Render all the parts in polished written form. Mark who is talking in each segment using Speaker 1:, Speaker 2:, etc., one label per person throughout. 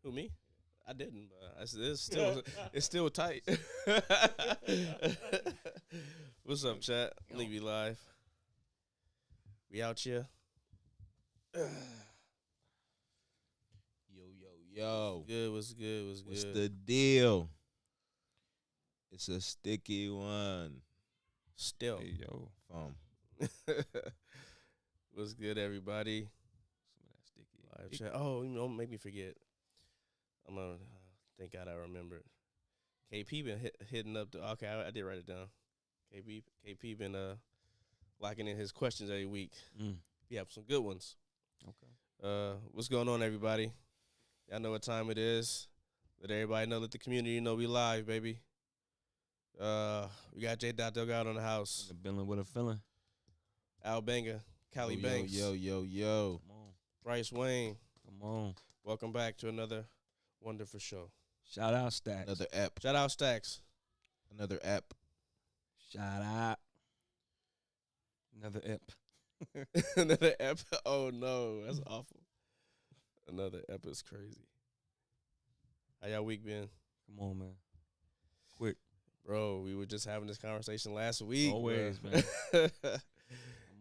Speaker 1: Who, me? I didn't, but it's still tight. What's up, chat? Leave you live. We out here.
Speaker 2: Yo.
Speaker 1: Good. What's good? What's good?
Speaker 2: What's the deal? It's a sticky one.
Speaker 1: Still.
Speaker 3: Hey, yo.
Speaker 1: What's good, everybody?
Speaker 3: Some of that sticky.
Speaker 1: Live chat. Oh, don't make me forget. I'm gonna thank God I remembered. KP been hitting up the. Okay, I did write it down. KP been locking in his questions every week. We have some good ones.
Speaker 3: Okay.
Speaker 1: What's going on, everybody? Y'all know what time it is. Let everybody know. Let the community know we live, baby. We got J. Delgado in the house.
Speaker 3: The Billin' with a feeling.
Speaker 1: Al Banga, Cali Banks.
Speaker 2: Yo.
Speaker 3: Come on.
Speaker 1: Bryce Wayne.
Speaker 3: Come on.
Speaker 1: Welcome back to another wonderful show.
Speaker 3: Shout out Stacks.
Speaker 2: Another app.
Speaker 1: Shout out Stacks.
Speaker 2: Another app.
Speaker 3: Shout out. Another ep.
Speaker 1: Another ep. Oh no, that's awful. Another ep is crazy. How y'all week been?
Speaker 3: Come on, man. Quick.
Speaker 1: Bro, we were just having this conversation last week.
Speaker 3: Always,
Speaker 1: bro.
Speaker 3: man. Come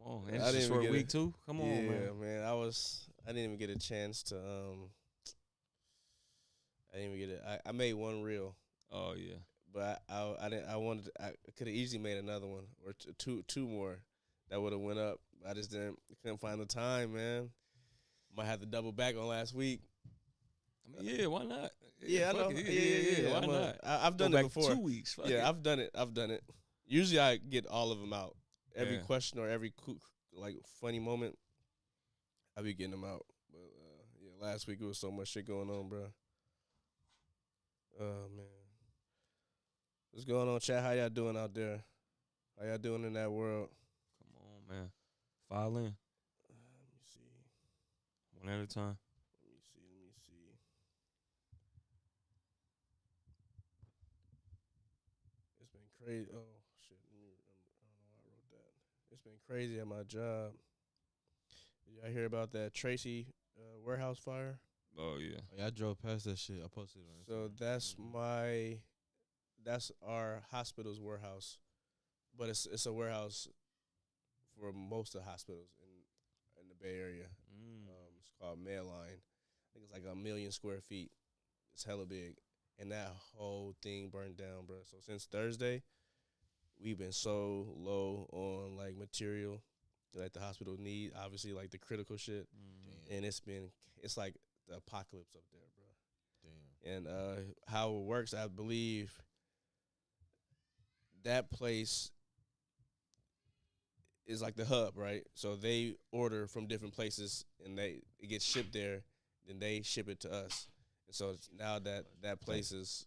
Speaker 3: on. And
Speaker 1: I
Speaker 3: it's a
Speaker 1: didn't
Speaker 3: short
Speaker 1: get
Speaker 3: week, too. Come on,
Speaker 1: Yeah,
Speaker 3: man.
Speaker 1: I didn't even get a chance to I didn't even get it. I made one reel,
Speaker 3: Oh, yeah.
Speaker 1: but I could have easily made another one or two more that would have went up. I just couldn't find the time, man. Might have to double back on last week.
Speaker 3: I mean, yeah, why not?
Speaker 1: Yeah, I know.
Speaker 3: Fuck it.
Speaker 1: Yeah.
Speaker 3: Why not?
Speaker 1: I've
Speaker 3: Go
Speaker 1: done
Speaker 3: back
Speaker 1: it before.
Speaker 3: 2 weeks. Fuck
Speaker 1: Yeah,
Speaker 3: it.
Speaker 1: I've done it. Usually I get all of them out. Every
Speaker 3: Yeah.
Speaker 1: question or every funny moment, I be getting them out. But yeah, last week it was so much shit going on, bro. Oh man, what's going on, chat? How y'all doing out there? How y'all doing in that world?
Speaker 3: Come on, man. File in.
Speaker 1: Let me see.
Speaker 3: One at a time.
Speaker 1: Let me see. It's been crazy. Oh shit! I don't know why I wrote that. It's been crazy at my job. Did y'all hear about that Tracy warehouse fire?
Speaker 3: Oh, yeah.
Speaker 2: I drove past that shit. I posted it on
Speaker 1: So
Speaker 2: Instagram.
Speaker 1: that's our hospital's warehouse, but it's a warehouse for most of the hospitals in the Bay Area. It's called Medline. I think it's like 1 million square feet. It's hella big, and that whole thing burned down, bro. So since Thursday, we've been so low on like material that the hospital need, obviously like the critical shit, and it's like the apocalypse up there, bro.
Speaker 2: Damn.
Speaker 1: And how it works, I believe that place is like the hub, right? So they order from different places, and it gets shipped there, then they ship it to us. And so now that place is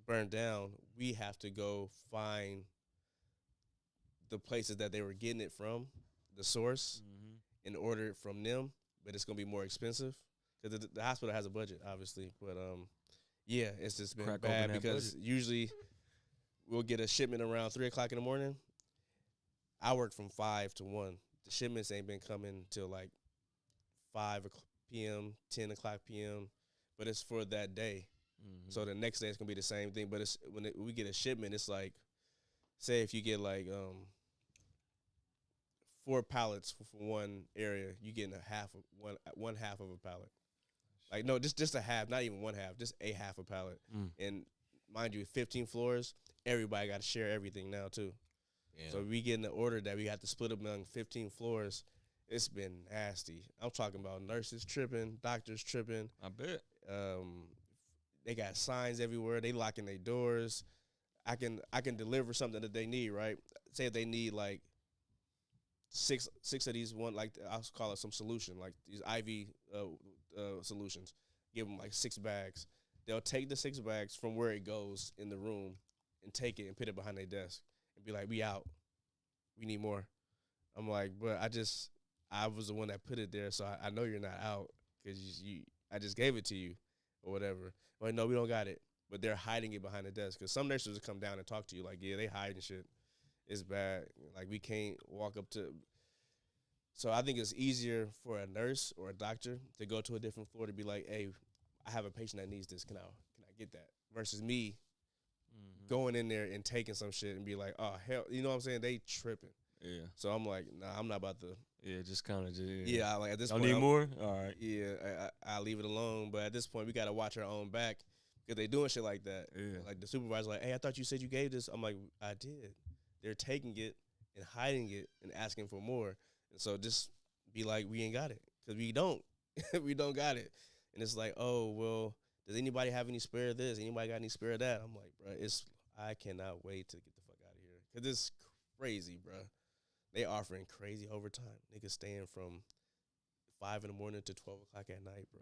Speaker 1: burned down, we have to go find the places that they were getting it from, the source, and order it from them. But it's gonna be more expensive because the hospital has a budget, obviously. But yeah, it's just been
Speaker 3: Crack
Speaker 1: bad
Speaker 3: open that
Speaker 1: because
Speaker 3: budget.
Speaker 1: usually we'll get a shipment around 3:00 in the morning. I work from 5 to 1. The shipments ain't been coming till like 5 p.m., 10:00 p.m., but it's for that day. So the next day it's gonna be the same thing. But it's when we get a shipment, it's like, say if you get like 4 pallets for one area, you getting one half of a pallet. Like no, just a half, not even one half, just a half a pallet. And mind you, 15 floors, everybody got to share everything now too.
Speaker 2: Yeah.
Speaker 1: So we getting the order that we have to split up among 15 floors. It's been nasty. I'm talking about nurses tripping, doctors tripping.
Speaker 3: I bet.
Speaker 1: They got signs everywhere. They locking their doors. I can deliver something that they need, right? Say if they need like six of these I'll call it some solution, like these IV solutions. Give them like 6 bags. They'll take the 6 bags from where it goes in the room and take it and put it behind their desk and be like, "We out. We need more." I'm like, "But I was the one that put it there, so I know you're not out because I just gave it to you or whatever." But no, we don't got it. But they're hiding it behind the desk because some nurses will come down and talk to you like, "Yeah, they hiding shit. It's bad. Like we can't walk up to." So I think it's easier for a nurse or a doctor to go to a different floor to be like, "Hey, I have a patient that needs this. Can I get that? Versus me
Speaker 3: Mhm.
Speaker 1: going in there and taking some shit and be like, oh hell, you know what I'm saying? They tripping.
Speaker 3: Yeah.
Speaker 1: So I'm like, nah, I'm not about to.
Speaker 3: Yeah. Just kind of just.
Speaker 1: Yeah, like at this
Speaker 3: Y'all
Speaker 1: point,
Speaker 3: need more? All right.
Speaker 1: yeah, I leave it alone. But at this point, we gotta watch our own back because they doing shit like that.
Speaker 3: Yeah.
Speaker 1: Like the supervisor, like, hey, I thought you said you gave this. I'm like, I did. They're taking it and hiding it and asking for more. And so just be like, we ain't got it because we don't. We don't got it. And it's like, oh well, does anybody have any spare of this? Anybody got any spare of that? I'm like, bro, I cannot wait to get the fuck out of here because it's crazy, bro. They offering crazy overtime. Niggas staying from 5 in the morning to 12 o'clock at night, bro.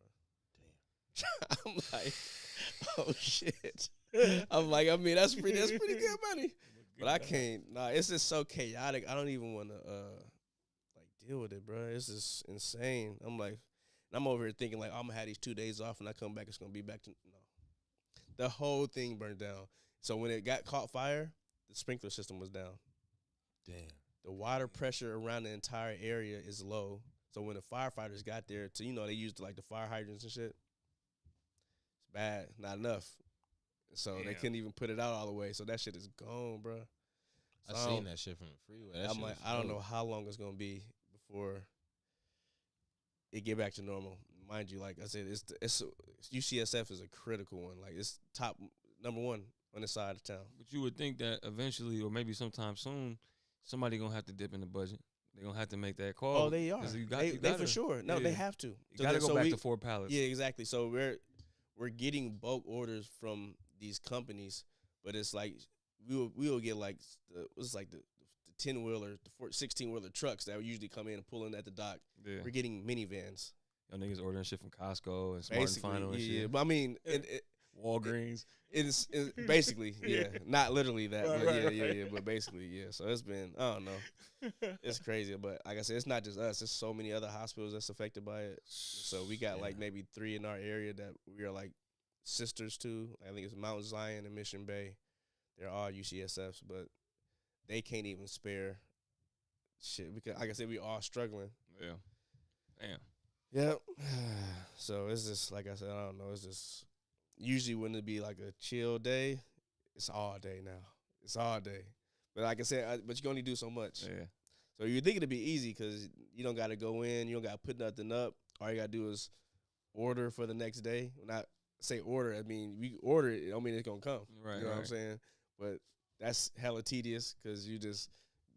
Speaker 1: Damn. I'm like, oh shit. I'm like, I mean, that's pretty good money. But I can't. Nah, it's just so chaotic. I don't even want to like deal with it, bro. It's just insane. I'm over here thinking like I'm gonna have these 2 days off, and I come back, it's gonna be back to no. The whole thing burned down. So when it got caught fire, the sprinkler system was down.
Speaker 2: Damn.
Speaker 1: The water pressure around the entire area is low. So when the firefighters got there, they used like the fire hydrants and shit. It's bad, not enough. So they couldn't even put it out all the way. So that shit is gone, bro.
Speaker 2: I seen that shit from the freeway.
Speaker 1: I'm like, I don't know how long it's gonna be before it get back to normal. Mind you, like I said, it's UCSF is a critical one. Like it's top number one on this side of town.
Speaker 3: But you would think that eventually, or maybe sometime soon, somebody gonna have to dip in the budget. They're gonna have to make that call.
Speaker 1: Oh, they are. They for sure. No, they have to.
Speaker 3: You gotta go back to 4 pallets.
Speaker 1: Yeah, exactly. So we're getting bulk orders from these companies, but it's like we will get like the 10-wheeler, the 16-wheeler trucks that would usually come in and pull in at the dock.
Speaker 3: Yeah.
Speaker 1: We're getting minivans.
Speaker 3: Y'all niggas ordering shit from Costco and Smart and Final and shit.
Speaker 1: Yeah, but I mean,
Speaker 3: Walgreens.
Speaker 1: It's basically, yeah, not literally that,
Speaker 3: Right,
Speaker 1: but
Speaker 3: right,
Speaker 1: yeah, but basically, yeah. So it's been, I don't know, it's crazy. But like I said, it's not just us. There's so many other hospitals that's affected by it. So we got like maybe 3 in our area that we are like sisters to. I think it's Mount Zion and Mission Bay. They're all UCSFs, but they can't even spare shit because, like I said, we all struggling.
Speaker 3: Yeah. Damn.
Speaker 1: Yep. So it's just like I said, I don't know. It's just usually when it be like a chill day, it's all day now. It's all day. But like I said, but you can only do so much.
Speaker 3: Yeah.
Speaker 1: So you think it'd be easy because you don't got to go in, you don't got to put nothing up. All you got to do is order for the next day. When I say order, I mean we order it. I don't mean it's gonna come.
Speaker 3: Right.
Speaker 1: You know what I'm saying? But that's hella tedious because you just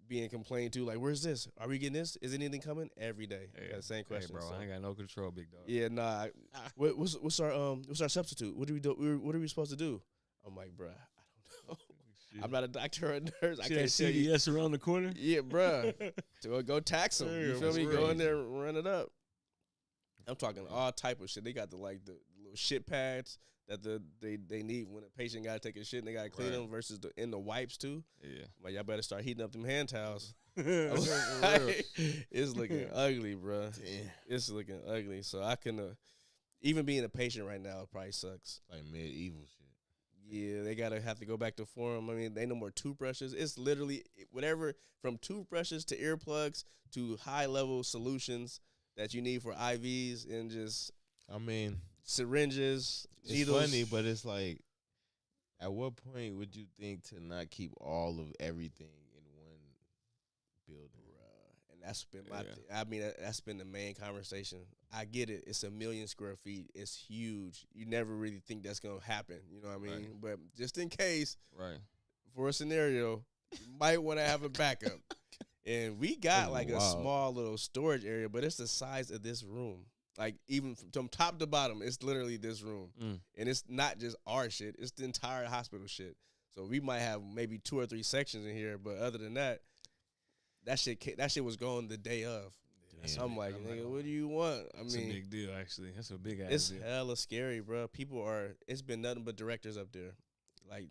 Speaker 1: being complained to, like, where's this? Are we getting this? Is anything coming? Every day.
Speaker 3: Hey,
Speaker 1: Got the same question.
Speaker 3: Hey, bro,
Speaker 1: so.
Speaker 3: I ain't got no control, big dog.
Speaker 1: Yeah, nah. What's our substitute? What do we do? What are we supposed to do? I'm like, bruh, I don't know. I'm not a doctor or a nurse. I can't tell you.
Speaker 3: CVS around the corner.
Speaker 1: Yeah, bruh. To go tax them. You feel me? Go in there and run it up. I'm talking all type of shit. They got the little shit pads that they need when a patient got to take a shit and they got to clean them versus the wipes too.
Speaker 3: Yeah.
Speaker 1: Like, y'all better start heating up them hand towels. It's looking ugly, bro.
Speaker 2: Damn.
Speaker 1: It's looking ugly. So I can, even being a patient right now, it probably sucks.
Speaker 2: Like medieval shit.
Speaker 1: Yeah, they gotta have to go back to form. I mean, they no more toothbrushes. It's literally whatever from toothbrushes to earplugs to high level solutions that you need for IVs and just.
Speaker 2: I mean,
Speaker 1: syringes,
Speaker 2: it's
Speaker 1: needles.
Speaker 2: funny, but it's like, at what point would you think to not keep all of everything in one building?
Speaker 1: And that's been I mean, that's been the main conversation. I get it. It's 1 million square feet. It's huge. You never really think that's going to happen. You know what I mean?
Speaker 3: Right.
Speaker 1: But just in case,
Speaker 3: Right.
Speaker 1: for a scenario, you might want to have a backup. And we got like a small little storage area, but it's the size of this room. Like, even from top to bottom, it's literally this room. And it's not just our shit. It's the entire hospital shit. So we might have maybe 2 or 3 sections in here. But other than that, that shit was gone the day of. So I'm like, nigga, what do you want? I
Speaker 3: It's
Speaker 1: mean,
Speaker 3: a big deal, actually. That's a big ass
Speaker 1: it's
Speaker 3: deal.
Speaker 1: hella scary, bro. It's been nothing but directors up there. Like,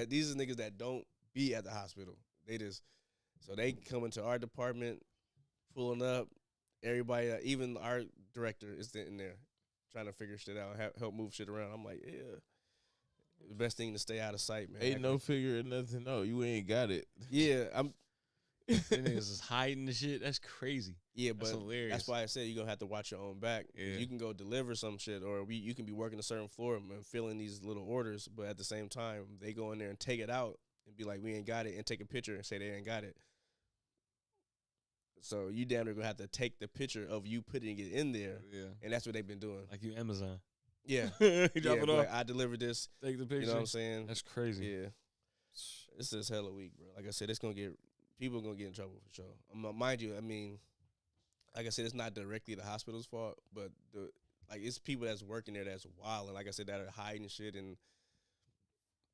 Speaker 1: these are niggas that don't be at the hospital. So they come into our department, pulling up. Everybody, even our director is in there trying to figure shit out, help move shit around. I'm like, yeah, the best thing to stay out of sight, man.
Speaker 2: Ain't no figuring nothing out. You ain't got it.
Speaker 1: Yeah,
Speaker 3: Them niggas is hiding the shit. That's crazy.
Speaker 1: Yeah,
Speaker 3: That's
Speaker 1: but
Speaker 3: hilarious.
Speaker 1: that's why I said you're gonna have to watch your own back.
Speaker 3: Yeah.
Speaker 1: You can go deliver some shit, or you can be working a certain floor and filling these little orders, but at the same time, they go in there and take it out and be like, "We ain't got it," and take a picture and say they ain't got it. So you damn near gonna have to take the picture of you putting it in there,
Speaker 3: Yeah.
Speaker 1: and that's what they've been doing.
Speaker 3: Like you Amazon.
Speaker 1: Yeah,
Speaker 3: You drop
Speaker 1: yeah,
Speaker 3: it
Speaker 1: but
Speaker 3: off.
Speaker 1: like, I delivered this.
Speaker 3: Take the picture.
Speaker 1: You know what I'm saying?
Speaker 3: That's crazy.
Speaker 1: Yeah, this is hella weak, bro. Like I said, it's gonna get people gonna get in trouble for sure. Mind you, I mean, like I said, it's not directly the hospital's fault, but it's people that's working there that's wild, and like I said, that are hiding shit and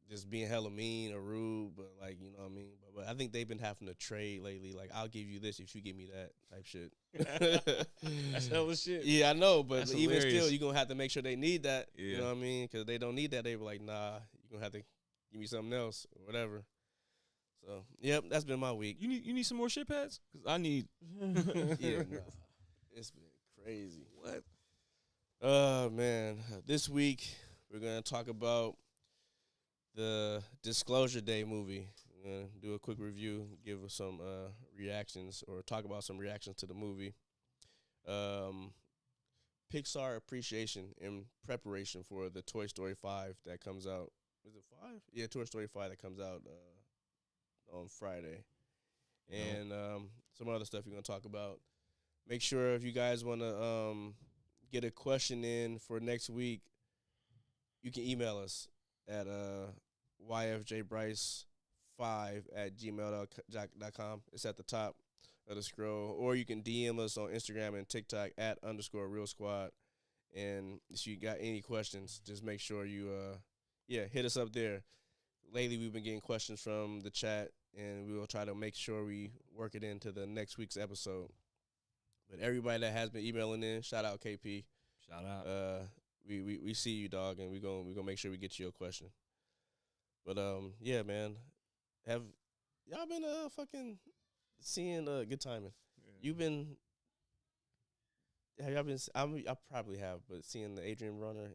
Speaker 1: just being hella mean or rude. But like, you know what I mean. But I think they've been having to trade lately. Like, I'll give you this if you give me that type shit.
Speaker 3: That's hella shit.
Speaker 1: Yeah, I know, but
Speaker 3: That's
Speaker 1: even
Speaker 3: hilarious.
Speaker 1: still, you're gonna have to make sure they need that.
Speaker 3: Yeah.
Speaker 1: You know what I mean? Because they don't need that, they were like, nah, you're gonna have to give me something else or whatever. So, yep, that's been my week.
Speaker 3: You need some more shit pads? Because I need.
Speaker 1: Yeah, nah, it's been crazy.
Speaker 3: What?
Speaker 1: Oh man, this week we're gonna talk about the Disclosure Day movie. We're gonna do a quick review, give us some reactions, or talk about some reactions to the movie. Pixar appreciation in preparation for the Toy Story 5 that comes out. Is it 5? Yeah, Toy Story 5 that comes out on Friday. And some other stuff you're going to talk about. Make sure if you guys want to get a question in for next week, you can email us at yfjbryce5@gmail.com. It's at the top of the scroll. Or you can DM us on Instagram and TikTok at _Real Squad. And if you got any questions, just make sure you hit us up there. Lately, we've been getting questions from the chat, and we will try to make sure we work it into the next week's episode. But everybody that has been emailing in, shout out KP.
Speaker 3: Shout out.
Speaker 1: We see you, dog, and we gonna make sure we get you a question. But yeah, man, have y'all been fucking seeing good timing?
Speaker 3: Yeah.
Speaker 1: You've been. Have y'all been? I probably have, but seeing the Adrien Broner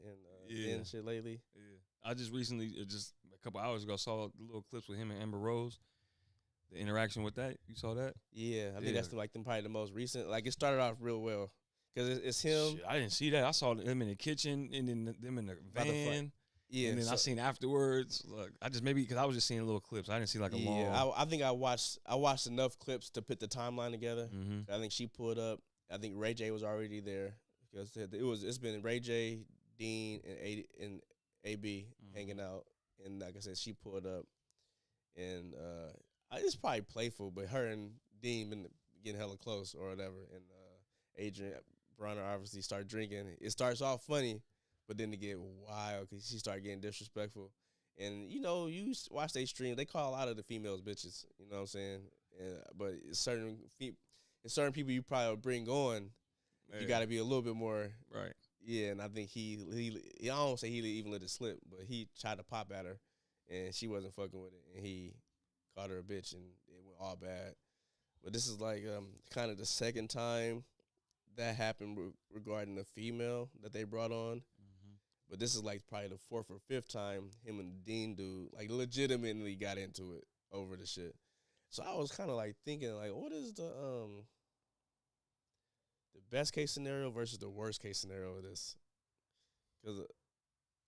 Speaker 1: and shit lately.
Speaker 3: Yeah. I just recently, just a couple hours ago, saw little clips with him and Amber Rose. The interaction with that, you saw that?
Speaker 1: Yeah, I think
Speaker 3: Yeah.
Speaker 1: that's probably the most recent. Like, it started off real well because it's him.
Speaker 3: Shit, I didn't see that. I saw them in the kitchen and then them in the
Speaker 1: About to fight.
Speaker 3: van.
Speaker 1: Yeah,
Speaker 3: And then I seen afterwards. Look, I just maybe because I was just seeing little clips. I didn't see like a long.
Speaker 1: I think I watched enough clips to put the timeline together.
Speaker 3: Mm-hmm.
Speaker 1: I think she pulled up. I think Ray J was already there because it's been Ray J, Dean, and AB hanging out, and like I said, she pulled up, and it's probably playful, but her and Dean been getting hella close or whatever, and Adrien Broner obviously start drinking. It starts off funny, but then it get wild because she started getting disrespectful, and you watch they stream, they call a lot of the females bitches, you know what I'm saying, but it's certain people you probably bring on, you got to be a little bit more
Speaker 3: Right.
Speaker 1: Yeah, and I think I don't say he even let it slip, but he tried to pop at her, and she wasn't fucking with it, and he called her a bitch, and it went all bad. But this is like kind of the second time that happened regarding the female that they brought on.
Speaker 3: Mm-hmm.
Speaker 1: But this is like probably the fourth or fifth time him and the Dean dude like legitimately got into it over the shit. So I was kind of like thinking like, what is the best case scenario versus the worst case scenario of this? Because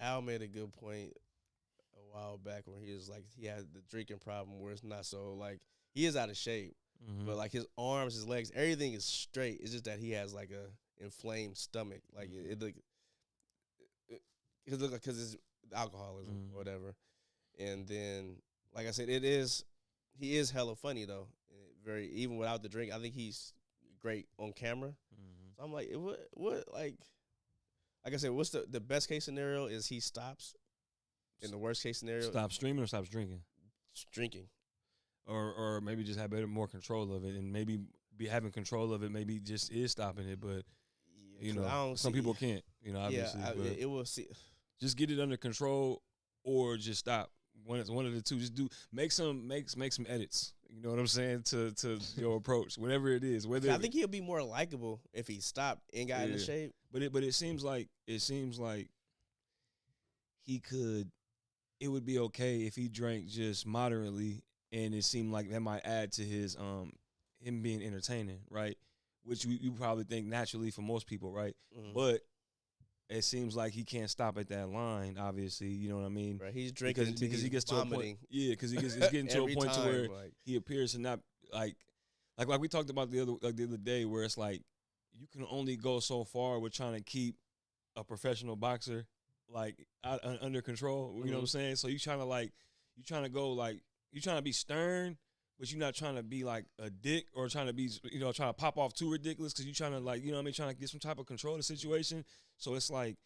Speaker 1: Al made a good point a while back where he was like, he had the drinking problem where it's not so like, he is out of shape, but like his arms, his legs, everything is straight. It's just that he has like a inflamed stomach. Like because it's alcoholism or whatever. And then, like I said, he is hella funny though. Even without the drink, I think he's great on camera. So I'm like, what like I said, what's the best case scenario is he stops, and the worst case scenario
Speaker 3: Stop streaming or stops drinking,
Speaker 1: drinking,
Speaker 3: or maybe just have more control of it, and maybe be having control of it. Maybe just is stopping it, but some people can't. Obviously, but
Speaker 1: it will see.
Speaker 3: Just get it under control, or just stop. One of the two. Just make some edits. You know what I'm saying to your approach, whatever it is.
Speaker 1: I think he'll be more likable if he stopped and got into shape.
Speaker 3: But it seems like he could. It would be okay if he drank just moderately and it seemed like that might add to his him being entertaining, right? Which you probably think naturally for most people, right?
Speaker 1: Mhm.
Speaker 3: But it seems like he can't stop at that line. Obviously, you know what I mean?
Speaker 1: Right, he's drinking
Speaker 3: because he gets
Speaker 1: vomiting.
Speaker 3: to a point. Yeah, because it's getting to a
Speaker 1: Every
Speaker 3: point to
Speaker 1: time,
Speaker 3: where
Speaker 1: like,
Speaker 3: he appears to not like we talked about the other day, where it's like you can only go so far with trying to keep a professional boxer under control. You know what I'm saying? So you trying to go like you trying to be stern, but you're not trying to be like a dick or trying to be trying to pop off too ridiculous because you're trying to like trying to get some type of control of the situation. So it's like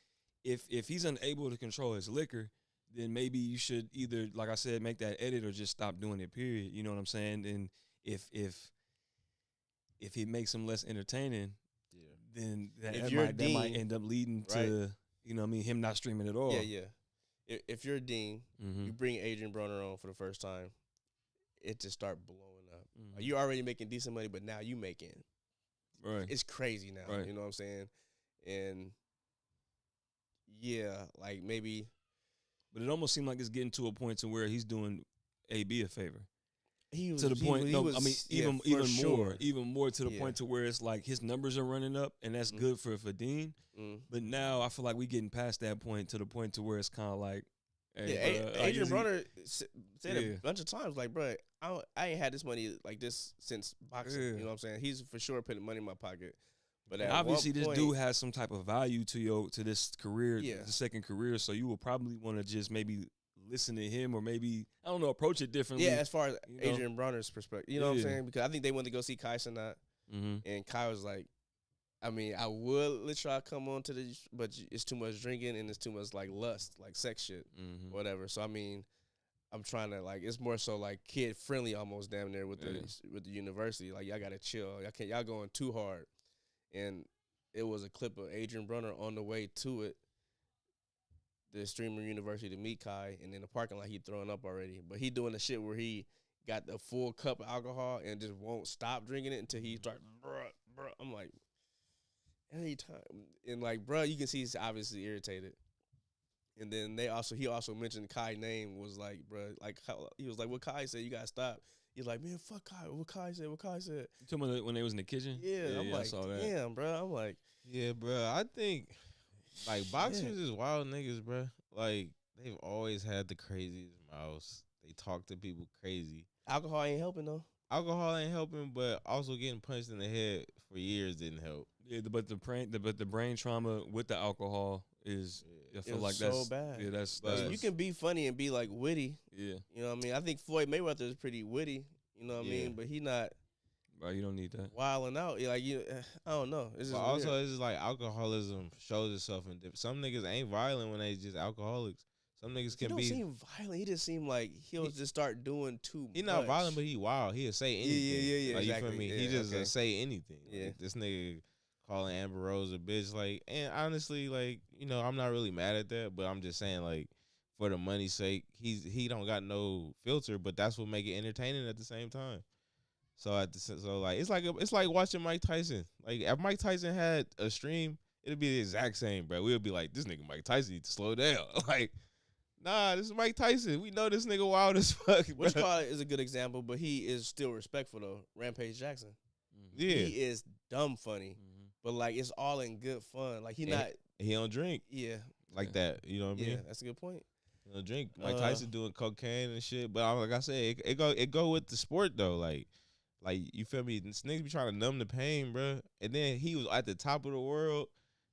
Speaker 3: if he's unable to control his liquor, then maybe you should either, like I said, make that edit or just stop doing it. Period. You know what I'm saying? And if it makes him less entertaining, then that might end up leading to him not streaming at all.
Speaker 1: Yeah. If you're Dean, you bring Adrien Broner on for the first time, it just start blowing up. Like, you already making decent money, but now you making.
Speaker 3: Right.
Speaker 1: It's crazy now.
Speaker 3: Right.
Speaker 1: You know what I'm saying? And yeah, like maybe.
Speaker 3: But it almost seemed like it's getting to a point to where he's doing AB a favor.
Speaker 1: Even
Speaker 3: more to the point to where it's like his numbers are running up, and that's good for Dean. But now I feel like we getting past that point to the point to where it's kind of like, hey,
Speaker 1: Adrien Broner said a bunch of times, like, bro, I ain't had this money like this since boxing. You know what I'm saying? He's for sure putting money in my pocket. But
Speaker 3: obviously, this dude has some type of value to this career, the second career. So you will probably want to just maybe listen to him, or maybe approach it differently.
Speaker 1: Yeah, as far as Adrien Broner's perspective, you know what I'm saying? Because I think they went to go see Kai Cenat, and Kai was like, I mean, I would let y'all come on to the, but it's too much drinking and it's too much like lust, like sex shit, whatever. So I mean, I'm trying to like, it's more so like kid friendly almost damn near with the university. Like y'all gotta chill. Y'all going too hard. And it was a clip of Adrien Broner on the way to it, the streamer university, to meet Kai, and in the parking lot he throwing up already. But he doing the shit where he got the full cup of alcohol and just won't stop drinking it until he starts, bruh. I'm like, anytime. And like, bruh, you can see he's obviously irritated. And then he also mentioned Kai's name, was like, bruh, like he was like, what Kai said, you gotta stop. He's like, man, fuck Kai. What Kai said? You
Speaker 3: talking about when they was in the kitchen?
Speaker 1: Yeah, I'm like,
Speaker 3: I saw that.
Speaker 1: Damn, bro. I'm like,
Speaker 2: yeah, bro. I think like boxers is wild niggas, bro. Like they've always had the craziest mouths. They talk to people crazy.
Speaker 1: Alcohol ain't helping though.
Speaker 2: Alcohol ain't helping, but also getting punched in the head for years didn't help.
Speaker 3: Yeah, but the brain trauma with the alcohol is. I feel like
Speaker 1: so
Speaker 3: that's
Speaker 1: bad.
Speaker 3: Yeah, that's
Speaker 1: you can be funny and be like witty.
Speaker 3: Yeah,
Speaker 1: you know what I mean. I think Floyd Mayweather is pretty witty. You know what I mean, but he not.
Speaker 3: Bro, you don't need that.
Speaker 1: Wilding out, like I don't know. It's just
Speaker 2: also,
Speaker 1: weird.
Speaker 2: it's just like alcoholism shows itself in different. Some niggas ain't violent when they just alcoholics. Some niggas can be.
Speaker 1: He don't seem violent. He just seem like he'll just start doing too much.
Speaker 2: He not violent, but he wild. He'll say anything.
Speaker 1: Yeah.
Speaker 2: Like,
Speaker 1: exactly.
Speaker 2: You feel me?
Speaker 1: Yeah,
Speaker 2: he just say anything.
Speaker 1: Yeah.
Speaker 2: Like, this nigga calling Amber Rose a bitch, like, and honestly, like, I'm not really mad at that, but I'm just saying, like, for the money's sake, he don't got no filter, but that's what make it entertaining at the same time. So it's like watching Mike Tyson. Like, if Mike Tyson had a stream, it'd be the exact same, bro. We'd be like, this nigga Mike Tyson need to slow down. Like, nah, this is Mike Tyson. We know this nigga wild as fuck.
Speaker 1: Which Carter is a good example, but he is still respectful though. Rampage Jackson.
Speaker 2: Yeah,
Speaker 1: he is dumb funny. But like it's all in good fun. Like he
Speaker 2: don't drink.
Speaker 1: Yeah.
Speaker 2: Like that. You know what I mean?
Speaker 1: Yeah, that's a good point.
Speaker 2: He don't drink. Mike Tyson doing cocaine and shit. But like I said, it go with the sport though. Like you feel me? This niggas be trying to numb the pain, bro. And then he was at the top of the world,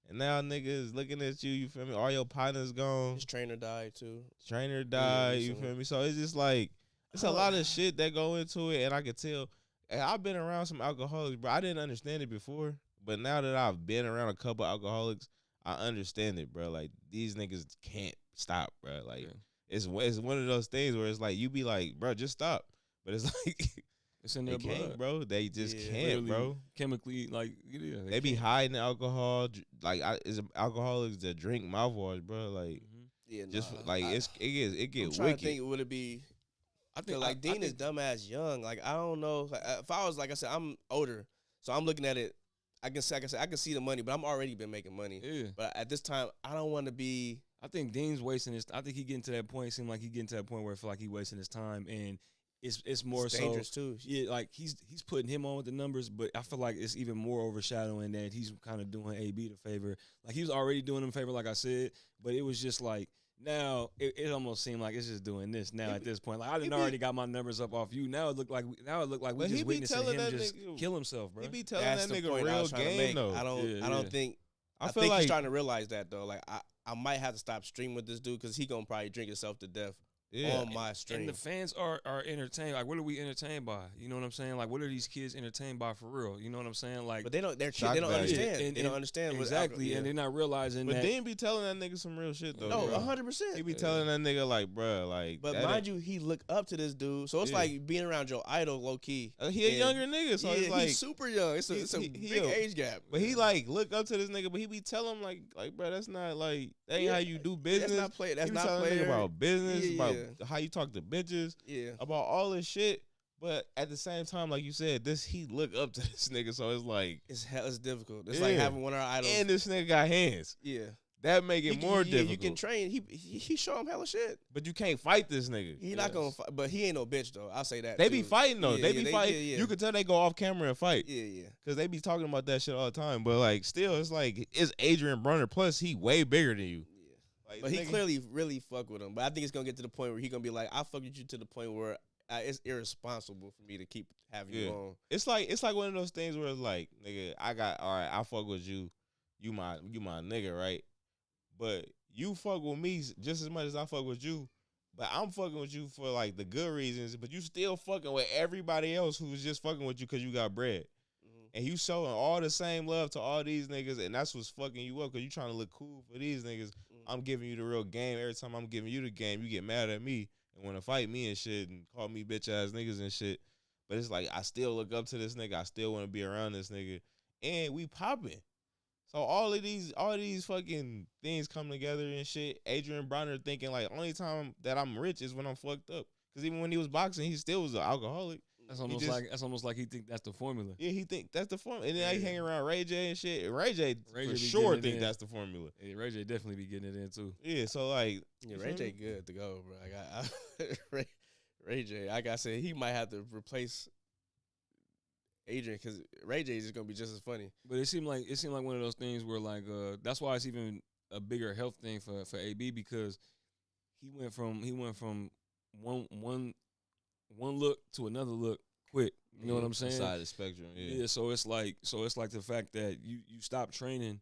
Speaker 2: and now niggas looking at you. You feel me? All your partners gone.
Speaker 1: His trainer died too.
Speaker 2: You feel me? So it's just like it's a lot of shit that go into it, and I could tell. And I've been around some alcoholics, bro. I didn't understand it before. But now that I've been around a couple alcoholics, I understand it, bro. Like, these niggas can't stop, bro. Like, it's one of those things where it's like, you be like, bro, just stop. But it's like,
Speaker 3: it's in their blood,
Speaker 2: bro. They just can't, bro.
Speaker 3: Chemically, like,
Speaker 2: they be hiding alcohol. Like, it's alcoholics that drink mouthwash, bro. Like, it get
Speaker 1: I'm trying
Speaker 2: wicked.
Speaker 1: to think, would it be? I feel like Dean is dumbass young. Like, I don't know. If I was, like I said, I'm older, so I'm looking at it. I can see the money, but I'm already been making money.
Speaker 3: Yeah.
Speaker 1: But at this time, I don't want to be.
Speaker 3: I think Dean's wasting his. I think he getting to that point. Seem like he getting to that point where I feel like he wasting his time, and it's more
Speaker 1: It's
Speaker 3: so
Speaker 1: dangerous too.
Speaker 3: yeah, like he's putting him on with the numbers, but I feel like it's even more overshadowing that he's kind of doing AB the favor. Like he was already doing him a favor, like I said, but it was just like now it almost seemed like it's just doing this now at this point. Like I didn't already got my numbers up off you. Now it looked like we just witnessing him just kill himself, bro.
Speaker 2: He be telling
Speaker 1: That's
Speaker 2: that
Speaker 1: the
Speaker 2: nigga
Speaker 1: point I
Speaker 2: real
Speaker 1: was trying to
Speaker 2: game
Speaker 1: make.
Speaker 2: though.
Speaker 1: I don't think. I
Speaker 2: feel
Speaker 1: think
Speaker 2: like
Speaker 1: he's trying to realize that though. Like I might have to stop streaming with this dude because he gonna probably drink himself to death on my stream.
Speaker 3: And the fans are entertained. Like, what are we entertained by? You know what I'm saying? Like, what are these kids entertained by for real? You know what I'm saying? Like,
Speaker 1: but they don't. They're
Speaker 2: Shock
Speaker 1: they don't
Speaker 2: value.
Speaker 1: understand. They don't understand
Speaker 3: exactly, and they're not realizing
Speaker 2: But
Speaker 3: that.
Speaker 2: then be telling that nigga some real shit though.
Speaker 1: No,
Speaker 2: bro.
Speaker 1: 100%.
Speaker 2: He be telling that nigga like, bruh, like.
Speaker 1: But mind you, he look up to this dude, so it's
Speaker 2: Yeah.
Speaker 1: like being around your idol, low key.
Speaker 2: He a
Speaker 1: And
Speaker 2: younger nigga, so it's like
Speaker 1: he's super young. It's a big age gap.
Speaker 2: But he like look up to this nigga, but he be telling him like, bro, that's not like that ain't how you do business.
Speaker 1: That's not play. That's
Speaker 2: he be
Speaker 1: not
Speaker 2: telling
Speaker 1: player.
Speaker 2: nigga about business,
Speaker 1: Yeah,
Speaker 2: about
Speaker 1: yeah.
Speaker 2: how you talk to bitches,
Speaker 1: Yeah.
Speaker 2: about all this shit. But at the same time, like you said, he look up to this nigga, so it's like
Speaker 1: It's difficult. It's like
Speaker 2: Yeah.
Speaker 1: having one of our idols.
Speaker 2: and this nigga got hands.
Speaker 1: Yeah.
Speaker 2: That make it more difficult.
Speaker 1: You can train. He show him hella shit.
Speaker 2: But you can't fight this nigga.
Speaker 1: He not gonna fight, but he ain't no bitch though. I'll say that.
Speaker 2: They
Speaker 1: too.
Speaker 2: be fighting though.
Speaker 1: Yeah,
Speaker 2: They
Speaker 1: yeah,
Speaker 2: be fighting.
Speaker 1: Yeah, yeah.
Speaker 2: You can tell they go off camera and fight.
Speaker 1: Yeah, yeah.
Speaker 2: Cause they be talking about that shit all the time. But like still, it's like it's Adrien Broner. Plus he way bigger than you. Like,
Speaker 1: But he
Speaker 2: nigga-
Speaker 1: clearly really fuck with him. But I think it's gonna get to the point where he gonna be like, I fuck with you to the point where it's irresponsible for me to keep having you on.
Speaker 2: It's like one of those things where it's like, nigga, I fuck with you. You my nigga, right? But you fuck with me just as much as I fuck with you. But I'm fucking with you for like the good reasons. But you still fucking with everybody else who's just fucking with you because you got bread. And you showing all the same love to all these niggas, and that's what's fucking you up because you trying to look cool for these niggas. I'm giving you the real game. Every time I'm giving you the game, you get mad at me and want to fight me and shit and call me bitch ass niggas and shit. But it's like I still look up to this nigga. I still want to be around this nigga, and we popping. So all of these fucking things come together and shit. Adrien Broner thinking like only time that I'm rich is when I'm fucked up. Because even when he was boxing, he still was an alcoholic.
Speaker 3: That's almost like he think that's the formula.
Speaker 2: Yeah, he think that's the formula. And then he hang around Ray J and shit. And Ray J
Speaker 3: Ray
Speaker 2: for
Speaker 3: J be
Speaker 2: sure
Speaker 3: getting it
Speaker 2: think
Speaker 3: in.
Speaker 2: that's the formula.
Speaker 3: Yeah, Ray J definitely be getting it in too.
Speaker 2: Yeah, so like
Speaker 1: Yeah, Ray J good to go, bro. Ray J, like I said, he might have to replace Adrian because Ray J is just gonna be just as funny.
Speaker 3: But it seemed like one of those things where like that's why it's even a bigger health thing for AB because he went from one look to another look quick. You know what I'm saying?
Speaker 2: Side of the spectrum, yeah.
Speaker 3: So it's like the fact that you stopped training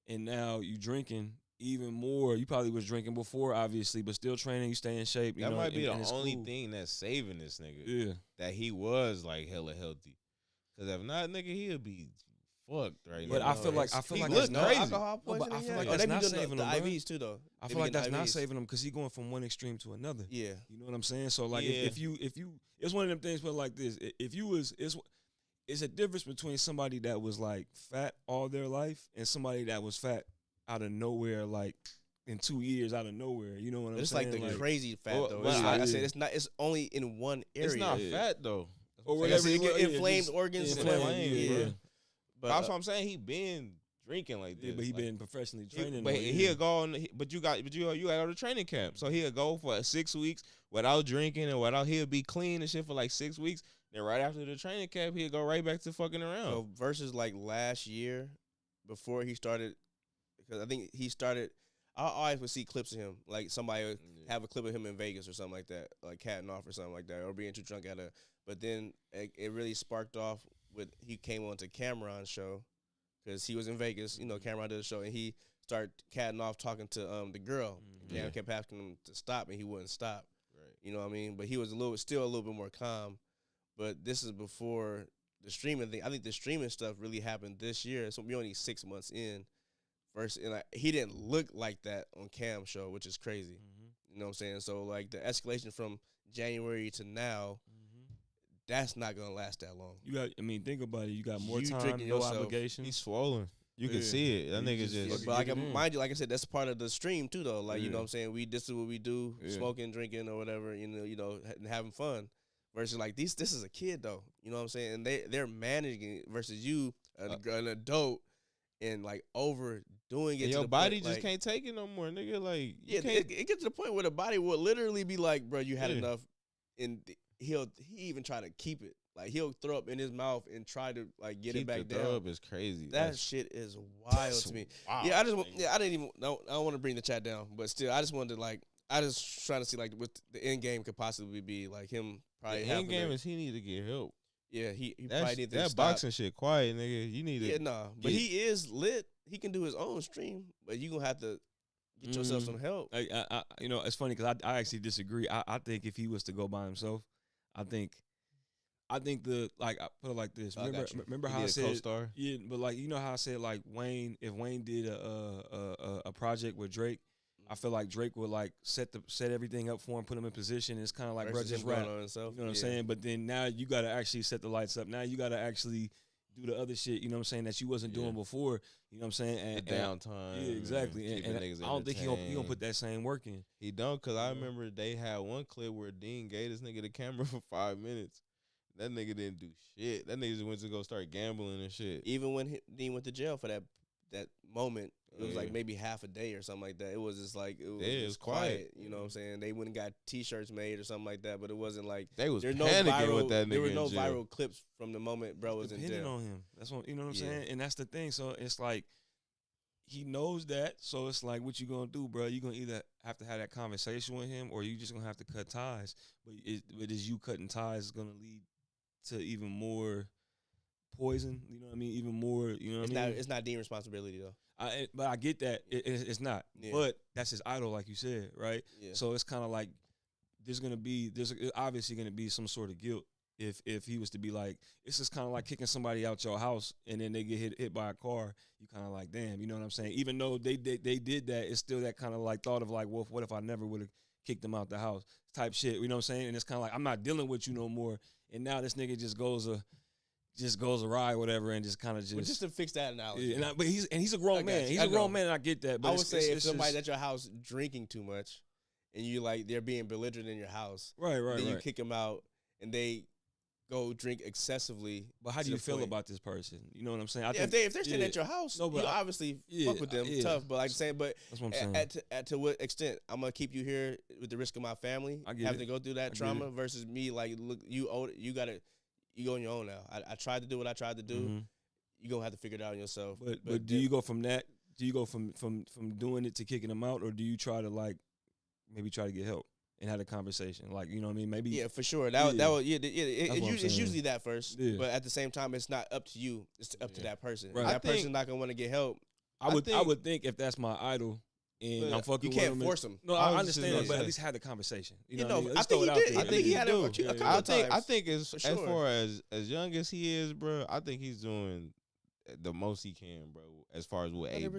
Speaker 3: and now you drinking even more. You probably was drinking before, obviously, but still training. You stay in shape.
Speaker 2: That might be
Speaker 3: and
Speaker 2: the
Speaker 3: it's
Speaker 2: only
Speaker 3: cool.
Speaker 2: thing that's saving this nigga.
Speaker 3: Yeah.
Speaker 2: That he was like hella healthy. Cause if not, nigga, he'll be fucked right
Speaker 3: But
Speaker 2: now.
Speaker 3: I feel like
Speaker 2: he
Speaker 3: that's
Speaker 2: look
Speaker 3: not
Speaker 2: crazy.
Speaker 1: Alcohol
Speaker 3: No, but
Speaker 1: poisoning.
Speaker 3: I feel
Speaker 1: yet?
Speaker 3: like
Speaker 1: Oh,
Speaker 3: that's
Speaker 1: they be
Speaker 3: not
Speaker 1: doing
Speaker 3: saving
Speaker 1: the
Speaker 3: him, bro.
Speaker 1: IVs too, though.
Speaker 3: I
Speaker 1: They
Speaker 3: feel
Speaker 1: be
Speaker 3: like that's
Speaker 1: getting
Speaker 3: not
Speaker 1: IVs.
Speaker 3: saving him because he going from one extreme to another.
Speaker 1: Yeah.
Speaker 3: You know what I'm saying? So like
Speaker 2: Yeah.
Speaker 3: if you it's one of them things where like this, if you was it's a difference between somebody that was like fat all their life and somebody that was fat out of nowhere, like in 2 years out of nowhere. You know what I'm
Speaker 1: It's
Speaker 3: saying?
Speaker 1: like the crazy fat
Speaker 2: Well,
Speaker 1: though.
Speaker 2: well,
Speaker 1: It's like I
Speaker 3: yeah.
Speaker 1: said, it's not. It's only in one area.
Speaker 2: It's not
Speaker 3: Yeah.
Speaker 2: fat though.
Speaker 3: or
Speaker 1: Like I
Speaker 3: whatever.
Speaker 1: said, it get
Speaker 3: yeah,
Speaker 1: inflamed
Speaker 3: just
Speaker 1: organs.
Speaker 2: inflamed,
Speaker 1: Yeah.
Speaker 2: bro.
Speaker 1: But
Speaker 2: That's what I'm saying. He been drinking like this.
Speaker 3: yeah, but he
Speaker 2: Like,
Speaker 3: been professionally training.
Speaker 2: But
Speaker 3: though, yeah.
Speaker 2: he'll go on. But you got out of training camp, so he'll go for 6 weeks without drinking and he'll be clean and shit for like 6 weeks. Then right after the training camp, he'll go right back to fucking around.
Speaker 1: So versus like last year, before he started, because I think he started. I always would see clips of him, like somebody would have a clip of him in Vegas or something like that, like catting off or something like that, or being too drunk at a. But then it really sparked off with he came on to Cameron's show, because he was in Vegas. You know, Cameron did a show and he started catting off talking to the girl. Cameron kept asking him to stop and he wouldn't stop.
Speaker 2: Right.
Speaker 1: You know what I mean? But he was still a little bit more calm. But this is before the streaming thing. I think the streaming stuff really happened this year. So we're only 6 months in. First, and like, he didn't look like that on Cam's show, which is crazy. You know what I'm saying? So like the escalation from January to now, that's not gonna last that long.
Speaker 3: You got. I mean, think about it. You got more
Speaker 1: You
Speaker 3: time,
Speaker 1: drinking
Speaker 3: no
Speaker 1: yourself.
Speaker 3: obligations.
Speaker 2: He's swollen. You can
Speaker 3: Yeah.
Speaker 2: see it. That
Speaker 3: You
Speaker 2: nigga
Speaker 3: just
Speaker 2: just.
Speaker 3: fucking
Speaker 1: But like,
Speaker 3: get it in.
Speaker 1: mind you, like I said, that's part of the stream too, though. Like you know
Speaker 3: Yeah.
Speaker 1: what I'm saying? This is what we do,
Speaker 3: Yeah.
Speaker 1: smoking, drinking, or whatever. You know, and having fun. Versus like this is a kid though. You know what I'm saying? And they're managing it versus you, an adult, and like overdoing it.
Speaker 2: And
Speaker 1: to
Speaker 2: your
Speaker 1: the
Speaker 2: body
Speaker 1: point,
Speaker 2: just
Speaker 1: like,
Speaker 2: can't take it no more, nigga. Like,
Speaker 1: Yeah,
Speaker 2: you can't.
Speaker 1: it gets to the point where the body will literally be like, bro, you had
Speaker 2: Yeah.
Speaker 1: enough. And he even try to keep it. Like he'll throw up in his mouth and try to like get it back down.
Speaker 2: Throw up is crazy.
Speaker 1: That shit is wild to me.
Speaker 2: Wild,
Speaker 1: yeah, I didn't even. No, I don't want to bring the chat down, but still, I just wanted to like. I just trying to see like what the end game could possibly be. Like him probably.
Speaker 2: The end game is he need to get help.
Speaker 1: Yeah, he probably need to
Speaker 2: that
Speaker 1: stop.
Speaker 2: boxing shit quiet, nigga. You need to.
Speaker 1: Yeah, nah, but he is lit. He can do his own stream, but you gonna have to get yourself some help.
Speaker 3: I you know, it's funny because I actually disagree. I think if he was to go by himself, I think the like I put it like this. Remember how I said
Speaker 2: co-star?
Speaker 3: Yeah, but like you know how I said like Wayne, if Wayne did a project with Drake, I feel like Drake would like set everything up for him, put him in position. It's kind of like bro, just rap. You know what I'm saying? But then now you got to actually set the lights up. Now you got to actually do the other shit. You know what I'm saying? That you wasn't doing before. You know what I'm saying? And
Speaker 2: the downtime.
Speaker 3: Yeah, exactly. And I don't think he gonna put that same work in.
Speaker 2: He don't, cause I remember they had one clip where Dean gave this nigga the camera for 5 minutes. That nigga didn't do shit. That nigga just went to go start gambling and shit.
Speaker 1: Even when Dean went to jail for that moment, it was like maybe half a day or something like that. It was just like it was quiet. You know what I'm saying? They went and got T-shirts made or something like that, but it wasn't like
Speaker 2: they was panicking with that nigga.
Speaker 1: There were no viral clips from the moment bro was in jail.
Speaker 3: On him. That's what you know what I'm saying. And that's the thing. So it's like he knows that. So it's like, what you gonna do, bro? You gonna either have to have that conversation with him, or you just gonna have to cut ties. But is you cutting ties is gonna lead to even more poison, you know what I mean? Even more, you know what I mean?
Speaker 1: It's not Dean's responsibility though.
Speaker 3: But I get that it's not. Yeah. But that's his idol, like you said, right?
Speaker 1: Yeah.
Speaker 3: So it's kind of like there's obviously gonna be some sort of guilt if he was to be like, it's just kind of like kicking somebody out your house and then they get hit by a car. You kind of like, damn, you know what I'm saying? Even though they did that, it's still that kind of like thought of like, well, what if I never would have kicked them out the house type shit? You know what I'm saying? And it's kind of like, I'm not dealing with you no more. And now this nigga just goes awry or whatever, and just kind of
Speaker 1: just to fix that analogy.
Speaker 3: Yeah, but he's a grown man. He's a grown man, and I get that. But
Speaker 1: I would say if somebody's at your house drinking too much, and you like they're being belligerent in your house,
Speaker 3: right,
Speaker 1: then you kick them out, and they go drink excessively.
Speaker 3: But how do you feel about this person? You know what I'm saying?
Speaker 1: If they're staying at your house, you obviously fuck with them tough. But like I'm saying, but
Speaker 3: that's what I'm saying.
Speaker 1: To what extent? I'm gonna keep you here with the risk of my family having to go through that trauma versus me. Like, look, you owe it. You go on your own now. I tried to do what I tried to do. Mm-hmm. You're going to have to figure it out yourself.
Speaker 3: But do you go from that? Do you go from doing it to kicking them out, or do you try to like maybe try to get help and have a conversation? Like, you know what I mean? Maybe.
Speaker 1: Yeah, for sure. It's usually that first. Yeah. But at the same time, it's not up to you. It's up to that person. Right. That person's not going to want to get help.
Speaker 3: I would think if that's my idol, and I'm fucking
Speaker 1: you can't force him.
Speaker 3: No, I understand that, but at least have the conveation. You know,
Speaker 1: I think he did. I think he had a couple of times.
Speaker 2: I think as far as young as he is, bro, I think he's doing the most he can, bro. As far as with AB,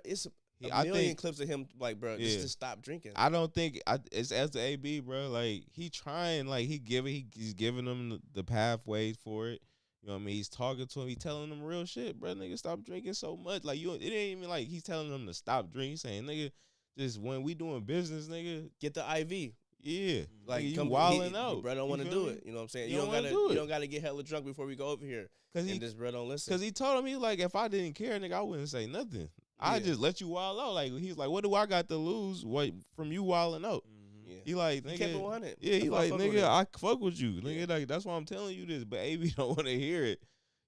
Speaker 1: it's a million clips of him, like, bro, just to stop drinking.
Speaker 2: I don't think it's as the AB, bro. Like he trying, like he's giving them the pathways for it. You know what I mean? He's talking to him. He's telling them real shit, bro. Nigga, stop drinking so much. Like, it ain't even like he's telling them to stop drinking. He's saying, nigga, just when we doing business, nigga,
Speaker 1: get the IV.
Speaker 2: Yeah.
Speaker 1: Like,
Speaker 2: nigga, you wilding out.
Speaker 1: Bro don't want to do it. You know what I'm saying? You don't gotta get hella drunk before we go over here. Cause this bro don't listen.
Speaker 2: Because he told him, like, if I didn't care, nigga, I wouldn't say nothing. I just let you wild out. Like, he's like, what do I got to lose from you wilding out?
Speaker 1: Yeah.
Speaker 2: He like, nigga.
Speaker 1: He kept it 100.
Speaker 2: Yeah, he like, nigga, I fuck with you. Nigga, like, that's why I'm telling you this. But AB don't want to hear it.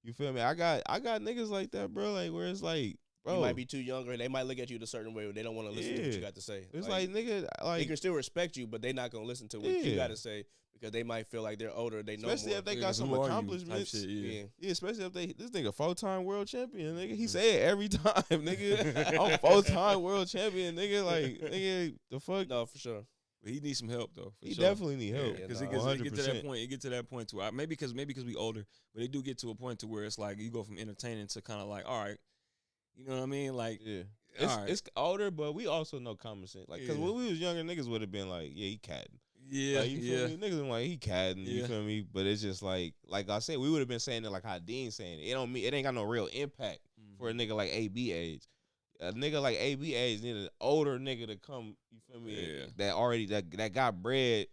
Speaker 2: You feel me? I got niggas like that, bro. Like, where it's like, bro,
Speaker 1: you might be too young, or they might look at you a certain way where they don't want to listen to what you got to say.
Speaker 2: It's like nigga, like
Speaker 1: they can still respect you, but they're not gonna listen to what you got to say because they might feel like they're older. They know
Speaker 2: especially
Speaker 1: more.
Speaker 2: If they got some accomplishments.
Speaker 1: Shit,
Speaker 2: yeah, especially if this nigga 4-time world champion, nigga. He say it every time, nigga. I'm 4-time world champion, nigga. Like, nigga, the fuck.
Speaker 1: No, for sure.
Speaker 3: But he needs some help though.
Speaker 2: He definitely need help
Speaker 3: because it get to that point. It get to that point too. Maybe because we older, but they do get to a point to where it's like you go from entertaining to kind of like, all right, you know what I mean? Like,
Speaker 2: it's older, but we also know common sense. Like, because when we was younger, niggas would have been like, yeah, he catting.
Speaker 3: Yeah,
Speaker 2: like, you feel me? Niggas been like, he catting. You feel me? But it's just like I said, we would have been saying it like how Dean saying it. It ain't got no real impact for a nigga like AB age. A nigga like AB age need an older nigga to come, you feel me?
Speaker 3: Yeah.
Speaker 2: That got bread,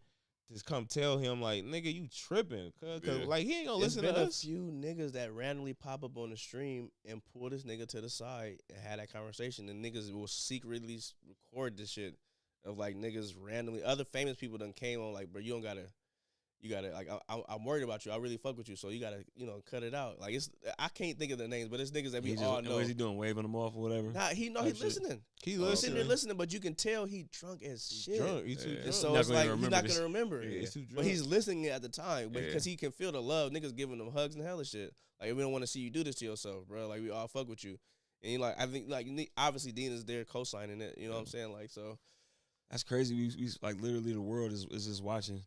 Speaker 2: just come tell him like, nigga, you tripping, cause like he ain't gonna listen to us.
Speaker 1: There's been a few niggas that randomly pop up on the stream and pull this nigga to the side and have that conversation, and niggas will secretly record this shit of like niggas randomly. Other famous people done came on like, bro, you don't you gotta like I'm worried about you. I really fuck with you, so you gotta cut it out. Like I can't think of the names, but it's niggas that we all know.
Speaker 3: What is he doing? Waving them off or whatever?
Speaker 1: Nah, he's listening.
Speaker 2: He
Speaker 1: He's sitting there listening, but you can tell he drunk as shit.
Speaker 2: He's too drunk.
Speaker 1: And so it's like he's not gonna remember.
Speaker 2: He's too drunk.
Speaker 1: But he's listening at the time, because he can feel the love. Niggas giving him hugs and hella shit. Like we don't want to see you do this to yourself, bro. Like we all fuck with you. And like I think like obviously Dean is there co-signing it. You know what I'm saying? Like so.
Speaker 3: That's crazy. We like literally the world is just watching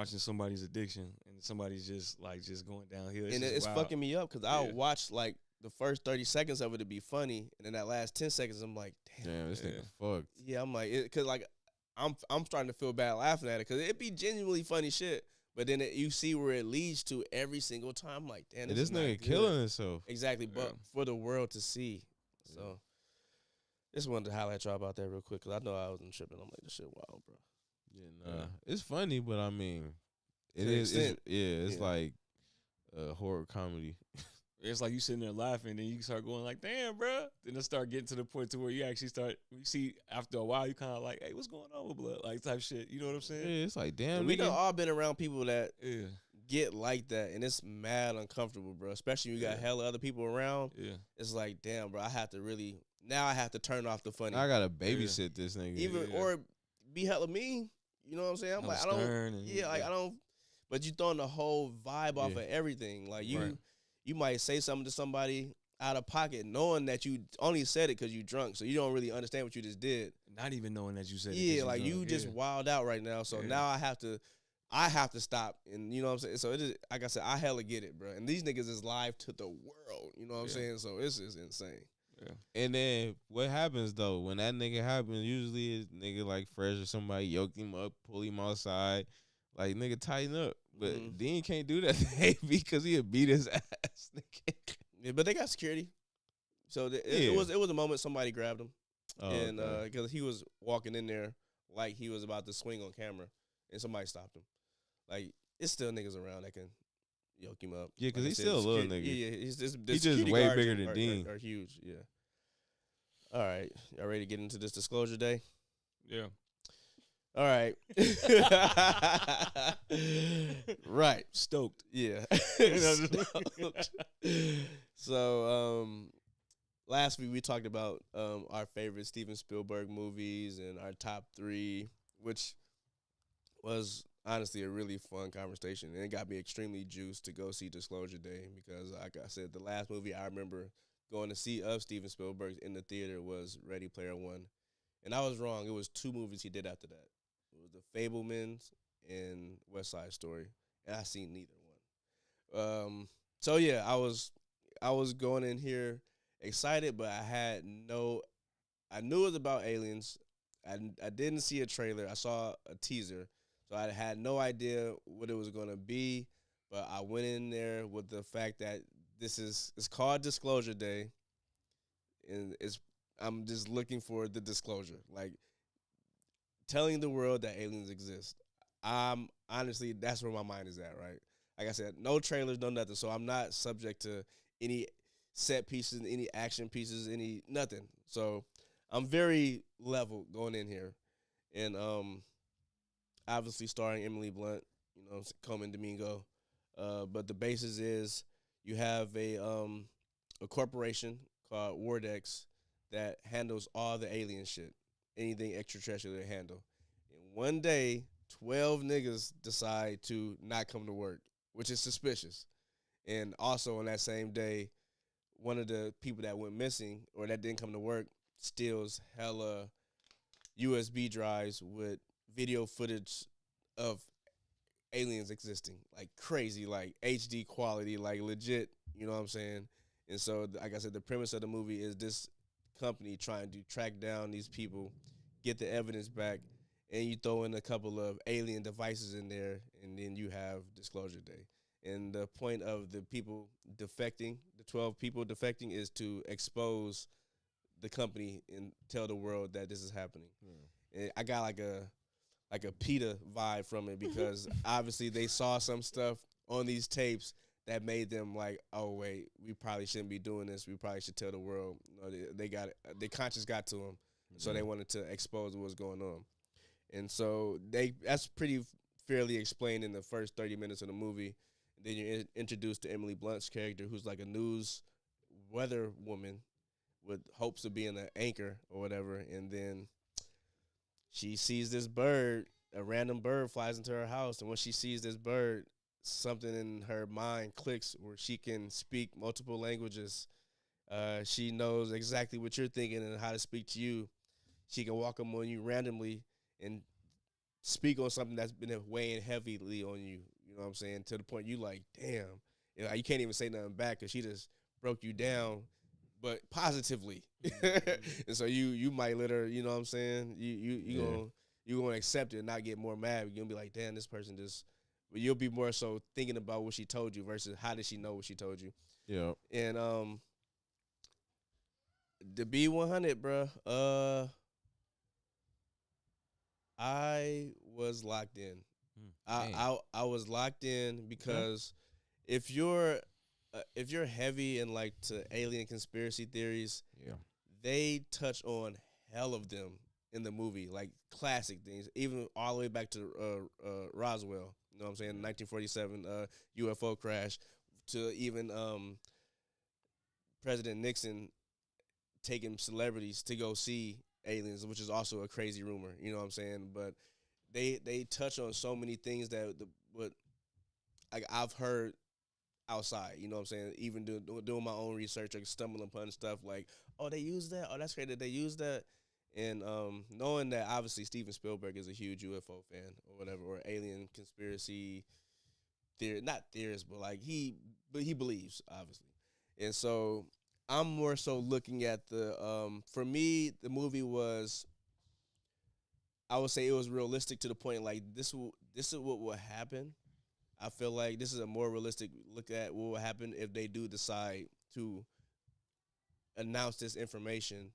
Speaker 3: somebody's addiction, and somebody's just going downhill.
Speaker 1: It's fucking me up because I'll watch like the first 30 seconds of it to be funny, and then that last 10 seconds I'm like, damn,
Speaker 2: this nigga fucked.
Speaker 1: Yeah, I'm like, because like I'm starting to feel bad laughing at it because it be genuinely funny shit, but then you see where it leads to every single time. I'm like, damn,
Speaker 2: this nigga killing himself.
Speaker 1: Exactly, but for the world to see, so. Just wanted to highlight y'all about that real quick because I know I wasn't tripping. I'm like, this shit wild, bro.
Speaker 2: Yeah, nah. It's funny, but I mean, it's like a horror comedy.
Speaker 3: It's like you sitting there laughing, then you start going like, damn, bro. Then it start getting to the point to where you actually you see after a while, you kind of like, hey, what's going on with blood? Like type shit. You know what I'm saying?
Speaker 2: Yeah, it's like, damn,
Speaker 1: we done all been around people that get like that, and it's mad uncomfortable, bro. Especially when you got hella other people around. Yeah. It's like, damn, bro, I have to turn off the funny.
Speaker 2: I gotta babysit this nigga.
Speaker 1: Or be hella mean. You know what I'm saying? I'm like, I don't. But you throwing the whole vibe off of everything. Like you might say something to somebody out of pocket, knowing that you only said it because you drunk, so you don't really understand what you just did.
Speaker 3: Not even knowing that you said it.
Speaker 1: Yeah, like you just wild out right now. So now I have to stop, and you know what I'm saying. So it is, like I said, I hella get it, bro. And these niggas is live to the world. You know what I'm saying? So it's just insane.
Speaker 2: Yeah. And then what happens though when that nigga happens? Usually is nigga like Fresh or somebody yoke him up, pull him outside, like nigga tighten up. But Dean can't do that because he'll beat his ass.
Speaker 1: Yeah, but they got security, so it was a moment somebody grabbed him, and because he was walking in there like he was about to swing on camera, and somebody stopped him. Like it's still niggas around that can yoke him up.
Speaker 2: Yeah, because he's still a little nigga.
Speaker 1: Yeah, he's just
Speaker 2: way bigger than Dean.
Speaker 1: Are huge. Yeah. All right, y'all ready to get into this disclosure day?
Speaker 3: Yeah.
Speaker 1: All right. Right.
Speaker 3: Stoked.
Speaker 1: Yeah. Stoked. So, last week we talked about our favorite Steven Spielberg movies and our top 3, which was honestly a really fun conversation. And it got me extremely juiced to go see Disclosure Day because, like I said, the last movie I remember going to see of Steven Spielberg in the theater was Ready Player One. And I was wrong. It was 2 movies he did after that. It was The Fabelmans and West Side Story. And I seen neither one. So yeah, I was going in here excited, but I knew it was about aliens. I didn't see a trailer. I saw a teaser. So I had no idea what it was going to be, but I went in there with the fact that it's called Disclosure Day, and I'm just looking for the disclosure, like telling the world that aliens exist. Honestly, that's where my mind is at, right? Like I said, no trailers, no nothing, so I'm not subject to any set pieces, any action pieces, any nothing. So I'm very level going in here, and obviously starring Emily Blunt, Coleman Domingo, but the basis is you have a corporation called Wardex that handles all the alien shit, anything extraterrestrial they handle. And one day, 12 niggas decide to not come to work, which is suspicious. And also on that same day, one of the people that went missing or that didn't come to work steals hella USB drives with video footage of aliens existing, like crazy, like HD quality, like legit, you know what I'm saying? And so, like I said, the premise of the movie is this company trying to track down these people, get the evidence back, and you throw in a couple of alien devices in there, and then you have Disclosure Day. And the point of the people defecting, the 12 people defecting, is to expose the company and tell the world that this is happening. And I got like a PETA vibe from it because obviously they saw some stuff on these tapes that made them like, oh wait, we probably shouldn't be doing this. We probably should tell the world. They got it. Their conscience got to them, so they wanted to expose what was going on. And so that's pretty fairly explained in the first 30 minutes of the movie. And then you're introduced to Emily Blunt's character, who's like a news weather woman with hopes of being an anchor or whatever. And then she sees this bird, a random bird flies into her house. And when she sees this bird, something in her mind clicks where she can speak multiple languages. She knows exactly what you're thinking and how to speak to you. She can walk up on you randomly and speak on something that's been weighing heavily on you. You know what I'm saying? To the point you like, damn. You know, you can't even say nothing back because she just broke you down, but positively. And so you might let her, you know what I'm saying? You gonna accept it and not get more mad. You're gonna be like, damn, this person just. But you'll be more so thinking about what she told you versus how did she know what she told you.
Speaker 2: Yeah.
Speaker 1: And the B100, bruh. I was locked in. I was locked in because if you're heavy in like to alien conspiracy theories, they touch on hell of them in the movie, like classic things, even all the way back to Roswell. You know what I'm saying? 1947 UFO crash, to even President Nixon taking celebrities to go see aliens, which is also a crazy rumor. You know what I'm saying? But they touch on so many things that what like I've heard outside. You know what I'm saying? Even doing my own research, like stumbling upon stuff like, oh, they use that. Oh, that's great that they use that. And knowing that obviously Steven Spielberg is a huge UFO fan or whatever, or alien conspiracy theory, not theorist, but like he believes obviously. And so I'm more so looking at for me the movie was, I would say it was realistic to the point like this is what will happen. I feel like this is a more realistic look at what will happen if they do decide to announce this information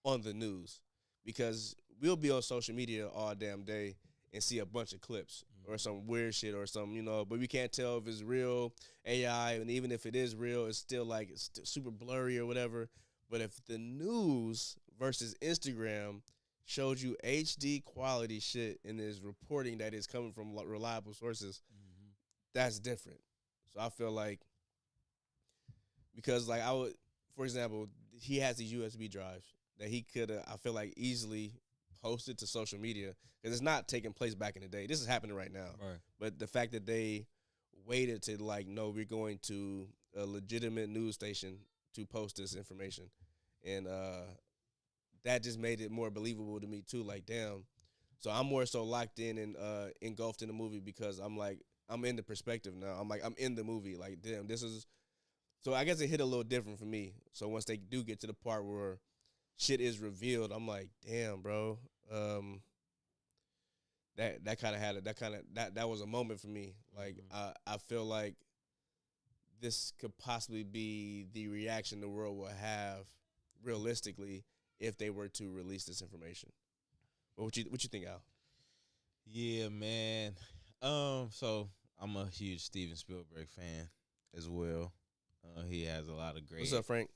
Speaker 1: on the news, because we'll be on social media all damn day and see a bunch of clips or some weird shit or something, but we can't tell if it's real AI, and even if it is real, it's still like it's super blurry or whatever. But if the news versus Instagram showed you HD quality shit and is reporting that it's coming from reliable sources, that's different. So I feel like, because like I would, for example, he has these USB drives that he could, I feel like, easily posted to social media, because it's not taking place back in the day. This is happening right now.
Speaker 3: Right.
Speaker 1: But the fact that they waited to like, no, we're going to a legitimate news station to post this information, and that just made it more believable to me too. Like, damn. So I'm more so locked in and engulfed in the movie, because I'm like, I'm in the perspective now. I'm like, I'm in the movie. Like, damn, this is. So I guess it hit a little different for me. So once they do get to the part where shit is revealed, I'm like, damn, bro. That kind of had it. That was a moment for me. Like, I feel like this could possibly be the reaction the world will have realistically if they were to release this information. What you think, Al?
Speaker 2: Yeah, man. So I'm a huge Steven Spielberg fan as well. He has a lot of great.
Speaker 1: What's up, Frank?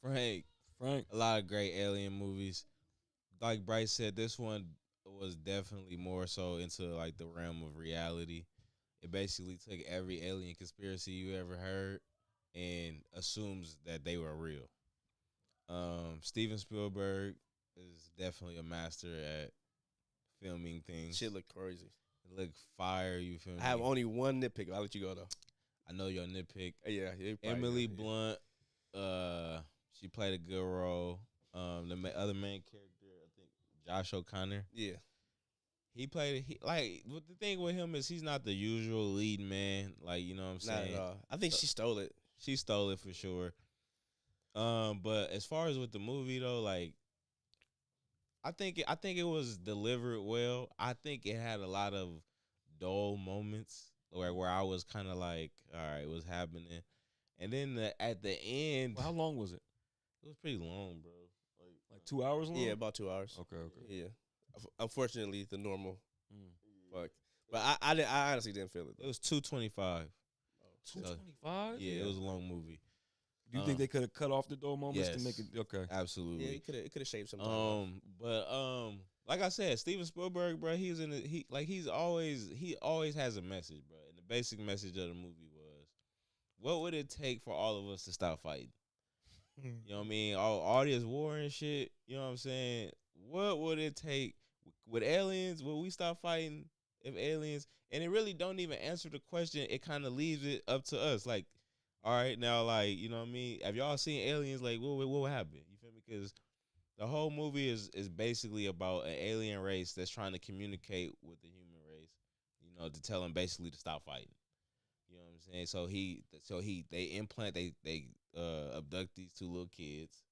Speaker 2: Frank. A lot of great alien movies. Like Bryce said, this one was definitely more so into like the realm of reality. It basically took every alien conspiracy you ever heard and assumes that they were real. Steven Spielberg is definitely a master at filming things.
Speaker 1: Shit look crazy.
Speaker 2: It look fire, you feel me?
Speaker 1: I have only one nitpick. I'll let you go though.
Speaker 2: I know your nitpick.
Speaker 1: Yeah,
Speaker 2: Emily Blunt, she played a good role. The other main character, I think Josh O'Connor.
Speaker 1: Yeah.
Speaker 2: He played the thing with him is he's not the usual lead man. Like, you know what I'm saying?
Speaker 1: Not at all. I think she stole it.
Speaker 2: She stole it for sure. But as far as with the movie though, like I think it was delivered well. I think it had a lot of dull moments where I was kind of like, all right, what's happening? And then at the end,
Speaker 3: Well, how long was it?
Speaker 2: it was pretty long, bro.
Speaker 3: Like 2 hours long?
Speaker 1: Yeah, about 2 hours.
Speaker 3: Okay.
Speaker 1: Yeah. Unfortunately, the normal. Fuck. But I honestly didn't feel it.
Speaker 2: It was 2:25.
Speaker 3: 2:25?
Speaker 2: Yeah, it was a long movie.
Speaker 3: Do you think they could have cut off the dull moments to
Speaker 2: yes.
Speaker 3: make it? Okay.
Speaker 2: Absolutely.
Speaker 1: Yeah, it could have shaved some time off.
Speaker 2: But like I said, Steven Spielberg, bro, he always has a message, bro. And the basic message of the movie was, what would it take for all of us to stop fighting? You know what I mean? All this war and shit, you know what I'm saying? What would it take with aliens? Would we stop fighting if aliens? And it really don't even answer the question. It kind of leaves it up to us. Like, all right, now, like, you know what I mean? Have y'all seen aliens? Like, what would happen? You feel me? Because the whole movie is basically about an alien race that's trying to communicate with the human race, you know, to tell them basically to stop fighting. You know what I'm saying? So they abduct these two little kids.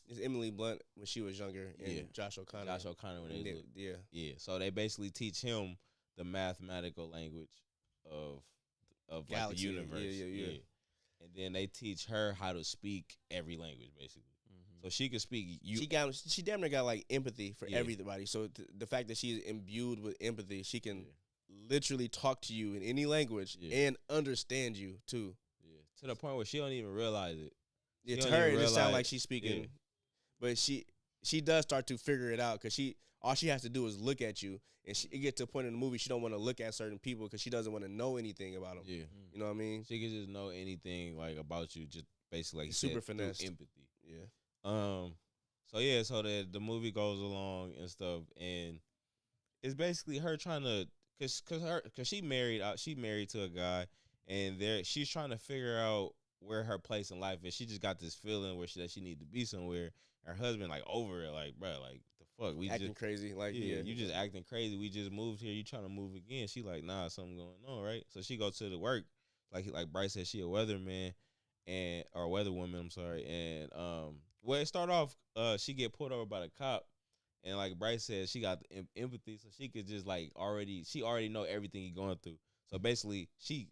Speaker 1: It's Emily Blunt when she was younger, and Josh O'Connor.
Speaker 2: Josh O'Connor when they look, yeah. So they basically teach him the mathematical language of like the universe. Yeah. And then they teach her how to speak every language, basically. So she can speak.
Speaker 1: She damn near got like empathy for everybody. So the fact that she's imbued with empathy, she can literally talk to you in any language and understand you too.
Speaker 2: Yeah, to the point where she don't even realize it.
Speaker 1: Yeah, to her it just sounds like she's speaking, but she does start to figure it out because all she has to do is look at you, and it gets to a point in the movie she don't want to look at certain people because she doesn't want to know anything about them. Yeah, you know what I mean.
Speaker 2: She can just know anything like about you, just basically like
Speaker 1: super finesse
Speaker 2: empathy.
Speaker 1: Yeah.
Speaker 2: So the movie goes along and stuff, and it's basically her trying to, cause she married to a guy, and she's trying to figure out where her place in life is. She just got this feeling that she need to be somewhere. Her husband like over it, like, bro, like the fuck, we
Speaker 1: acting
Speaker 2: just
Speaker 1: crazy, like
Speaker 2: you just acting crazy. We just moved here. You trying to move again? She like, nah, something going on, right? So she go to the work, like Bryce said, she a weatherman or weatherwoman. I'm sorry, and well, it start off, she get pulled over by the cop, and like Bryce said, she got empathy, so she could just like already know everything he going through. So basically, she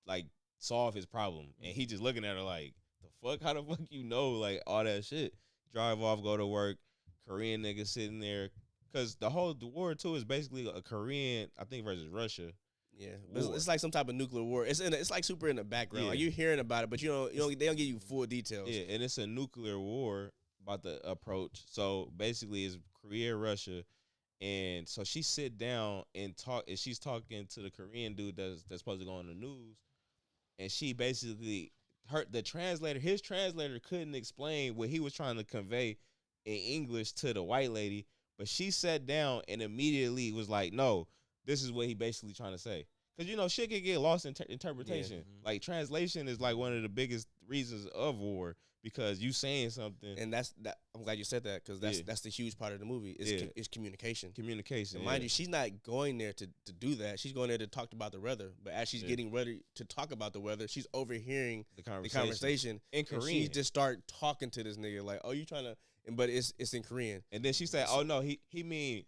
Speaker 2: like solve his problem, and he just looking at her like, the fuck, how the fuck you know like all that shit? Drive off, go to work. Korean nigga sitting there, cause the war too is basically a Korean, I think, versus Russia.
Speaker 1: Yeah, it's like some type of nuclear war. It's like super in the background. Like you're hearing about it, but they don't give you full details.
Speaker 2: Yeah, and it's a nuclear war about the approach. So basically, it's Korea, Russia, and so she sit down and talk. And she's talking to the Korean dude that's supposed to go on the news, and she basically his translator couldn't explain what he was trying to convey in English to the white lady, but she sat down and immediately was like, no, this is what he basically trying to say. Because, shit can get lost in interpretation. Yeah. Like, translation is, like, one of the biggest reasons of war, because you saying something.
Speaker 1: And I'm glad you said that, because that's the huge part of the movie, is communication.
Speaker 2: Communication,
Speaker 1: and mind you, she's not going there to do that. She's going there to talk about the weather. But as she's getting ready to talk about the weather, she's overhearing the conversation. In Korean. And she just start talking to this nigga, like, oh, you trying to, but it's in Korean.
Speaker 2: And then she said, oh, no, he mean...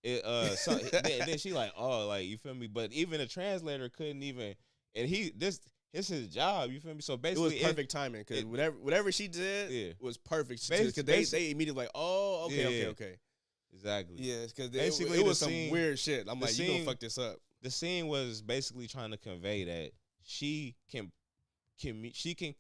Speaker 2: then she like, oh, like, you feel me? But even the translator couldn't even, and this is his job, you feel me? So basically,
Speaker 1: it was perfect timing, because whatever she did was perfect. Because they immediately like, oh, okay,
Speaker 2: exactly.
Speaker 1: Yeah, because basically it was some weird shit. I'm like, you gonna fuck this up.
Speaker 2: The scene was basically trying to convey that she can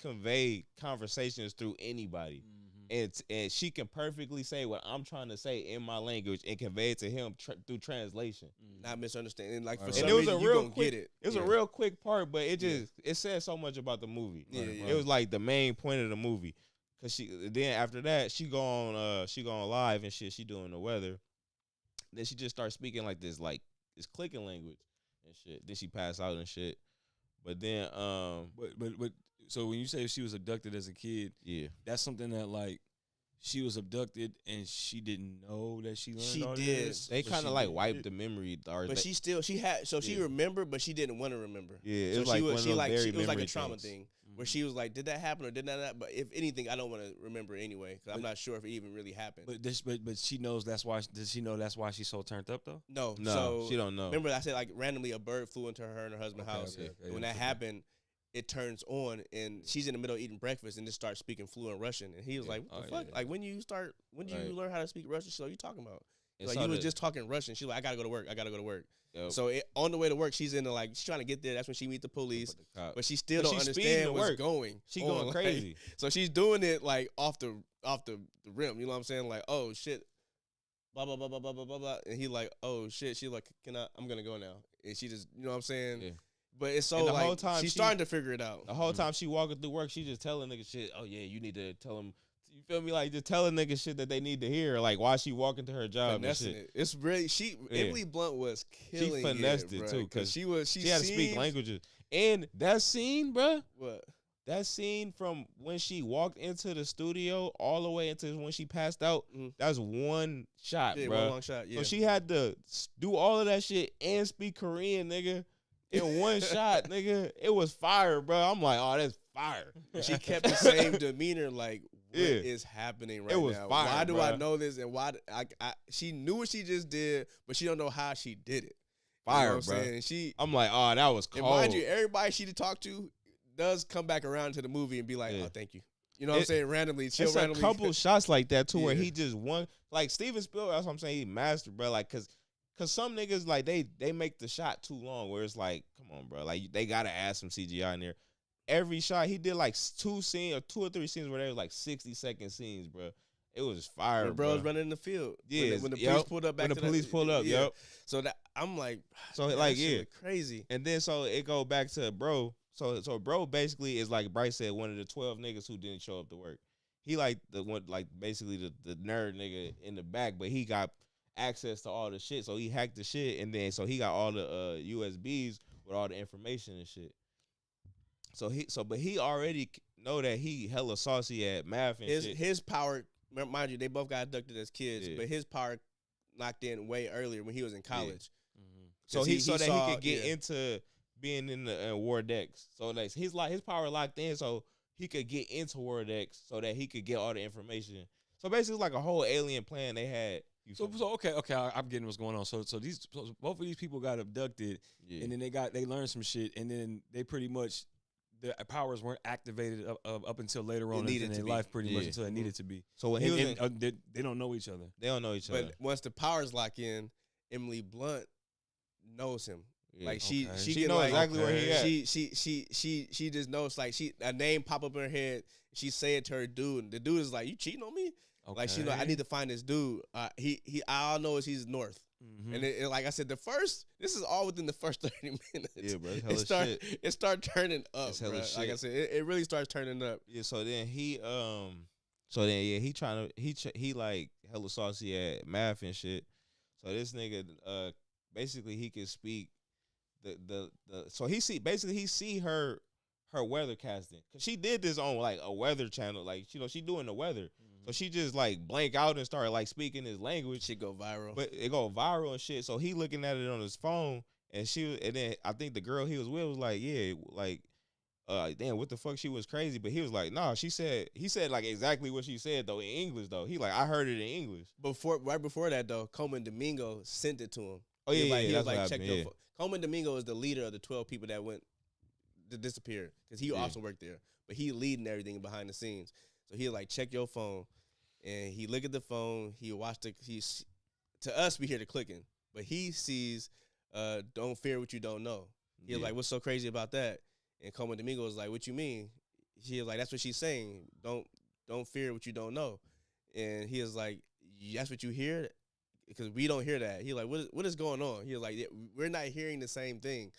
Speaker 2: convey conversations through anybody. And she can perfectly say what I'm trying to say in my language and convey it to him through translation.
Speaker 1: Not misunderstanding. Like, for
Speaker 2: some reason, you gonna get it. It was a real quick part, but it said so much about the movie. It was like the main point of the movie. Cause then after that, she go on live and shit. She doing the weather. Then she just starts speaking like this clicking language and shit. Then she pass out and shit. But then,
Speaker 3: but so when you say she was abducted as a kid, that's something that like she was abducted and she didn't know that she learned all this.
Speaker 2: They kind of like wiped the memory,
Speaker 1: but she remembered, but she didn't want to remember.
Speaker 2: Yeah,
Speaker 1: it was
Speaker 2: like it
Speaker 1: was like a trauma thing where she was like, did that happen or did that? But if anything, I don't want to remember anyway, because I'm not sure if it even really happened.
Speaker 3: But she knows that's why. Does she know that's why she's so turned up though?
Speaker 1: No,
Speaker 2: so she don't know.
Speaker 1: Remember, I said like randomly a bird flew into her and her husband's house. And when that happened, it turns on and she's in the middle of eating breakfast and just starts speaking fluent Russian. And he was like, what the fuck? Like, when do you learn how to speak Russian? She's like, what are you talking about? Like, you was just talking Russian. She's like, I gotta go to work. Yep. So on the way to work, she's she's trying to get there. That's when she meets the police, but she still don't understand what's going.
Speaker 2: She going crazy.
Speaker 1: So she's doing it like off the rim. You know what I'm saying? Like, oh shit, blah blah blah blah blah blah blah blah, and he like, oh shit, she like, I'm gonna go now, and she just, you know what I'm saying?
Speaker 2: Yeah.
Speaker 1: But it's so
Speaker 2: And the
Speaker 1: like
Speaker 2: whole time
Speaker 1: she's
Speaker 2: she-
Speaker 1: starting to figure it out.
Speaker 2: The whole time she walking through work, she just telling niggas shit. Oh yeah, you need to tell them. You feel me? Like just telling niggas shit that they need to hear. Like while she walking to her job and
Speaker 1: Finessing
Speaker 2: shit.
Speaker 1: it. It's really Emily Blunt was killing
Speaker 2: finessed it,
Speaker 1: bruh,
Speaker 2: too, 'cause
Speaker 1: she
Speaker 2: She had to speak languages. And that scene, bruh,
Speaker 1: What?
Speaker 2: that scene from when she walked into the studio all the way into when she passed out,
Speaker 1: Mhm.
Speaker 2: that's one shot,
Speaker 1: Yeah,
Speaker 2: bruh.
Speaker 1: one long shot. Yeah.
Speaker 2: So she had to do all of that shit and speak Korean, nigga, in one shot, nigga. It was fire, bro. I'm like, oh, that's fire.
Speaker 1: She kept the same demeanor, like what is
Speaker 2: Yeah.
Speaker 1: happening right
Speaker 2: It was
Speaker 1: now?
Speaker 2: fire,
Speaker 1: Why do I
Speaker 2: bruh.
Speaker 1: know this? And why? She knew what she just did, but she don't know how she did it.
Speaker 2: Fire,
Speaker 1: you know what
Speaker 2: bro.
Speaker 1: I'm saying? She
Speaker 2: I'm like, oh, that was
Speaker 1: and
Speaker 2: cold.
Speaker 1: mind you, everybody she talked to does come back around to the movie and be like,
Speaker 2: Yeah.
Speaker 1: oh, thank you. You know what I'm saying? Randomly, she'll
Speaker 2: It's
Speaker 1: randomly.
Speaker 2: a couple shots like that too, where
Speaker 1: Yeah.
Speaker 2: he just won. Like Steven Spielberg, that's what I'm saying. He mastered, bro. Like, cause some niggas like they make the shot too long, where it's like, come on, bro. Like they gotta add some CGI in there. Every shot he did like two or three scenes where they were like 60-second scenes, bro. It was fire,
Speaker 1: When
Speaker 2: bro.
Speaker 1: bros running in the field.
Speaker 2: Yeah,
Speaker 1: when the
Speaker 2: yep.
Speaker 1: police pulled up back
Speaker 2: When
Speaker 1: to
Speaker 2: the police pulled up, yep.
Speaker 1: So that I'm like,
Speaker 2: So
Speaker 1: man,
Speaker 2: like,
Speaker 1: that shit
Speaker 2: yeah.
Speaker 1: look crazy.
Speaker 2: And then so it go back to bro. So bro basically is like Bryce said, one of the 12 niggas who didn't show up to work. He like the one, like basically the nerd nigga in the back, but he got access to all the shit. So he hacked the shit, and then so he got all the USBs with all the information and shit. But he already know that he hella saucy at math and shit.
Speaker 1: His power, mind you, they both got abducted as kids,
Speaker 2: Yeah.
Speaker 1: but his power knocked in way earlier when he was in college.
Speaker 2: So
Speaker 1: 'Cause
Speaker 2: he so that
Speaker 1: saw-
Speaker 2: he could get
Speaker 1: yeah.
Speaker 2: into being in the war decks. So like his power locked in, so he could get into war decks, so that he could get all the information. So basically, it's like a whole alien plan they had.
Speaker 3: So okay, I'm getting what's going on. So both of these people got abducted,
Speaker 2: yeah.
Speaker 3: and then they learned some shit, and then they pretty much their powers weren't activated up until later on
Speaker 1: needed
Speaker 3: in
Speaker 1: to
Speaker 3: their
Speaker 1: be.
Speaker 3: life, pretty much
Speaker 2: Yeah.
Speaker 3: until it needed to be.
Speaker 2: So when he was in,
Speaker 3: They don't know each other.
Speaker 2: they don't know each other.
Speaker 1: But once the powers lock in, Emily Blunt knows him.
Speaker 2: Yeah.
Speaker 1: Like she
Speaker 3: Okay.
Speaker 2: she
Speaker 1: can
Speaker 2: knows
Speaker 1: like,
Speaker 2: exactly where he at.
Speaker 1: She just knows, like, a name pop up in her head. She say it to her dude, and the dude is like, "You cheating on me?"
Speaker 3: Okay.
Speaker 1: Like, she know, I need to find this dude. All I know is he's north.
Speaker 3: Mhm.
Speaker 1: And like I said, this is all within the first 30 minutes.
Speaker 2: Yeah, bro, it's
Speaker 1: It
Speaker 2: hella shit.
Speaker 1: it start turning up,
Speaker 2: It's hella
Speaker 1: bro. Like I
Speaker 2: shit.
Speaker 1: said, it really starts turning up.
Speaker 2: Yeah. So then he he like hella saucy at math and shit. So this nigga basically he can speak the so he see her weather casting, cause she did this on like a weather channel, like she doing the weather. So she just like blank out and start like speaking his language.
Speaker 1: Shit go viral.
Speaker 2: But it go viral and shit. So he looking at it on his phone, and then I think the girl he was with was like, yeah, like, damn, what the fuck? She was crazy. But he was like, nah, he said like exactly what she said though in English though. He like, I heard it in English.
Speaker 1: Right before that though, Coleman Domingo sent it to him.
Speaker 2: Oh
Speaker 1: He was
Speaker 2: yeah,
Speaker 1: like,
Speaker 2: yeah,
Speaker 1: he was
Speaker 2: that's
Speaker 1: like,
Speaker 2: what
Speaker 1: check
Speaker 2: happened,
Speaker 1: your
Speaker 2: yeah.
Speaker 1: phone. Coleman Domingo is the leader of the 12 people that went to disappear, because he
Speaker 2: Yeah.
Speaker 1: also worked there, but he leading everything behind the scenes. So he like, check your phone, and he look at the phone. He watched to us we hear the clicking, but he sees, don't fear what you don't know. He was
Speaker 2: Yeah.
Speaker 1: like, what's so crazy about that? And Coleman Domingo was like, what you mean? He was like, that's what she's saying. Don't fear what you don't know. And he was like, that's what you hear? Because we don't hear that. He like, what is going on? He was like, yeah, we're not hearing the same thing.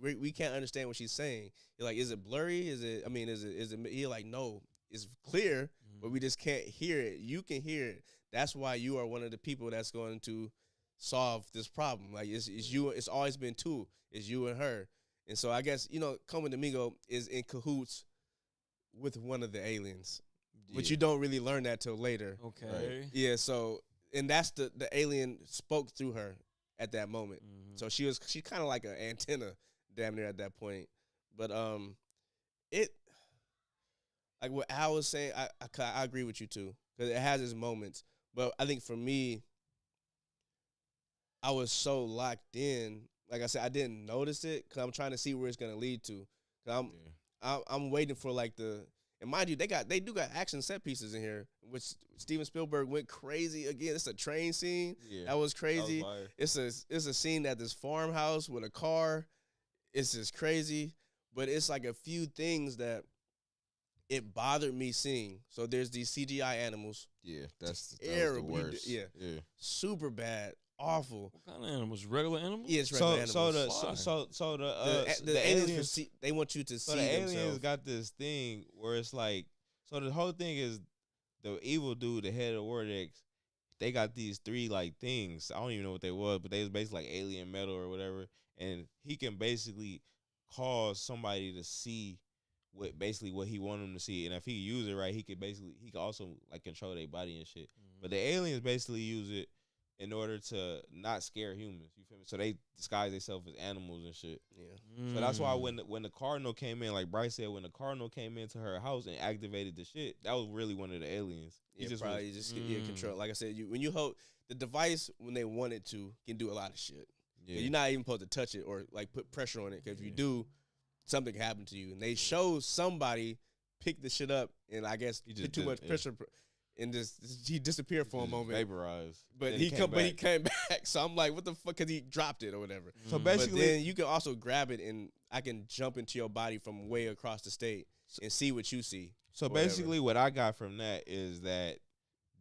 Speaker 1: We can't understand what she's saying. He like, is it blurry? Is it? He like, no, it's clear, but we just can't hear it. You can hear it. That's why you are one of the people that's going to solve this problem. Like, it's you. It's always been two. It's you and her. And so I guess, Coleman Domingo is in cahoots with one of the aliens, but you don't really learn that till later.
Speaker 3: Okay.
Speaker 2: Right.
Speaker 1: Yeah. So, and that's the alien spoke through her at that moment. So she's kind of like an antenna damn near at that point. But it, like what Al was saying, I agree with you too, because it has its moments. But I think for me, I was so locked in. Like I said, I didn't notice it because I'm trying to see where it's gonna lead to. Cause I'm waiting for like and mind you, they do got action set pieces in here, which Steven Spielberg went crazy again. It's a train scene that was crazy. It's a scene at this farmhouse with a car. It's just crazy, but it's like a few things that it bothered me seeing. So there's these CGI animals,
Speaker 2: Yeah, that was the
Speaker 1: terrible.
Speaker 2: worst.
Speaker 1: Yeah, super bad, awful.
Speaker 3: What kind of animals? Regular animals?
Speaker 1: Yeah, it's regular
Speaker 2: So
Speaker 1: animals.
Speaker 2: the aliens
Speaker 1: they want you to see
Speaker 2: the aliens
Speaker 1: themselves.
Speaker 2: got this thing where it's like, so the whole thing is the evil dude, the head of Vortex. They got these 3 like things. I don't even know what they was, but they was basically like alien metal or whatever. And he can basically cause somebody to see what he want them to see. And if he use it right, he could also like control their body and shit.
Speaker 3: Mm-hmm.
Speaker 2: But the aliens basically use it in order to not scare humans. You feel me? So they disguise themselves as animals and shit.
Speaker 1: Yeah.
Speaker 2: So that's why when the Cardinal came in, like Bryce said, when the Cardinal came into her house and activated the shit, that was really one of the aliens. He
Speaker 1: Yeah,
Speaker 2: just
Speaker 1: probably just get control. Like I said, when you hold the device when they want it to, can do a lot of shit.
Speaker 2: yeah.
Speaker 1: You're not even supposed to touch it or like put pressure on it, because if you do, something can happen to you. And they show somebody pick the shit up and I guess
Speaker 2: He
Speaker 1: put
Speaker 2: just
Speaker 1: too
Speaker 2: did-
Speaker 1: much pressure and just he disappeared for a
Speaker 2: Just
Speaker 1: moment.
Speaker 2: vaporized.
Speaker 1: But
Speaker 2: Then
Speaker 1: he
Speaker 2: back.
Speaker 1: came back. So I'm like, what the fuck? Because he dropped it or whatever.
Speaker 2: So
Speaker 3: Mm.
Speaker 1: But
Speaker 2: basically,
Speaker 1: then you can also grab it and I can jump into your body from way across the state and see what you see.
Speaker 2: So
Speaker 1: whatever.
Speaker 2: basically, what I got from that is that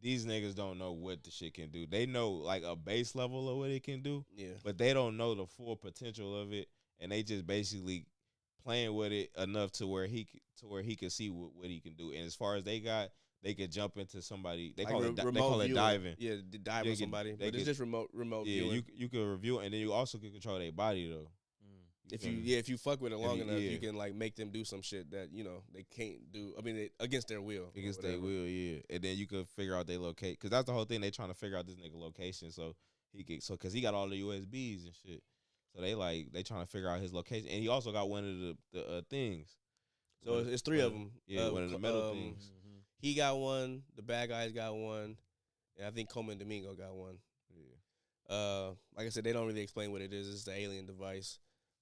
Speaker 2: these niggas don't know what the shit can do. They know like a base level of what it can do,
Speaker 1: Yeah.
Speaker 2: but they don't know the full potential of it, and they just basically playing with it enough to where he can see what he can do. And as far as they could jump into somebody. They
Speaker 1: Like
Speaker 2: call it
Speaker 1: remote viewing.
Speaker 2: diving.
Speaker 1: Yeah, dive
Speaker 2: They
Speaker 1: on
Speaker 2: can-
Speaker 1: somebody.
Speaker 2: they
Speaker 1: But it's
Speaker 2: can-
Speaker 1: just remote
Speaker 2: Yeah,
Speaker 1: viewing.
Speaker 2: you can review it, and then you also can control their body though.
Speaker 1: If you fuck with it long
Speaker 2: you-
Speaker 1: enough,
Speaker 2: yeah.
Speaker 1: you can like make them do some shit that they can't do. I mean, against their will. or
Speaker 2: Against their
Speaker 1: whatever.
Speaker 2: will, yeah. And then you could figure out their locate, because that's the whole thing. They trying to figure out this nigga location, so because he got all the USBs and shit. So they trying to figure out his location, and he also got one of the things.
Speaker 1: So it's 3 of them.
Speaker 2: Yeah, one of the metal things.
Speaker 1: He got one. The bad guys got one, and I think Coleman Domingo got one.
Speaker 2: Yeah.
Speaker 1: Like I said, they don't really explain what it is. It's the alien device.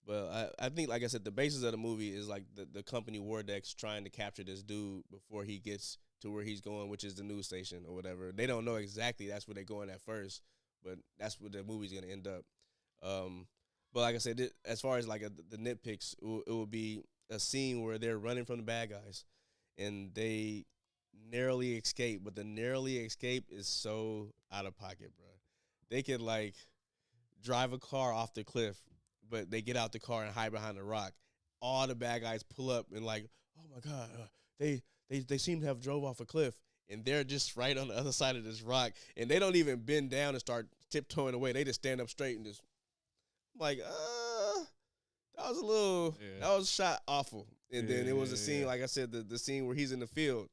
Speaker 1: But I think, like I said, the basis of the movie is like the company Wardex trying to capture this dude before he gets to where he's going, which is the news station or whatever. They don't know exactly that's where they're going at first, but that's where the movie's going to end up. But like I said, as far as like the nitpicks, it will be a scene where they're running from the bad guys, and they narrowly escape. But the narrowly escape is so out of pocket, bro. They could like drive a car off the cliff, but they get out the car and hide behind a rock. All the bad guys pull up and like, oh my god, they seem to have drove off a cliff, and they're just right on the other side of this rock, and they don't even bend down and start tiptoeing away. They just stand up straight and just like, that was a little, that was shot awful. And then it was a scene, like I said, the scene where he's in the field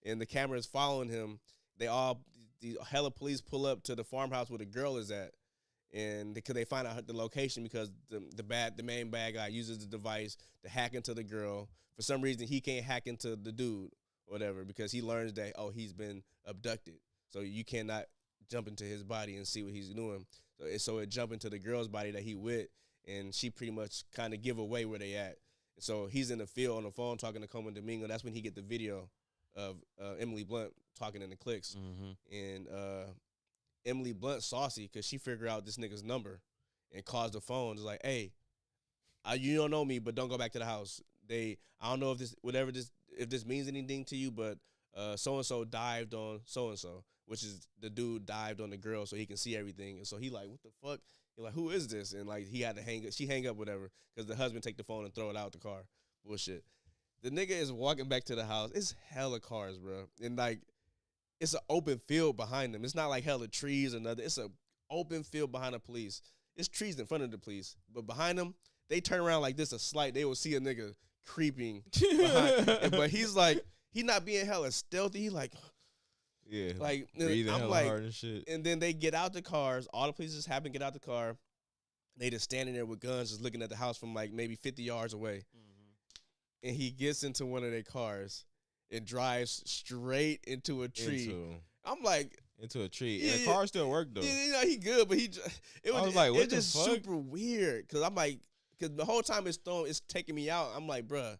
Speaker 1: and the camera is following him. The hella police pull up to the farmhouse where the girl is at. And because they find out the location, because the main bad guy uses the device to hack into the girl. For some reason, he can't hack into the dude or whatever, because he learns that, he's been abducted. So you cannot jump into his body and see what he's doing. So it jump into the girl's body that he with, and she pretty much kind of give away where they at. So he's in the field on the phone talking to Coleman Domingo. That's when he get the video of Emily Blunt talking in the clicks. And Emily Blunt saucy because she figured out this nigga's number and calls the phone. It's like, hey, you don't know me, but don't go back to the house. I don't know if this means anything to you, but so and so dived on so and so, which is the dude dived on the girl so he can see everything. And so he like, what the fuck? He like, who is this? And like he had to she hang up whatever because the husband take the phone and throw it out the car. Bullshit. The nigga is walking back to the house. It's hella cars, bro, and like. It's an open field behind them. It's not like hella trees or nothing. It's an open field behind the police. It's trees in front of the police. But behind them, they turn around like this a slight. They will see a nigga creeping behind. But he's like, he not being hella stealthy. He like,
Speaker 2: yeah,
Speaker 1: like
Speaker 2: breathing
Speaker 1: I'm
Speaker 2: hella
Speaker 1: like,
Speaker 2: hard and shit.
Speaker 1: And then they get out the cars. All the police just happen to get out the car. They just standing there with guns, just looking at the house from like maybe 50 yards away. And he gets into one of their cars. It drives straight into a tree. I'm like,
Speaker 2: into a tree. And the car still worked though.
Speaker 1: Yeah, he good, but it was
Speaker 2: like, what
Speaker 1: it's
Speaker 2: the
Speaker 1: just
Speaker 2: fuck?
Speaker 1: super weird. Cause I'm like, cause the whole time it's taking me out. I'm like, bruh,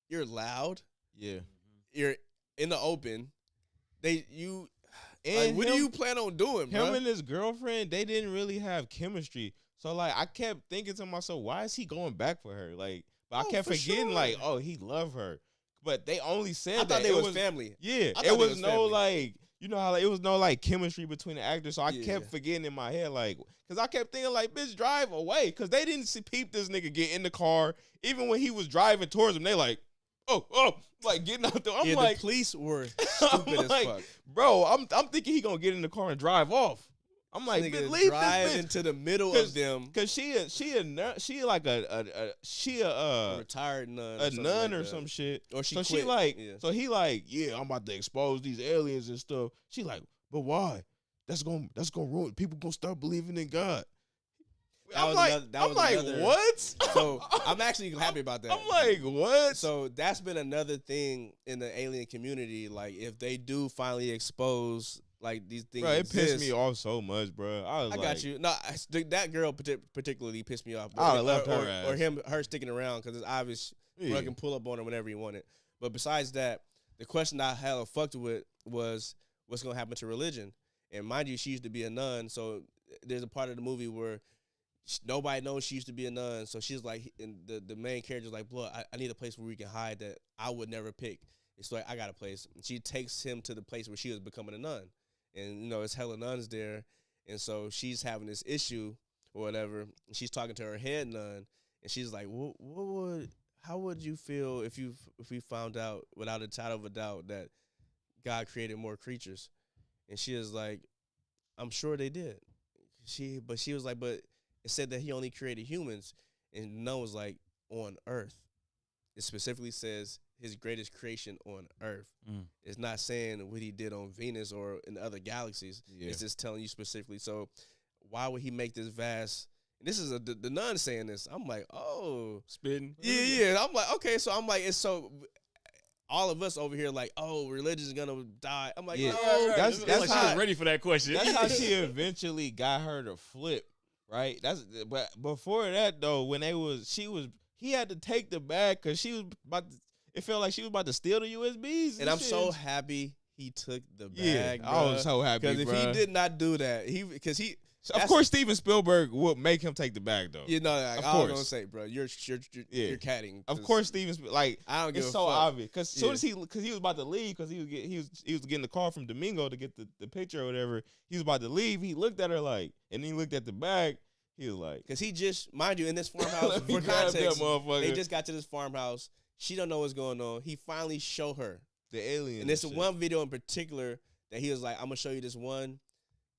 Speaker 1: you're loud.
Speaker 2: Yeah.
Speaker 1: You're in the open. And
Speaker 2: And
Speaker 1: what do you plan on doing, bro?
Speaker 2: Him and his girlfriend, they didn't really have chemistry. So like I kept thinking to myself, why is he going back for her? Like, but I kept
Speaker 1: for
Speaker 2: forgetting,
Speaker 1: sure.
Speaker 2: like, oh, he loved her. but they only said
Speaker 1: I
Speaker 2: that
Speaker 1: thought they
Speaker 2: it
Speaker 1: was family.
Speaker 2: Yeah,
Speaker 1: I thought
Speaker 2: it
Speaker 1: they
Speaker 2: was
Speaker 1: was
Speaker 2: no
Speaker 1: family.
Speaker 2: like, you know how like, it was no like chemistry between the actors. So I
Speaker 1: Yeah.
Speaker 2: kept forgetting in my head like, because I kept thinking like, bitch, drive away, because they didn't see peep this nigga get in the car. Even when he was driving towards them, they like, oh, like getting out there. I'm
Speaker 1: Yeah,
Speaker 2: like,
Speaker 1: the police were stupid as
Speaker 2: like,
Speaker 1: fuck.
Speaker 2: bro, I'm thinking he gonna get in the car and drive off. I'm like,
Speaker 1: This
Speaker 2: bitch,
Speaker 1: nigga
Speaker 2: leave
Speaker 1: drive
Speaker 2: this bitch.
Speaker 1: into the middle of them.
Speaker 2: Cause she like
Speaker 1: A retired nun,
Speaker 2: a nun
Speaker 1: like
Speaker 2: or
Speaker 1: that.
Speaker 2: some shit.
Speaker 1: Or she
Speaker 2: so
Speaker 1: quit.
Speaker 2: she like,
Speaker 1: Yeah.
Speaker 2: so he like, yeah, I'm about to expose these aliens and stuff. She like, but why? That's gonna ruin. People gonna start believing in God. I'm like, what?
Speaker 1: So I'm actually happy about that.
Speaker 2: I'm like, what?
Speaker 1: So that's been another thing in the alien community. Like, if they do finally expose like these things,
Speaker 2: Bro, it pissed
Speaker 1: exist,
Speaker 2: me off so much, bro. I
Speaker 1: got you. No, that girl particularly pissed me off.
Speaker 2: I would've left
Speaker 1: or,
Speaker 2: her
Speaker 1: or
Speaker 2: ass.
Speaker 1: her sticking around because it's obvious.
Speaker 2: Yeah.
Speaker 1: Bro can pull up on her whenever he wanted. But besides that, the question I hella fucked with was what's gonna happen to religion. And mind you, she used to be a nun. So there's a part of the movie where nobody knows she used to be a nun. So she's like, and the main character's like, "Blood, I need a place where we can hide that I would never pick." It's like, I got a place. And she takes him to the place where she was becoming a nun. And, you know, it's hella nuns there. And so she's having this issue or whatever. And she's talking to her head nun. And she's like, how would you feel if we found out without a shadow of a doubt that God created more creatures? And she is like, I'm sure they did. She was like, but it said that he only created humans. And Nun was like, on Earth. It specifically says his greatest creation on Earth. It's not saying what he did on Venus or in other galaxies.
Speaker 2: Yeah.
Speaker 1: It's just telling you specifically. So why would he make this vast? And this is the nun saying this. I'm like, oh,
Speaker 3: Spitting.
Speaker 1: yeah. I'm like, okay. So I'm like, it's so. All of us over here like, oh, religion is gonna die. I'm like,
Speaker 2: Yeah.
Speaker 1: no,
Speaker 2: That's
Speaker 3: Like she
Speaker 2: how-
Speaker 3: was ready for that question.
Speaker 2: That's how she eventually got her to flip, right? But before that though, when he had to take the bag because she was about to, it felt like she was about to steal the USBs.
Speaker 1: And I'm
Speaker 2: shit.
Speaker 1: so happy he took the
Speaker 2: Yeah,
Speaker 1: bag.
Speaker 2: I was so happy,
Speaker 1: because if
Speaker 2: bruh.
Speaker 1: he did not do that,
Speaker 2: Of course, Steven Spielberg would make him take the bag though.
Speaker 1: you know, like,
Speaker 2: Of
Speaker 1: I was
Speaker 2: course.
Speaker 1: gonna say, bro, you're
Speaker 2: Yeah.
Speaker 1: catting.
Speaker 2: Of course, Steven like
Speaker 1: I don't give
Speaker 2: it's
Speaker 1: a
Speaker 2: so
Speaker 1: fuck.
Speaker 2: obvious because soon
Speaker 1: Yeah.
Speaker 2: as he was about to leave because he was getting the call from Domingo to get the picture or whatever. He was about to leave. He looked at her like, and then he looked at the bag. He was like,
Speaker 1: Because he just, mind you, in this farmhouse,
Speaker 2: Let me
Speaker 1: for
Speaker 2: grab that
Speaker 1: context,
Speaker 2: motherfucker.
Speaker 1: they just got to this farmhouse. She don't know what's going on. He finally show her.
Speaker 2: the alien.
Speaker 1: And there's
Speaker 2: shit.
Speaker 1: one video in particular that he was like, I'm going to show you this one.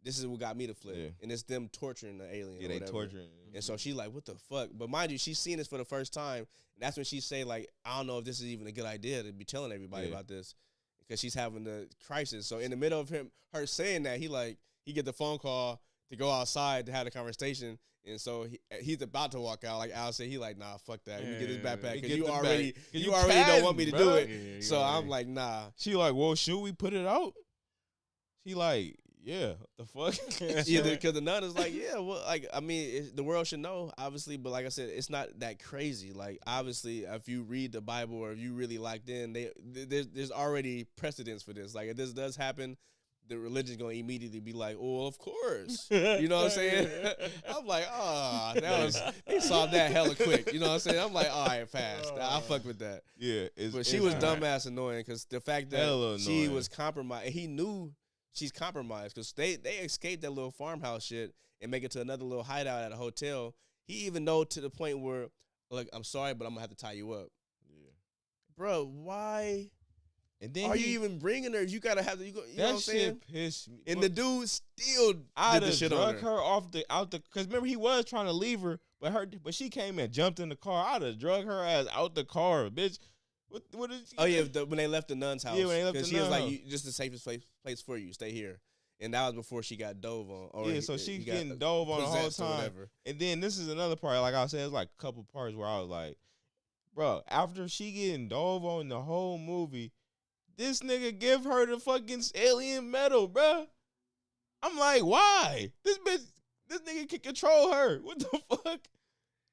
Speaker 1: This is what got me to flip.
Speaker 2: Yeah.
Speaker 1: And it's them torturing the alien.
Speaker 2: Yeah,
Speaker 1: or
Speaker 2: they
Speaker 1: whatever.
Speaker 2: torturing.
Speaker 1: And so she's like, what the fuck? But mind you, she's seen this for the first time. And that's when she say, like, I don't know if this is even a good idea to be telling everybody
Speaker 2: Yeah.
Speaker 1: about this. Because she's having the crisis. So in the middle of her saying that, he get the phone call to go outside to have the conversation. And so he's about to walk out. Like Al said, he like, nah, fuck that. Let me get his backpack.
Speaker 2: Get
Speaker 1: Because you
Speaker 2: the
Speaker 1: already,
Speaker 2: bag.
Speaker 1: you
Speaker 2: You
Speaker 1: already don't want me to
Speaker 2: catting,
Speaker 1: do
Speaker 2: bruh.
Speaker 1: it.
Speaker 3: Yeah,
Speaker 1: So
Speaker 3: yeah.
Speaker 1: I'm like, nah.
Speaker 2: She like, well, should we put it out? He like, yeah. What the fuck?
Speaker 1: Either because the nun is like, yeah, well, like, I mean, the world should know, obviously, but like I said, it's not that crazy. Like, obviously, if you read the Bible or if you really locked in, there's already precedence for this. Like, if this does happen, the religion's gonna immediately be like, oh, of course. You know what I'm saying? I'm like, they solved that hella quick. You know what I'm saying? I'm like, all right, fast. I fuck with that.
Speaker 2: Yeah,
Speaker 1: But she was dumbass annoying because the fact that
Speaker 2: Hella
Speaker 1: she
Speaker 2: annoying.
Speaker 1: was compromised, and he knew she's compromised because they escaped that little farmhouse shit and make it to another little hideout at a hotel. He even know to the point where, look, I'm sorry, but I'm gonna have to tie you up.
Speaker 2: Yeah.
Speaker 1: Bro, why
Speaker 2: And then
Speaker 1: are you even bringing her? You gotta have to. You know what
Speaker 2: that
Speaker 1: I'm saying?
Speaker 2: shit pissed me.
Speaker 1: And the dude still
Speaker 2: I'd
Speaker 1: did the
Speaker 2: have
Speaker 1: shit on
Speaker 2: drug
Speaker 1: her.
Speaker 2: her off out the because remember he was trying to leave her, but she came and jumped in the car. I'd have drug her ass out the car, bitch. What is?
Speaker 1: Oh yeah, when they left the nun's house.
Speaker 2: Yeah, when they left the
Speaker 1: she was
Speaker 2: nun
Speaker 1: like,
Speaker 2: house.
Speaker 1: this is the safest place for you. Stay here. And that was before she got dove on. Or
Speaker 2: Yeah, so she
Speaker 1: he got
Speaker 2: getting dove on the whole
Speaker 1: possessed or
Speaker 2: time.
Speaker 1: whatever.
Speaker 2: And then this is another part. Like I said, it's like a couple parts where I was like, bro, after she getting dove on the whole movie, this nigga give her the fucking alien medal, bro. I'm like, why? This nigga can control her. What the fuck?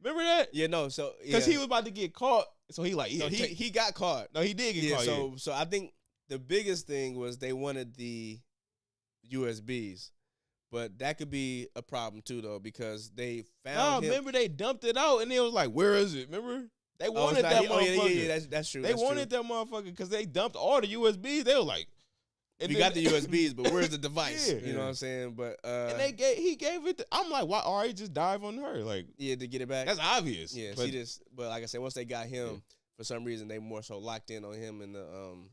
Speaker 2: Remember that?
Speaker 1: Yeah, no. So
Speaker 2: Because he was about to get caught. So he like,
Speaker 1: no,
Speaker 2: yeah,
Speaker 1: he got caught.
Speaker 2: no, he did get
Speaker 1: Yeah,
Speaker 2: caught.
Speaker 1: so I think the biggest thing was they wanted the USBs, but that could be a problem too, though, because they
Speaker 2: No,
Speaker 1: found him.
Speaker 2: remember they dumped it out and it was like, where is it? Remember? They
Speaker 1: Oh, it's
Speaker 2: wanted
Speaker 1: not
Speaker 2: that
Speaker 1: he-
Speaker 2: motherfucker.
Speaker 1: Oh, yeah, that's true.
Speaker 2: They
Speaker 1: that's
Speaker 2: wanted
Speaker 1: true.
Speaker 2: that motherfucker because they dumped all the USBs. They were like, and
Speaker 1: You
Speaker 2: then-
Speaker 1: got the USBs, but where's the device?
Speaker 2: Yeah.
Speaker 1: You know what I'm saying? But
Speaker 2: and he gave it. I'm like, why? All right, just dive on her. Like,
Speaker 1: yeah, to get it back.
Speaker 2: that's obvious.
Speaker 1: Yeah,
Speaker 2: but,
Speaker 1: but like I said, once they got him,
Speaker 2: Yeah.
Speaker 1: for some reason they more so locked in on him and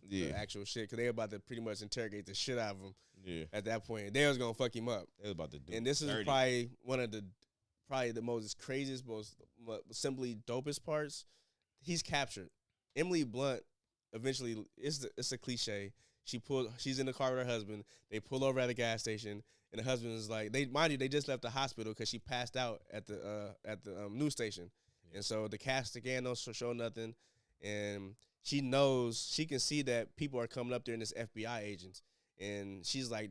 Speaker 1: the actual shit because they were about to pretty much interrogate the shit out of him.
Speaker 2: Yeah,
Speaker 1: At that point, they was gonna fuck him up.
Speaker 2: they was about to do.
Speaker 1: And this is
Speaker 2: dirty.
Speaker 1: probably one of the most craziest, most simply dopest parts. He's captured. Emily Blunt eventually it's a cliche. She's in the car with her husband. They pull over at a gas station, and the husband is like, they just left the hospital because she passed out at the news station, and so the CAT scan don't show nothing, and she can see that people are coming up there and it's FBI agents, and she's like,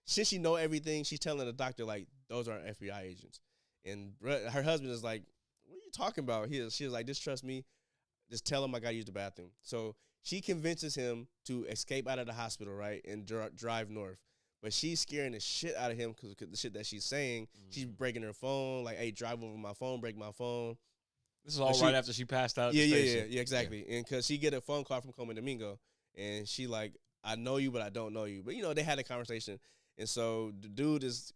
Speaker 1: since she know everything, she's telling the doctor like those aren't FBI agents, and her husband is like, what are you talking about? She was like, just trust me, just tell him I gotta use the bathroom. So she convinces him to escape out of the hospital, right, and drive north. But she's scaring the shit out of him because the shit that she's saying. She's breaking her phone, like, hey, drive over my phone, break my phone.
Speaker 3: This is all right after she passed out.
Speaker 1: Yeah, exactly. Yeah. And because she get a phone call from Coleman Domingo, and she like, I know you, but I don't know you. But, they had a conversation. And so the dude is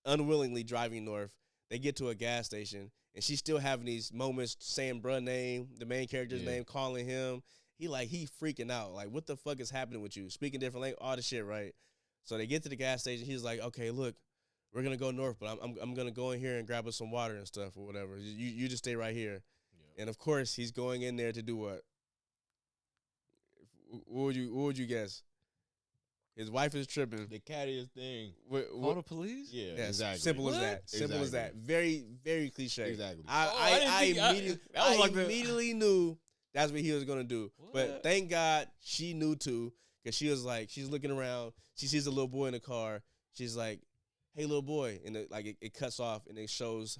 Speaker 1: unwillingly driving north. They get to a gas station, and she's still having these moments saying bruh name, the main character's name, calling him. He freaking out. Like, what the fuck is happening with you? Speaking different language, all the shit, right? So they get to the gas station. He's like, okay, look, we're going to go north, but I'm going to go in here and grab us some water and stuff or whatever. You just stay right here. Yeah. And, of course, he's going in there to do what? What would you guess? His wife is tripping.
Speaker 2: The cattiest thing.
Speaker 3: Call the police?
Speaker 2: Yeah,
Speaker 1: yes,
Speaker 2: exactly.
Speaker 1: Simple
Speaker 3: What?
Speaker 1: as that. Simple as that.
Speaker 2: Exactly.
Speaker 1: Very, very cliche.
Speaker 2: Exactly.
Speaker 1: I immediately knew that's what he was gonna do.
Speaker 3: What?
Speaker 1: But thank God she knew too, because she was like, she's looking around, she sees a little boy in the car. She's like, "Hey, little boy," and it cuts off and it shows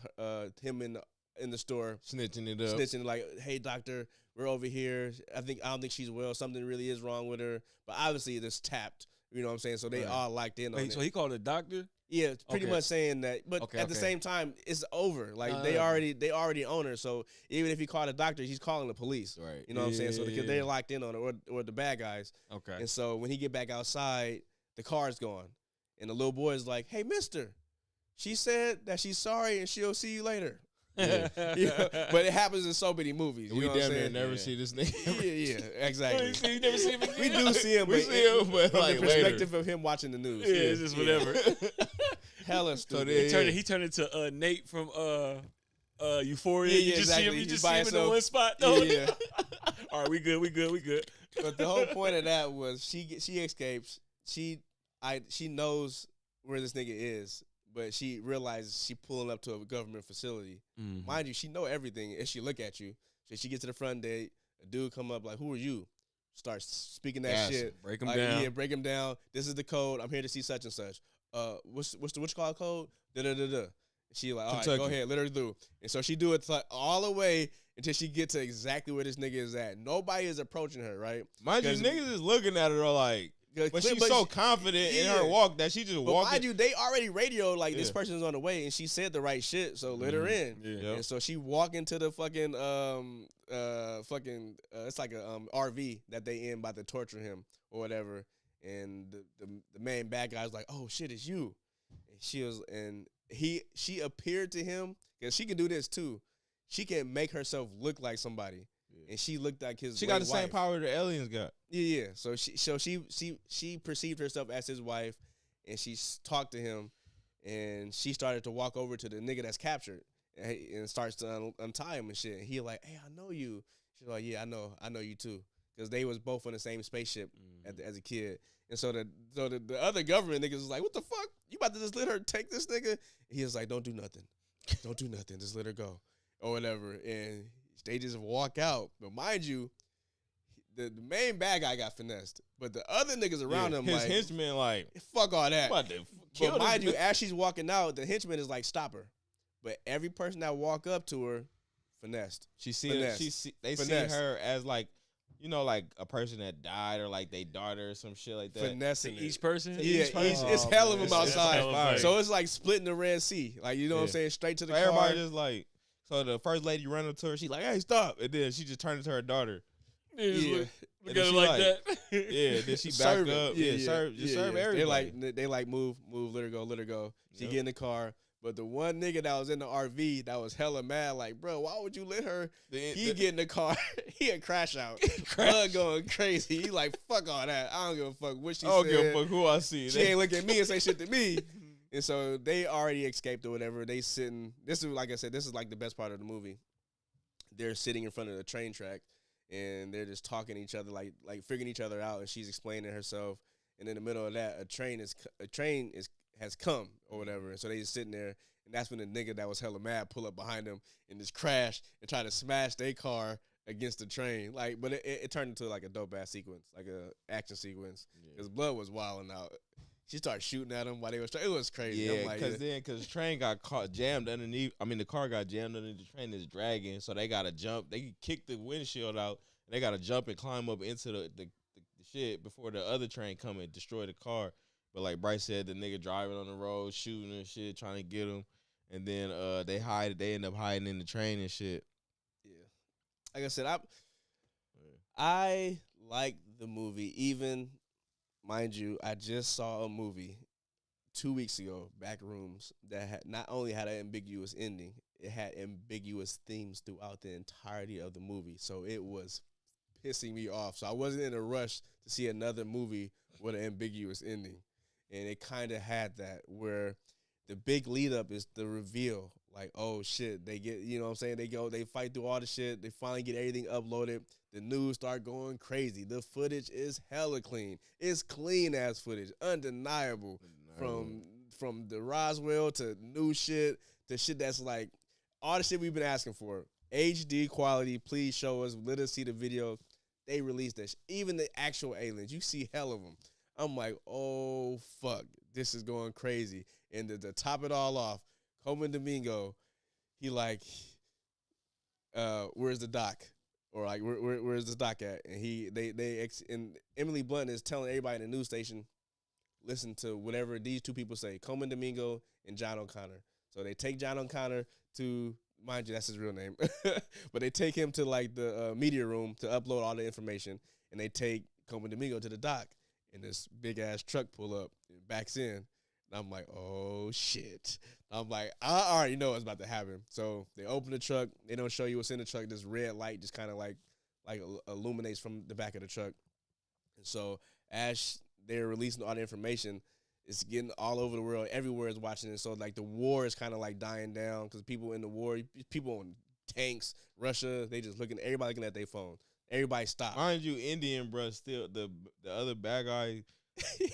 Speaker 1: him in the store
Speaker 2: Snitching it up.
Speaker 1: snitching like, "Hey, doctor, we're over here. I don't think she's well. Something really is wrong with her." But obviously, it's tapped. You know what I'm saying? So they all locked in on
Speaker 3: Wait,
Speaker 1: it.
Speaker 3: so he called a doctor?
Speaker 1: Yeah, it's pretty
Speaker 3: Okay.
Speaker 1: much saying that. But at the same time, it's over. Like they already own her. So even if he called a doctor, he's calling the police.
Speaker 2: Right.
Speaker 1: You know what I'm saying? So because
Speaker 3: Yeah.
Speaker 1: they're locked in on her, or the bad guys.
Speaker 3: Okay.
Speaker 1: And so when he get back outside, the car's gone, and the little boy is like, "Hey, Mister, she said that she's sorry and she'll see you later."
Speaker 2: Yeah.
Speaker 1: But it happens in so many movies. You
Speaker 2: We
Speaker 1: know what I'm
Speaker 2: damn near
Speaker 1: saying?
Speaker 2: never see this nigga.
Speaker 1: Yeah, exactly.
Speaker 3: You never see him again?
Speaker 1: We do see him,
Speaker 2: We
Speaker 1: but
Speaker 2: see him, but
Speaker 1: from
Speaker 2: like
Speaker 1: the perspective of him watching the news.
Speaker 3: Yeah, it's just whatever.
Speaker 1: Hella stupid.
Speaker 2: they-
Speaker 3: He turned into Nate from Euphoria.
Speaker 1: Yeah,
Speaker 3: You just
Speaker 1: exactly.
Speaker 3: see him. You
Speaker 1: He's
Speaker 3: just
Speaker 1: by
Speaker 3: see him in the
Speaker 1: himself.
Speaker 3: one spot.
Speaker 1: Yeah,
Speaker 3: No.
Speaker 1: yeah.
Speaker 3: All right, we good.
Speaker 1: But the whole point of that was she escapes. She knows where this nigga is, but she realizes she pulling up to a government facility.
Speaker 3: Mm-hmm.
Speaker 1: Mind you, she know everything. If she look at you, so she gets to the front gate. A dude come up like, "Who are you?" Starts speaking that
Speaker 2: Yes.
Speaker 1: shit.
Speaker 3: Break him
Speaker 1: Like,
Speaker 3: down.
Speaker 1: Yeah, break him down. This is the code. I'm here to see such and such. What's the call code? Da da da da. She like, all right, go
Speaker 2: Kentucky.
Speaker 1: ahead, let her through. And so she do it all the way until she get to exactly where this nigga is at. Nobody is approaching her, right?
Speaker 2: Mind you,
Speaker 1: 'Cause-
Speaker 2: niggas is looking at her like, but she's so confident in her walk that she just
Speaker 1: But
Speaker 2: walked.
Speaker 1: mind you, they already radioed like this
Speaker 2: Yeah.
Speaker 1: person is on the way, and she said the right shit, so let her in.
Speaker 3: Yeah.
Speaker 1: And so she walk into the fucking it's like a RV that they in about to torture him or whatever. And the main bad guy's like, "Oh shit, it's you." And she appeared to him because she can do this too. She can make herself look like somebody, and she looked like his.
Speaker 2: She got the same
Speaker 1: wife.
Speaker 2: power the aliens got.
Speaker 1: Yeah. So she perceived herself as his wife, and she talked to him, and she started to walk over to the nigga that's captured, and starts to untie him and shit. And he like, "Hey, I know you." She's like, "Yeah, I know you too," because they was both on the same spaceship as a kid. And so the other government niggas was like, "What the fuck? You about to just let her take this nigga?" And he was like, "Don't do nothing. Don't do nothing. Just let her go." Or whatever. And they just walk out. But mind you, the main bad guy got finessed. But the other niggas around him,
Speaker 2: his
Speaker 1: like,
Speaker 2: henchmen, like,
Speaker 1: fuck all that.
Speaker 2: about to kill
Speaker 1: But
Speaker 2: this
Speaker 1: mind you,
Speaker 2: bitch.
Speaker 1: as she's walking out, the henchman is like, "Stop her." But every person that walk up to her, finessed.
Speaker 2: They
Speaker 1: Finesse.
Speaker 2: see her as like, you know, like a person that died or like they daughter or some shit like that.
Speaker 1: Finessing
Speaker 3: To
Speaker 1: it.
Speaker 3: each person?
Speaker 1: Yeah,
Speaker 2: each person.
Speaker 1: it's hell of them
Speaker 3: It's hella
Speaker 1: outside.
Speaker 3: fire.
Speaker 1: So it's like splitting the Red Sea. Like, you know what I'm
Speaker 2: Yeah.
Speaker 1: saying? Straight to the
Speaker 2: So everybody
Speaker 1: car.
Speaker 2: just like, So the first lady run up to her, she like, "Hey, stop!" And then she just turned into her daughter.
Speaker 3: Yeah.
Speaker 2: And
Speaker 3: Look at
Speaker 2: then
Speaker 3: it
Speaker 2: she
Speaker 3: like that.
Speaker 2: Yeah, then she back
Speaker 1: Serve it.
Speaker 2: up. Yeah, serve everybody.
Speaker 1: They like move, let her go. She get in the car. But the one nigga that was in the RV that was hella mad, like, bro, why would you let her? He get in the car, he a crash out, blood going crazy. He like, fuck all that. I don't give a fuck what she said.
Speaker 2: I don't give a fuck who I see.
Speaker 1: She ain't look at me and say shit to me. And so they already escaped or whatever. They sitting. This is like I said. This is like the best part of the movie. They're sitting in front of the train track, and they're just talking to each other, like figuring each other out. And she's explaining herself. And in the middle of that, a train has come or whatever. And so they just sitting there, and that's when the nigga that was hella mad pull up behind them and just crash and try to smash their car against the train. Like, but it turned into like a dope ass sequence, like a action sequence, because blood was wilding out. She started shooting at him while they was. It was crazy.
Speaker 2: Yeah, because the train got caught jammed underneath. I mean, the car got jammed underneath. The train is dragging, so they gotta jump. They kick the windshield out. And they gotta jump and climb up into the shit before the other train come and destroy the car. But like Bryce said, the nigga driving on the road, shooting and shit, trying to get him. And then they end up hiding in the train and shit.
Speaker 1: Yeah. Like I said, I like the movie. Even, mind you, I just saw a movie 2 weeks ago, Backrooms, that had not only had an ambiguous ending, it had ambiguous themes throughout the entirety of the movie. So it was pissing me off. So I wasn't in a rush to see another movie with an ambiguous ending. And it kind of had that where the big lead up is the reveal. Like, oh shit, they get, you know what I'm saying? They fight through all the shit. They finally get everything uploaded. The news start going crazy. The footage is hella clean. It's clean ass footage, undeniable. From the Roswell to new shit to shit that's like all the shit we've been asking for. HD quality, please show us. Let us see the video. They released that. Even the actual aliens, you see hell of them. I'm like, oh, fuck. This is going crazy. And to top it all off, Coleman Domingo, he like, where's the doc? Or like, where's the doc at? And and Emily Blunt is telling everybody in the news station, listen to whatever these two people say, Coleman Domingo and John O'Connor. So they take John O'Connor to, mind you, that's his real name. But they take him to like the media room to upload all the information. And they take Coleman Domingo to the dock. And this big ass truck pull up and backs in. And I'm like, oh shit. I'm like, I already know what's about to happen. So they open the truck. They don't show you what's in the truck. This red light just kind of like illuminates from the back of the truck. And so as they're releasing all the information, it's getting all over the world. Everywhere is watching it. So like the war is kind of like dying down because people in the war, people on tanks, Russia, they just everybody looking at their phone. Everybody stop.
Speaker 2: Mind you, Indian, bro, still the other bad guy,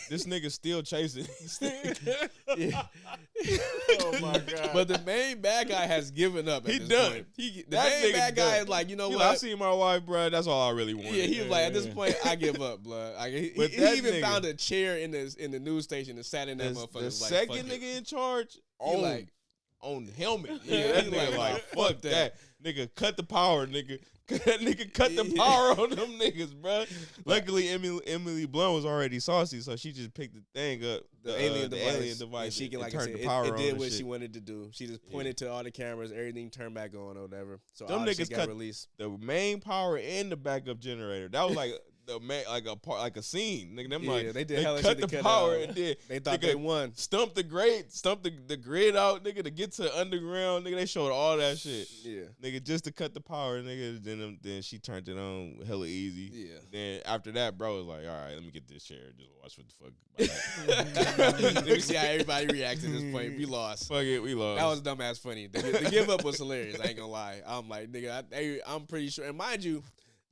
Speaker 2: this nigga still chasing.
Speaker 1: Yeah.
Speaker 3: Oh my god!
Speaker 1: But the main bad guy has given up.
Speaker 2: He
Speaker 1: this
Speaker 2: done.
Speaker 1: Point. The
Speaker 2: That
Speaker 1: main
Speaker 2: nigga
Speaker 1: bad guy
Speaker 2: done.
Speaker 1: is like, you know
Speaker 2: He
Speaker 1: what?
Speaker 2: like, I seen my wife, bro. That's all I really wanted.
Speaker 1: Yeah, he was like, at this point, I give up, blood. Like, he even
Speaker 2: nigga,
Speaker 1: found a chair in the news station and sat in that motherfucker.
Speaker 2: The second
Speaker 1: like,
Speaker 2: nigga in charge on helmet.
Speaker 1: Yeah,
Speaker 2: Yeah, that
Speaker 1: he
Speaker 2: nigga
Speaker 1: like,
Speaker 2: like,
Speaker 1: nah,
Speaker 2: fuck that. Nigga, cut the power, nigga. That nigga cut the power on them niggas, bro. Luckily, Emily Blunt was already saucy, so she just picked the thing up,
Speaker 1: the alien
Speaker 2: device.
Speaker 1: And she can, like I said,
Speaker 2: the power
Speaker 1: it did
Speaker 2: on
Speaker 1: what
Speaker 2: shit.
Speaker 1: she wanted to do. She just pointed to all the cameras, everything turned back on or whatever. So
Speaker 2: Them
Speaker 1: all the
Speaker 2: niggas
Speaker 1: shit got
Speaker 2: cut
Speaker 1: released.
Speaker 2: the main power and the backup generator. That was like the main, like a scene. Nigga, them
Speaker 1: Yeah, they did hella
Speaker 2: cut
Speaker 1: shit to
Speaker 2: the
Speaker 1: cut
Speaker 2: power
Speaker 1: it out.
Speaker 2: and then
Speaker 1: They thought
Speaker 2: nigga,
Speaker 1: they won.
Speaker 2: Stump the grid out, nigga, to get to underground, nigga. They showed all that shit.
Speaker 1: Yeah.
Speaker 2: Nigga, just to cut the power, nigga. Then she turned it on hella easy.
Speaker 1: Yeah.
Speaker 2: Then after that, bro was like, all right, let me get this chair. Just watch what the fuck.
Speaker 1: Let me see how everybody reacts at this point. We lost.
Speaker 2: Fuck it, we lost.
Speaker 1: That was dumbass funny. The give up was hilarious. I ain't gonna lie. I'm like, nigga, I'm pretty sure. And mind you,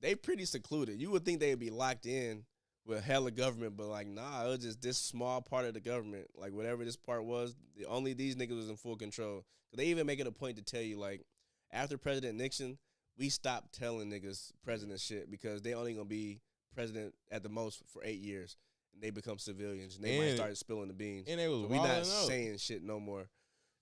Speaker 1: they pretty secluded. You would think they'd be locked in with hella government, but like, nah, it was just this small part of the government. Like, whatever this part was, only these niggas was in full control. They even make it a point to tell you, like, after President Nixon, we stopped telling niggas president shit because they only gonna be president at the most for 8 years. And they become civilians. And they might start spilling the beans.
Speaker 2: And they was
Speaker 1: so we not
Speaker 2: wilding out.
Speaker 1: saying shit no more.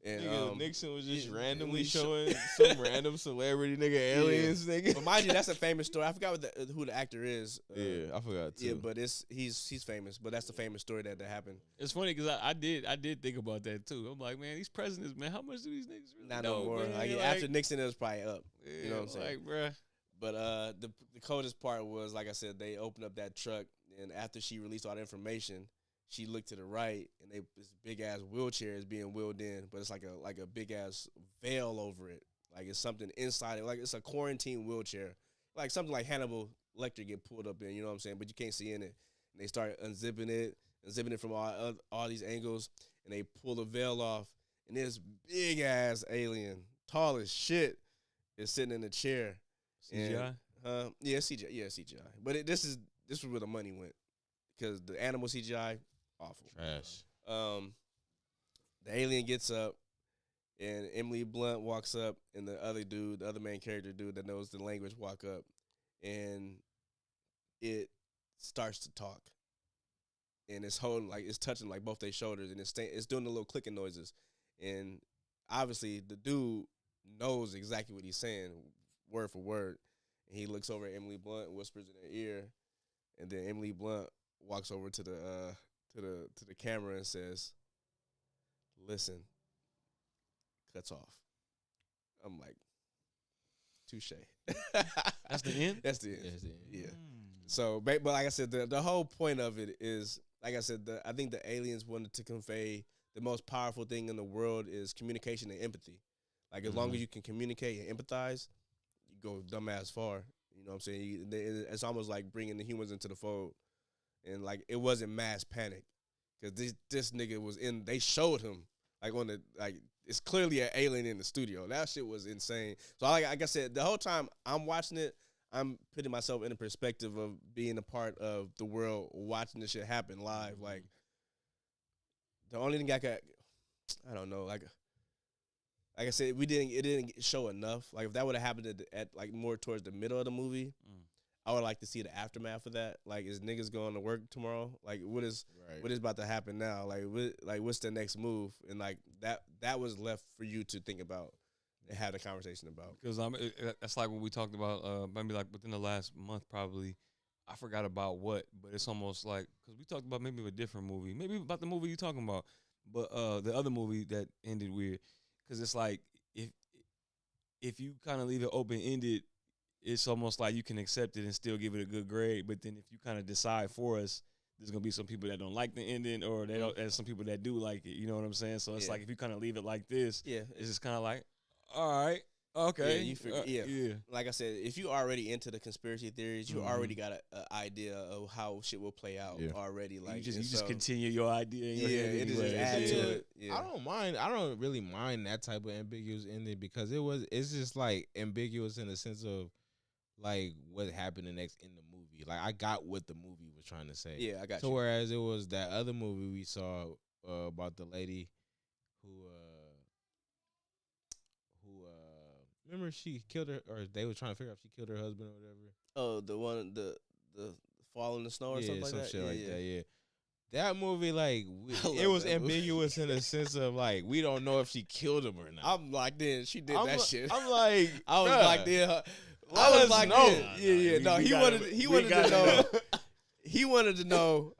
Speaker 1: And
Speaker 2: Nigga, Nixon was just
Speaker 1: yeah,
Speaker 2: randomly
Speaker 1: we
Speaker 2: showing some random celebrity nigga aliens, nigga.
Speaker 1: But mind you, that's a famous story. I forgot who the actor is.
Speaker 2: Yeah, I forgot too.
Speaker 1: Yeah, but he's famous. But that's the famous story that happened.
Speaker 3: It's funny because I did think about that too. I'm like, man, these presidents, man, how much do these niggas really
Speaker 1: Not
Speaker 3: know,
Speaker 1: no more.
Speaker 3: man?
Speaker 1: Like, after Nixon, it was probably up.
Speaker 3: Yeah,
Speaker 1: You know what I'm saying?
Speaker 3: like, bruh.
Speaker 1: But the coldest part was, like I said, they opened up that truck, and after she released all the information, she looked to the right, and this big ass wheelchair is being wheeled in, but it's like a big ass veil over it, like it's something inside it, like it's a quarantine wheelchair, like something like Hannibal Lecter get pulled up in, you know what I'm saying? But you can't see in it, and they start unzipping it from all these angles, and they pull the veil off, and this big ass alien, tall as shit, is sitting in the chair.
Speaker 3: CGI?
Speaker 1: Yeah, CGI. But this was where the money went, because the animal CGI, awful.
Speaker 2: Trash.
Speaker 1: The alien gets up, and Emily Blunt walks up, and the other main character dude that knows the language, walk up, and it starts to talk, and it's holding, like, it's touching like both their shoulders, and it's doing the little clicking noises, and obviously the dude knows exactly what he's saying, word for word, and he looks over at Emily Blunt, whispers in her ear, and then Emily Blunt walks over to the camera and says, "Listen," cuts off. I'm like, touche.
Speaker 3: That's the end?
Speaker 1: That's the end.
Speaker 2: Yeah, that's the end.
Speaker 1: Yeah. So, but like I said, the whole point of it is, like I said, I think the aliens wanted to convey the most powerful thing in the world is communication and empathy. Like, as long as you can communicate and empathize, you go dumbass far. You know what I'm saying? It's almost like bringing the humans into the fold. And, like, it wasn't mass panic. Because this nigga was in, they showed him, like, it's clearly an alien in the studio. That shit was insane. So, like I said, the whole time I'm watching it, I'm putting myself in a perspective of being a part of the world, watching this shit happen live. Like, the only thing I don't know, like I said, it didn't show enough. Like, if that would have happened at like more towards the middle of the movie, I would like to see the aftermath of that. Like, is niggas going to work tomorrow? Like, what is about to happen now? Like, what's the next move? And like that was left for you to think about and have a conversation about.
Speaker 3: Because that's like when we talked about maybe like within the last month probably. I forgot about what, but it's almost like, because we talked about maybe a different movie, maybe about the movie you're talking about, but the other movie that ended weird. Because it's like, if you kind of leave it open ended, it's almost like you can accept it and still give it a good grade. But then if you kind of decide for us, there's gonna be some people that don't like the ending, or they don't. There's some people that do like it. You know what I'm saying? So it's like, if you kind of leave it like this, it's just kind of like, all right, okay,
Speaker 1: yeah. Like I said, if you already into the conspiracy theories, you already got an idea of how shit will play out already. Like,
Speaker 3: you just continue your idea. In your head
Speaker 1: it
Speaker 3: anyway.
Speaker 1: just add to it. Yeah.
Speaker 2: I don't really mind that type of ambiguous ending, because it's just like ambiguous in the sense of like what happened next in the movie. Like, I got what the movie was trying to say.
Speaker 1: Yeah, I got
Speaker 2: so
Speaker 1: you.
Speaker 2: Whereas it was that other movie we saw about the lady who remember she killed her, or they were trying to figure out if she killed her husband or whatever.
Speaker 1: Oh, the one, the fall in the snow or something like that?
Speaker 2: Shit like that, yeah. That movie, like, it was ambiguous in the sense of, like, we don't know if she killed him or not.
Speaker 1: I'm like, then she did that shit.
Speaker 2: I'm like,
Speaker 1: I was like, then
Speaker 2: I was like, no.
Speaker 1: Yeah. No, he wanted to know. He wanted to know.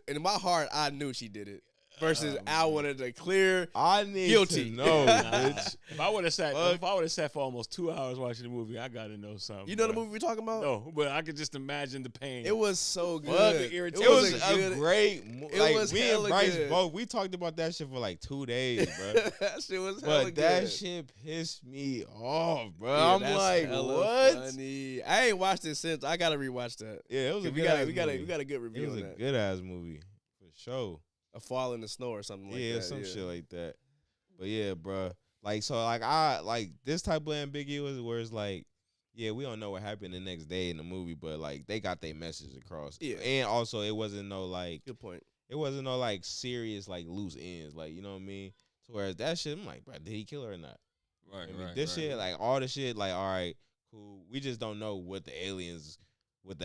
Speaker 1: In my heart, I knew she did it. Versus, I wanted a clear guilty.
Speaker 2: To know, bitch.
Speaker 3: If I would have sat for almost 2 hours watching the movie, I gotta know something.
Speaker 1: You know the movie we're talking about?
Speaker 3: No, but I could just imagine the pain.
Speaker 1: It was so good.
Speaker 3: It
Speaker 2: was a great movie. Like,
Speaker 1: was
Speaker 2: me and Bryce
Speaker 1: good.
Speaker 2: both, we talked about that shit for like 2 days, bro.
Speaker 1: That shit was hella good.
Speaker 2: But that shit pissed me off, bro.
Speaker 1: Yeah,
Speaker 2: I'm like, what?
Speaker 1: Funny. I ain't watched it since. I gotta rewatch that.
Speaker 2: Yeah, it was a
Speaker 1: we got a good review.
Speaker 2: It was
Speaker 1: on
Speaker 2: a
Speaker 1: that.
Speaker 2: good ass movie for sure.
Speaker 1: A fall in the snow or something like that.
Speaker 2: Yeah, some shit like that. But yeah, bro. Like, so, like, I like this type of ambiguous where it's like, yeah, we don't know what happened the next day in the movie, but like they got their message across.
Speaker 1: Yeah.
Speaker 2: And also, it wasn't no like,
Speaker 1: good point.
Speaker 2: It wasn't no like serious like loose ends, like, you know what I mean. So whereas that shit, I'm like, bro, did he kill her or not?
Speaker 3: Right,
Speaker 2: This shit, like all the shit, like, all right, cool. We just don't know what the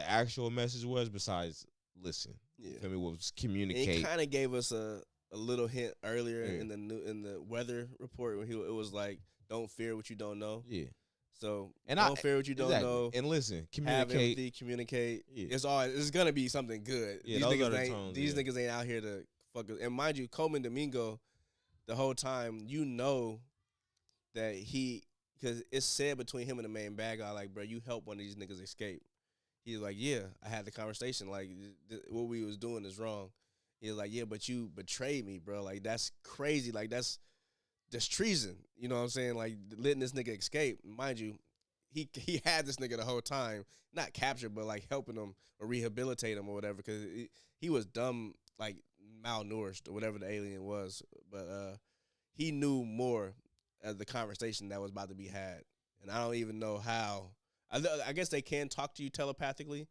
Speaker 2: actual message was besides listen.
Speaker 1: Yeah.
Speaker 2: Feel me? Was communicate.
Speaker 1: It kind of gave us a a little hint earlier
Speaker 2: Yeah.
Speaker 1: in the weather report when it was like, don't fear what you don't know.
Speaker 2: Yeah.
Speaker 1: So
Speaker 2: And
Speaker 1: don't fear what you don't
Speaker 2: exactly.
Speaker 1: know.
Speaker 2: And listen,
Speaker 1: Have
Speaker 2: communicate.
Speaker 1: empathy, communicate.
Speaker 2: Yeah.
Speaker 1: It's gonna be something good.
Speaker 2: Yeah,
Speaker 1: These
Speaker 2: those
Speaker 1: niggas
Speaker 2: are the
Speaker 1: ain't
Speaker 2: tones,
Speaker 1: these
Speaker 2: yeah.
Speaker 1: niggas ain't out here to fuck us. And mind you, Coleman Domingo, the whole time, you know that because it's said between him and the main bad guy, like, bro, you helped one of these niggas escape. He's like, yeah, I had the conversation. Like, what we was doing is wrong. He's like, yeah, but you betrayed me, bro. Like, that's crazy. Like, that's treason. You know what I'm saying? Like, letting this nigga escape. Mind you, he had this nigga the whole time, not captured, but like helping him or rehabilitate him or whatever, because he was dumb, like malnourished or whatever the alien was. But he knew more of the conversation that was about to be had, and I don't even know how. I guess they can talk to you telepathically,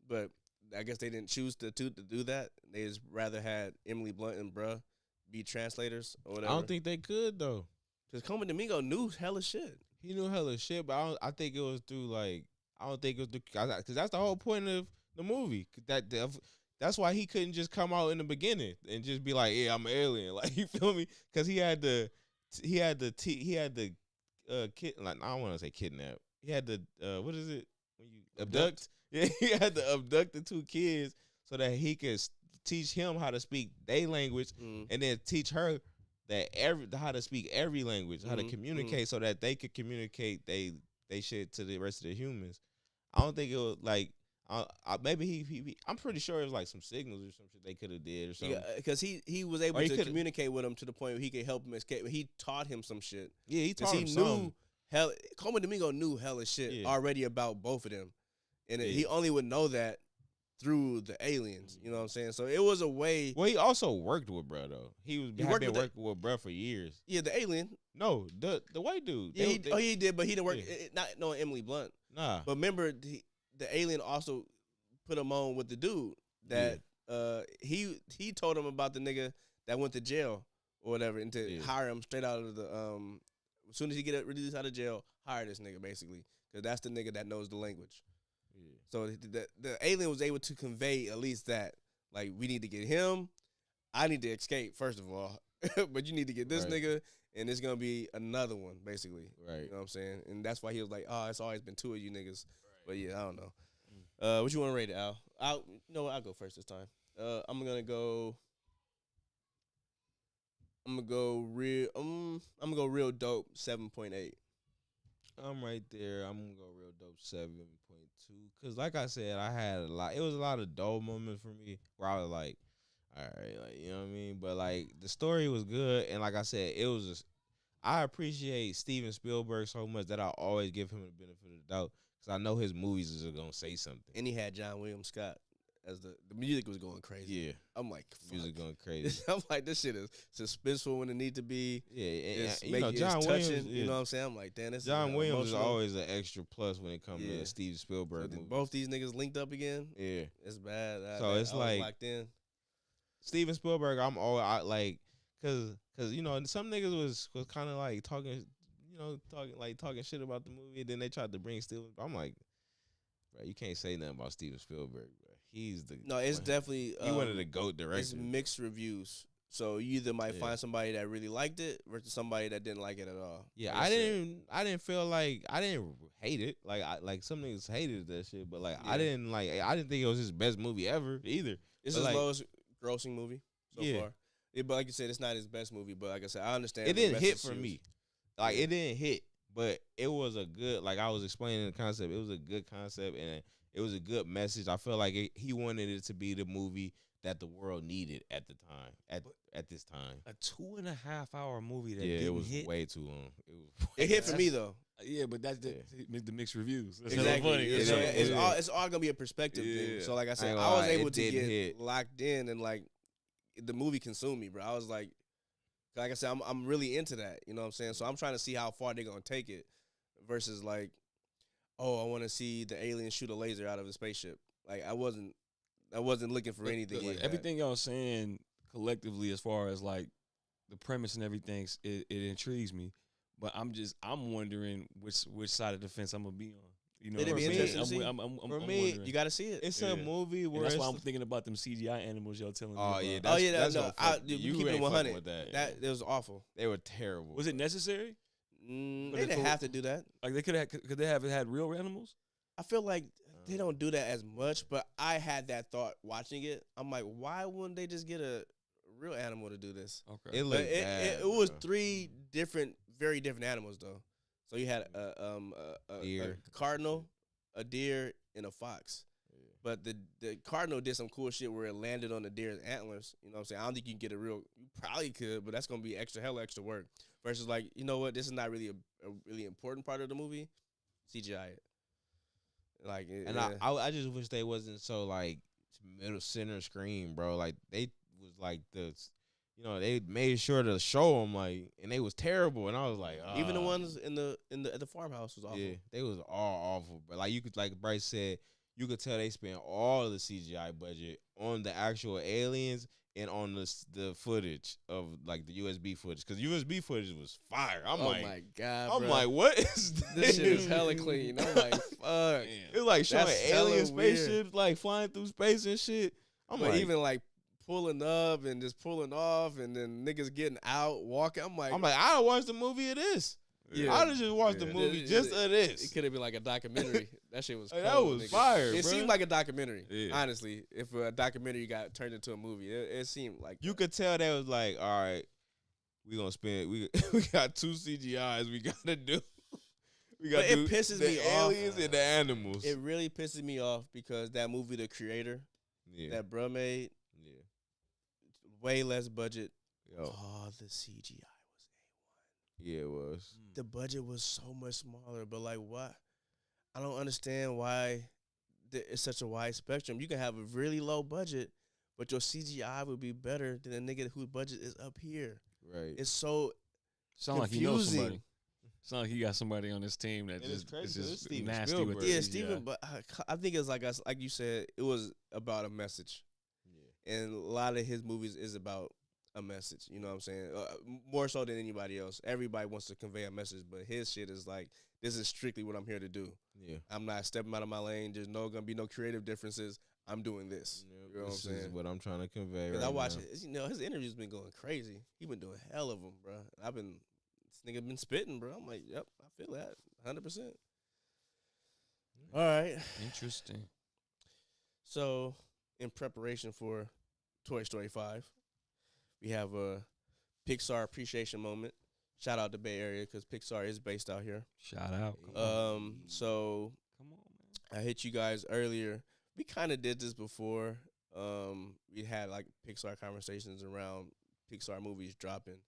Speaker 1: but I guess they didn't choose to do that. They just rather had Emily Blunt and bruh be translators or whatever.
Speaker 2: I don't think they could though.
Speaker 1: Because Coleman Domingo knew hella shit.
Speaker 2: He knew hella shit, but I think it was through like I don't think it was because that's the whole point of the movie. That's why he couldn't just come out in the beginning and just be like, "Yeah, I'm an alien." Like, you feel me? Because he had the kid, like, I don't want to say kidnap. He had the what is it when you abduct? Yeah, he had to abduct the two kids so that he could teach him how to speak their language, and then teach her that how to speak every language, how to communicate, so that they could communicate they shit to the rest of the humans. I don't think it was like maybe he I'm pretty sure it was like some signals or some shit they could have did or something.
Speaker 1: Yeah, because he was able to communicate with him to the point where he could help him escape. He taught him some shit.
Speaker 2: Yeah, he taught him
Speaker 1: knew Coleman Domingo knew hella shit already about both of them, and he only would know that through the aliens. You know what I'm saying? So it was a way.
Speaker 2: Well, he also worked with bruh though. He been working with bruh for years.
Speaker 1: Yeah, the alien.
Speaker 2: No, the white dude.
Speaker 1: Yeah, he did, but he didn't work. Not knowing Emily Blunt.
Speaker 2: Nah.
Speaker 1: But remember, the alien also put him on with the dude that he told him about the nigga that went to jail or whatever, and to hire him straight out of the as soon as he get released out of jail, hire this nigga basically, because that's the nigga that knows the language. Yeah. So the alien was able to convey at least that, like, we need to get him. I need to escape first of all, but you need to get this nigga, and it's gonna be another one basically. Right. You know what I'm saying? And that's why he was like, oh, it's always been two of you niggas. Right. But yeah, I don't know. What you want to rate it, Al? I'll go first this time. I'm gonna go real dope 7.8.
Speaker 2: I'm right there. I'm gonna go real dope 7.2. Cause like I said, it was a lot of dull moments for me where I was like, all right, like, you know what I mean? But like the story was good, and like I said, I appreciate Steven Spielberg so much that I always give him the benefit of the doubt, because I know his movies are gonna say something.
Speaker 1: And he had John William Scott as the music was going crazy.
Speaker 2: Yeah,
Speaker 1: I'm like, fuck.
Speaker 2: Music going crazy.
Speaker 1: I'm like, this shit is suspenseful when it need to be.
Speaker 2: Yeah, and you know, John
Speaker 1: touching.
Speaker 2: Williams.
Speaker 1: You know what I'm saying? I'm like, damn, this
Speaker 2: John Williams
Speaker 1: emotional.
Speaker 2: is always an extra plus when it comes to Steven Spielberg movies.
Speaker 1: Both these niggas linked up again.
Speaker 2: Yeah,
Speaker 1: it's bad.
Speaker 2: It's like
Speaker 1: locked in.
Speaker 2: Steven Spielberg, I'm all like, cause you know, some niggas was kind of like talking shit about the movie, and then they tried to bring Steven. I'm like, bro, you can't say nothing about Steven Spielberg, bro. He's the
Speaker 1: it's definitely
Speaker 2: he one of the GOAT directors.
Speaker 1: It's mixed reviews, so you either might find somebody that really liked it versus somebody that didn't like it at all.
Speaker 2: Yeah, I didn't feel like I didn't hate it. Like some niggas hated that shit, but like I didn't think it was his best movie ever either.
Speaker 1: It's his lowest grossing movie so far. Yeah, but like you said, it's not his best movie. But like I said, I understand.
Speaker 2: It didn't hit for me. Like it didn't hit, but it was a good. Like I was explaining the concept. It was a good concept, and it was a good message. I feel like he wanted it to be the movie that the world needed at the time. At this time,
Speaker 3: a 2.5 hour movie that
Speaker 2: it was
Speaker 3: hit.
Speaker 2: way too long.
Speaker 1: It hit for me though.
Speaker 3: Yeah, but that's the mixed reviews. That's
Speaker 1: exactly.
Speaker 3: Funny.
Speaker 1: It's all gonna be a perspective thing. So like I said, I was able to get locked in, and like the movie consumed me, bro. I was like I said, I'm really into that. You know what I'm saying? So I'm trying to see how far they're gonna take it versus like, oh, I want to see the alien shoot a laser out of a spaceship. Like I wasn't looking for anything like
Speaker 3: everything y'all saying collectively as far as like the premise and everything, it intrigues me. But I'm wondering which side of the fence I'm gonna be on. You know,
Speaker 1: It'd
Speaker 3: what
Speaker 1: be
Speaker 3: I'm
Speaker 1: interesting
Speaker 3: saying?
Speaker 1: to see.
Speaker 3: I'm
Speaker 2: For me,
Speaker 3: wondering.
Speaker 1: You got to see it.
Speaker 2: It's
Speaker 3: Yeah.
Speaker 2: a movie
Speaker 3: And
Speaker 2: where
Speaker 3: that's
Speaker 2: it's
Speaker 3: why I'm thinking about them CGI animals y'all telling me
Speaker 2: oh
Speaker 3: about.
Speaker 2: yeah,
Speaker 1: Oh yeah,
Speaker 2: that's
Speaker 1: no,
Speaker 2: gonna fuck,
Speaker 1: we
Speaker 2: you
Speaker 1: keep it
Speaker 2: ain't
Speaker 1: 100.
Speaker 2: fucking with that.
Speaker 1: That it was awful.
Speaker 2: They were terrible.
Speaker 3: Was it necessary?
Speaker 1: They
Speaker 3: But
Speaker 1: didn't
Speaker 3: if-
Speaker 1: have to do that.
Speaker 3: Like they could they have had real animals?
Speaker 1: I feel like they don't do that as much, but I had that thought watching it. I'm like, why wouldn't they just get a real animal to do this?
Speaker 3: Okay.
Speaker 2: It
Speaker 1: But
Speaker 2: looked bad.
Speaker 1: it was
Speaker 2: bro.
Speaker 1: 3 different, very different animals though. So you had a
Speaker 2: Deer.
Speaker 1: cardinal, a deer, and a fox.
Speaker 2: Yeah.
Speaker 1: But the cardinal did some cool shit where it landed on the deer's antlers. You know what I'm saying? I don't think you can get a real. You probably could, but that's gonna be hella extra work. Versus like, you know what? This is not really a really important part of the movie. CGI it. Like,
Speaker 2: And I just wish they wasn't so like middle center screen, bro. Like they was like they made sure to show them like, and they was terrible. And I was like,
Speaker 1: even the ones in the at the farmhouse was awful.
Speaker 2: yeah, they was all awful. But like you could, like Bryce said, you could tell they spent all the CGI budget on the actual aliens and on the footage of like the USB footage, because USB footage was fire. I'm
Speaker 1: oh
Speaker 2: like,
Speaker 1: my god,
Speaker 2: I'm
Speaker 1: bro.
Speaker 2: like, what is
Speaker 1: This shit is hella clean. I'm like, fuck.
Speaker 2: It was like showing
Speaker 1: That's hella
Speaker 2: alien
Speaker 1: weird.
Speaker 2: spaceships like flying through space and shit. I'm
Speaker 1: But
Speaker 2: like,
Speaker 1: even like pulling up and just pulling off, and then niggas getting out, walking. I'm like,
Speaker 2: I don't watch the movie of this.
Speaker 1: Yeah.
Speaker 2: I just watched the
Speaker 3: Yeah.
Speaker 2: movie
Speaker 1: It-
Speaker 2: just
Speaker 1: it-
Speaker 2: of
Speaker 1: It
Speaker 2: this.
Speaker 1: could have been like a documentary. That shit was
Speaker 2: Like,
Speaker 1: cold,
Speaker 2: that was
Speaker 1: nigga.
Speaker 2: fire,
Speaker 1: It
Speaker 2: bruh.
Speaker 1: seemed like a documentary.
Speaker 3: Yeah.
Speaker 1: Honestly, if a documentary got turned into a movie, it seemed like
Speaker 2: You could tell they was like, all right, we gonna spend. We got 2 CGIs we gotta do. We
Speaker 1: But
Speaker 2: gotta
Speaker 1: it
Speaker 2: do
Speaker 1: pisses
Speaker 2: the
Speaker 1: me off.
Speaker 2: aliens and the animals.
Speaker 1: it really pisses me off because that movie, The Creator,
Speaker 2: yeah,
Speaker 1: that bruh made,
Speaker 2: yeah.
Speaker 1: way less budget.
Speaker 2: Yo,
Speaker 1: Oh, the CGI was
Speaker 2: yeah, it was.
Speaker 1: the budget was so much smaller. But like, what? I don't understand why it's such a wide spectrum. You can have a really low budget, but your CGI would be better than a nigga whose budget is up here.
Speaker 2: Right.
Speaker 1: It's so
Speaker 3: Sound like he knows
Speaker 1: confusing.
Speaker 3: somebody. Sound like he got somebody on his team that
Speaker 2: And it's
Speaker 3: just
Speaker 2: crazy
Speaker 3: is
Speaker 2: 'cause
Speaker 3: just
Speaker 2: it's Steven
Speaker 3: nasty
Speaker 2: Spielberg.
Speaker 3: with
Speaker 1: yeah,
Speaker 3: the
Speaker 1: Steven.
Speaker 3: CGI.
Speaker 1: But I think it's like us, like you said, it was about a message,
Speaker 2: Yeah.
Speaker 1: and a lot of his movies is about a message. You know what I'm saying? More so than anybody else. Everybody wants to convey a message, but his shit is like, this is strictly what I'm here to do.
Speaker 2: Yeah.
Speaker 1: I'm not stepping out of my lane. There's gonna be no creative differences. I'm doing this. You know what I'm
Speaker 2: This is
Speaker 1: saying?
Speaker 2: what I'm trying to convey.
Speaker 1: Because
Speaker 2: Right
Speaker 1: I watch
Speaker 2: now.
Speaker 1: it. You know, his interviews been going crazy. He been doing hell of them, bro. This nigga been spitting, bro. I'm like, yep, I feel that 100%. All right.
Speaker 3: Interesting.
Speaker 1: So, in preparation for Toy Story 5, we have a Pixar appreciation moment. Shout out to Bay Area because Pixar is based out here.
Speaker 3: Shout out.
Speaker 1: So
Speaker 3: Come on, man.
Speaker 1: I hit you guys earlier. We kind of did this before. We had like Pixar conversations around Pixar movies dropping,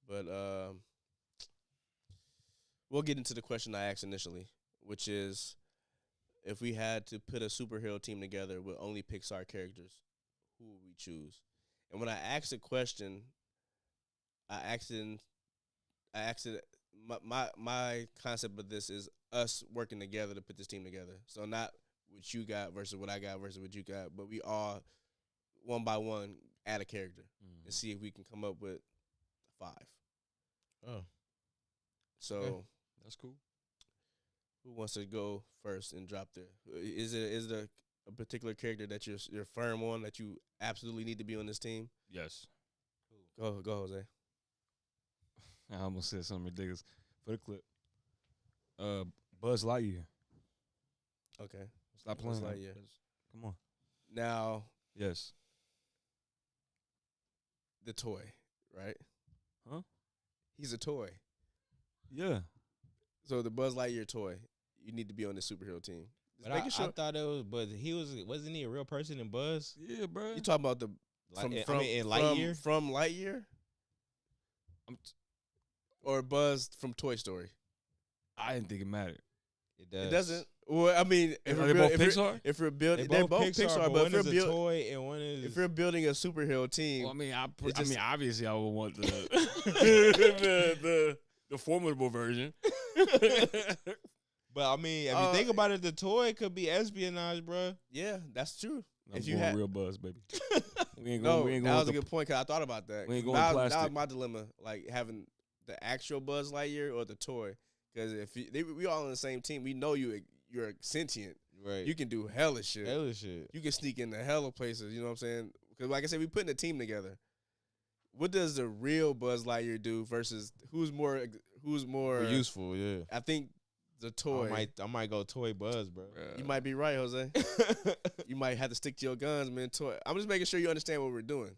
Speaker 1: but we'll get into the question I asked initially, which is, if we had to put a superhero team together with only Pixar characters, who would we choose? And when I asked the question, I asked it. My concept of this is us working together to put this team together. So not what you got versus what I got versus what you got, but we all one by one add a character and see if we can come up with 5.
Speaker 2: Oh.
Speaker 1: So
Speaker 2: Okay.
Speaker 3: That's cool.
Speaker 1: who wants to go first and drop there? Is there a particular character that you're firm on that you absolutely need to be on this team?
Speaker 3: Yes.
Speaker 1: Go Jose.
Speaker 3: I almost said something ridiculous for the clip. Buzz Lightyear.
Speaker 1: Okay.
Speaker 3: Stop
Speaker 1: Buzz
Speaker 3: playing.
Speaker 1: Lightyear.
Speaker 3: Come on.
Speaker 1: Now
Speaker 3: Yes.
Speaker 1: the toy, right?
Speaker 3: Huh?
Speaker 1: He's a toy.
Speaker 3: Yeah.
Speaker 1: So the Buzz Lightyear toy, you need to be on the superhero team. Just
Speaker 2: But
Speaker 1: making
Speaker 2: I
Speaker 1: sure.
Speaker 2: thought it was, but wasn't he a real person in Buzz?
Speaker 3: Yeah, bro.
Speaker 1: You talking about the
Speaker 2: In Lightyear?
Speaker 1: from Lightyear or Buzz from Toy Story?
Speaker 3: I didn't think it mattered.
Speaker 2: It does.
Speaker 1: It doesn't. Well, I mean,
Speaker 3: Are they both Pixar?
Speaker 1: if we're
Speaker 2: They
Speaker 1: building,
Speaker 2: both,
Speaker 1: they're both
Speaker 2: Pixar,
Speaker 1: Pixar,
Speaker 2: but
Speaker 1: but
Speaker 2: one is a toy and one is.
Speaker 1: if you're building a superhero team,
Speaker 3: Well, I mean,
Speaker 1: It's just-
Speaker 3: obviously, I would want the the formidable version.
Speaker 2: But I mean, if you think about it, the toy could be espionage, bro.
Speaker 1: yeah, that's true.
Speaker 3: I'm
Speaker 1: If you
Speaker 3: going
Speaker 1: had-
Speaker 3: real Buzz, baby. We ain't
Speaker 1: No,
Speaker 3: going. We ain't
Speaker 1: that
Speaker 3: going.
Speaker 1: was a
Speaker 3: with the-
Speaker 1: good point because I thought about that.
Speaker 3: We ain't
Speaker 1: 'Cause
Speaker 3: going
Speaker 1: that was
Speaker 3: plastic.
Speaker 1: my dilemma, like having the actual Buzz Lightyear or the toy. Because if we all on the same team, we know you're you're sentient.
Speaker 2: Right.
Speaker 1: You can do hella shit.
Speaker 2: Hella shit.
Speaker 1: You can sneak into hella places. You know what I'm saying? Because like I said, we putting a team together. What does the real Buzz Lightyear do versus who's more
Speaker 2: Useful, yeah.
Speaker 1: I think the toy.
Speaker 2: I might go Toy Buzz, bro.
Speaker 1: You might be right, Jose. You might have to stick to your guns, man. Toy. I'm just making sure you understand what we're doing.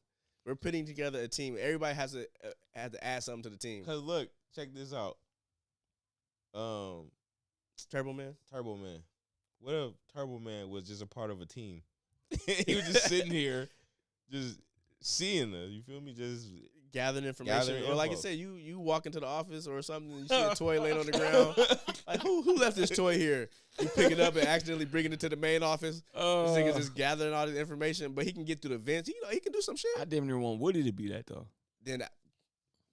Speaker 1: We're putting together a team. Everybody has to add something to the team.
Speaker 2: Cause look, check this out.
Speaker 1: Turbo Man.
Speaker 2: What if Turbo Man was just a part of a team? He was just sitting here, just seeing us. You feel me? Just
Speaker 1: gathering information.
Speaker 2: Gathering
Speaker 1: or like I
Speaker 2: info.
Speaker 1: said, you walk into the office or something, and you see a toy laying on the ground. Like who left this toy here? You pick it up and accidentally bring it into the main office. This nigga's just gathering all this information, but he can get through the vents. He can do some shit.
Speaker 3: I damn near want Woody to be that though.
Speaker 1: Then,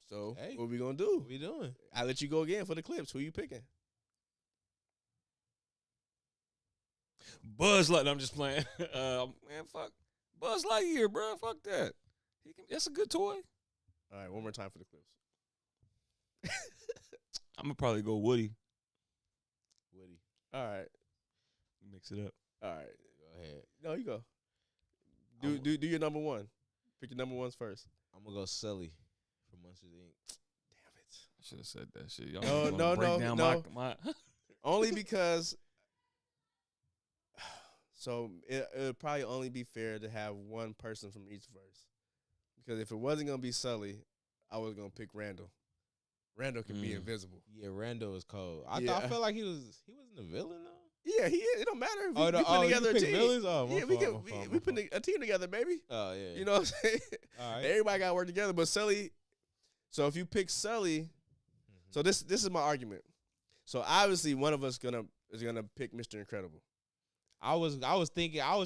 Speaker 1: so
Speaker 2: Hey,
Speaker 1: what we gonna do?
Speaker 2: what we doing?
Speaker 1: I let you go again for the clips. Who you picking?
Speaker 3: Buzz Lightyear. I'm just playing. Man, fuck Buzz Lightyear, bro. Fuck that. That's a good toy.
Speaker 1: All right, one more time for the clips.
Speaker 3: I'm gonna probably go Woody.
Speaker 1: All right,
Speaker 3: Mix it up.
Speaker 1: all right.
Speaker 2: Go ahead.
Speaker 1: No, you go. Do your number one. Pick your number ones first.
Speaker 2: I'm gonna go Sully from Monsters Inc.
Speaker 1: Damn it.
Speaker 3: I should have said that shit. Y'all
Speaker 1: No,
Speaker 3: wanna break
Speaker 1: no,
Speaker 3: down
Speaker 1: no.
Speaker 3: My
Speaker 1: Only because. So it would probably only be fair to have one person from each verse, because if it wasn't gonna be Sully, I was gonna pick Randall. Randall can be invisible.
Speaker 2: Yeah, Randall is cold. I felt like he wasn't a villain though.
Speaker 1: Yeah, he is. It don't matter. If we put
Speaker 2: you
Speaker 1: together a
Speaker 2: pick
Speaker 1: team.
Speaker 2: villains? Oh, my
Speaker 1: Yeah,
Speaker 2: fault,
Speaker 1: we put a team together, baby.
Speaker 2: Oh yeah.
Speaker 1: You know what I'm saying?
Speaker 2: All right.
Speaker 1: Everybody got to work together. But Sully, so if you pick Sully, so this is my argument. So obviously one of us is gonna pick Mr. Incredible.
Speaker 2: I was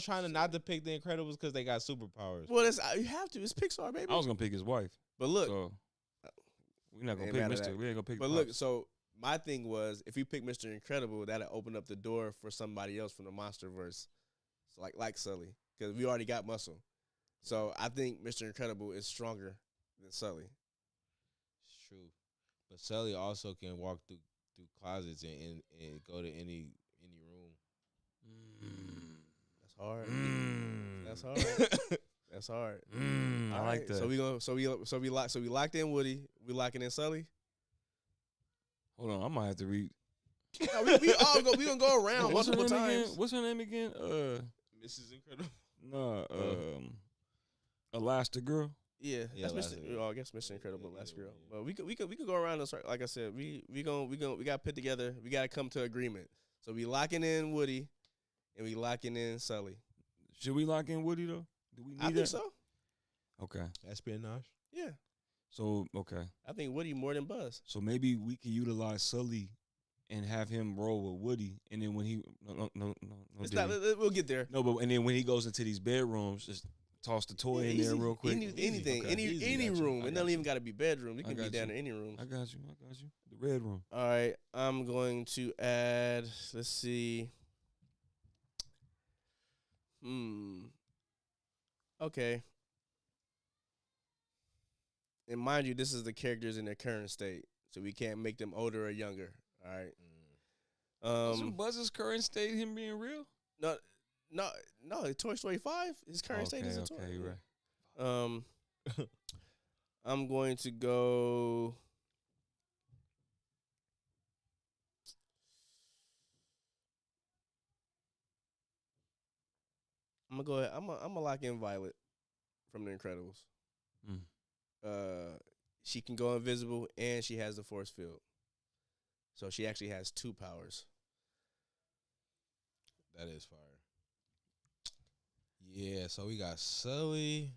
Speaker 2: trying to not to pick the Incredibles because they got superpowers.
Speaker 1: Well, you have to. It's Pixar, baby.
Speaker 3: I was gonna pick his wife.
Speaker 1: But look,
Speaker 3: So we're not gonna
Speaker 1: Ain't
Speaker 3: pick
Speaker 1: mad at
Speaker 3: Mister.
Speaker 1: that.
Speaker 3: We ain't gonna pick.
Speaker 1: but
Speaker 3: the
Speaker 1: look.
Speaker 3: pops.
Speaker 1: So my thing was, if you pick Mr. Incredible, that'll open up the door for somebody else from the MonsterVerse, so like Sully, because we already got Muscle. So I think Mr. Incredible is stronger than Sully.
Speaker 2: It's true, but Sully also can walk through closets and go to any room.
Speaker 1: That's hard.
Speaker 3: Mm.
Speaker 1: That's hard. That's hard.
Speaker 3: I
Speaker 1: All
Speaker 3: like
Speaker 1: right,
Speaker 3: that.
Speaker 1: So we locked in Woody. We locking in Sully.
Speaker 3: Hold on, I might have to read.
Speaker 1: No, we gonna go around
Speaker 3: What's her
Speaker 1: multiple
Speaker 3: name again?
Speaker 1: times.
Speaker 3: What's her name again?
Speaker 2: Mrs. Incredible.
Speaker 3: No, Elastigirl.
Speaker 1: Yeah,
Speaker 2: Yeah,
Speaker 1: that's
Speaker 2: Elastigirl.
Speaker 1: I guess Mr. Incredible, Last Girl.
Speaker 2: Yeah.
Speaker 1: But we could go around this. Like I said, we got to put together. We got to come to agreement. So we locking in Woody, and we locking in Sully.
Speaker 3: Should we lock in Woody though? Do we need
Speaker 1: I
Speaker 3: that?
Speaker 1: think so.
Speaker 3: Okay.
Speaker 2: Espionage.
Speaker 1: Yeah,
Speaker 3: So okay.
Speaker 1: I think Woody more than Buzz.
Speaker 3: So maybe we could utilize Sully and have him roll with Woody, and then when he no
Speaker 1: It's
Speaker 3: Diddy.
Speaker 1: not. We'll get there.
Speaker 3: No, but and then when he goes into these bedrooms, just toss the toy in there real quick.
Speaker 1: Anything,
Speaker 3: Okay.
Speaker 2: Easy,
Speaker 1: any
Speaker 2: got you.
Speaker 1: room.
Speaker 3: I
Speaker 1: It
Speaker 3: got
Speaker 1: doesn't
Speaker 3: you.
Speaker 1: even got to be bedroom. It
Speaker 3: I
Speaker 1: can be
Speaker 3: got
Speaker 1: down
Speaker 3: you.
Speaker 1: in any room.
Speaker 3: I got you. The red room.
Speaker 1: All right, I'm going to add. Let's see. Okay. And mind you, this is the characters in their current state, so we can't make them older or younger. All right.
Speaker 3: Wasn't Buzz's current state him being real?
Speaker 1: No. Toy Story 5. His current state is a toy.
Speaker 3: Okay, you're right.
Speaker 1: I'm going to go. I'm gonna go ahead. I'm gonna lock in Violet from The Incredibles. She can go invisible and she has the force field, so she actually has 2 powers.
Speaker 2: That is fire. Yeah, so we got Sully,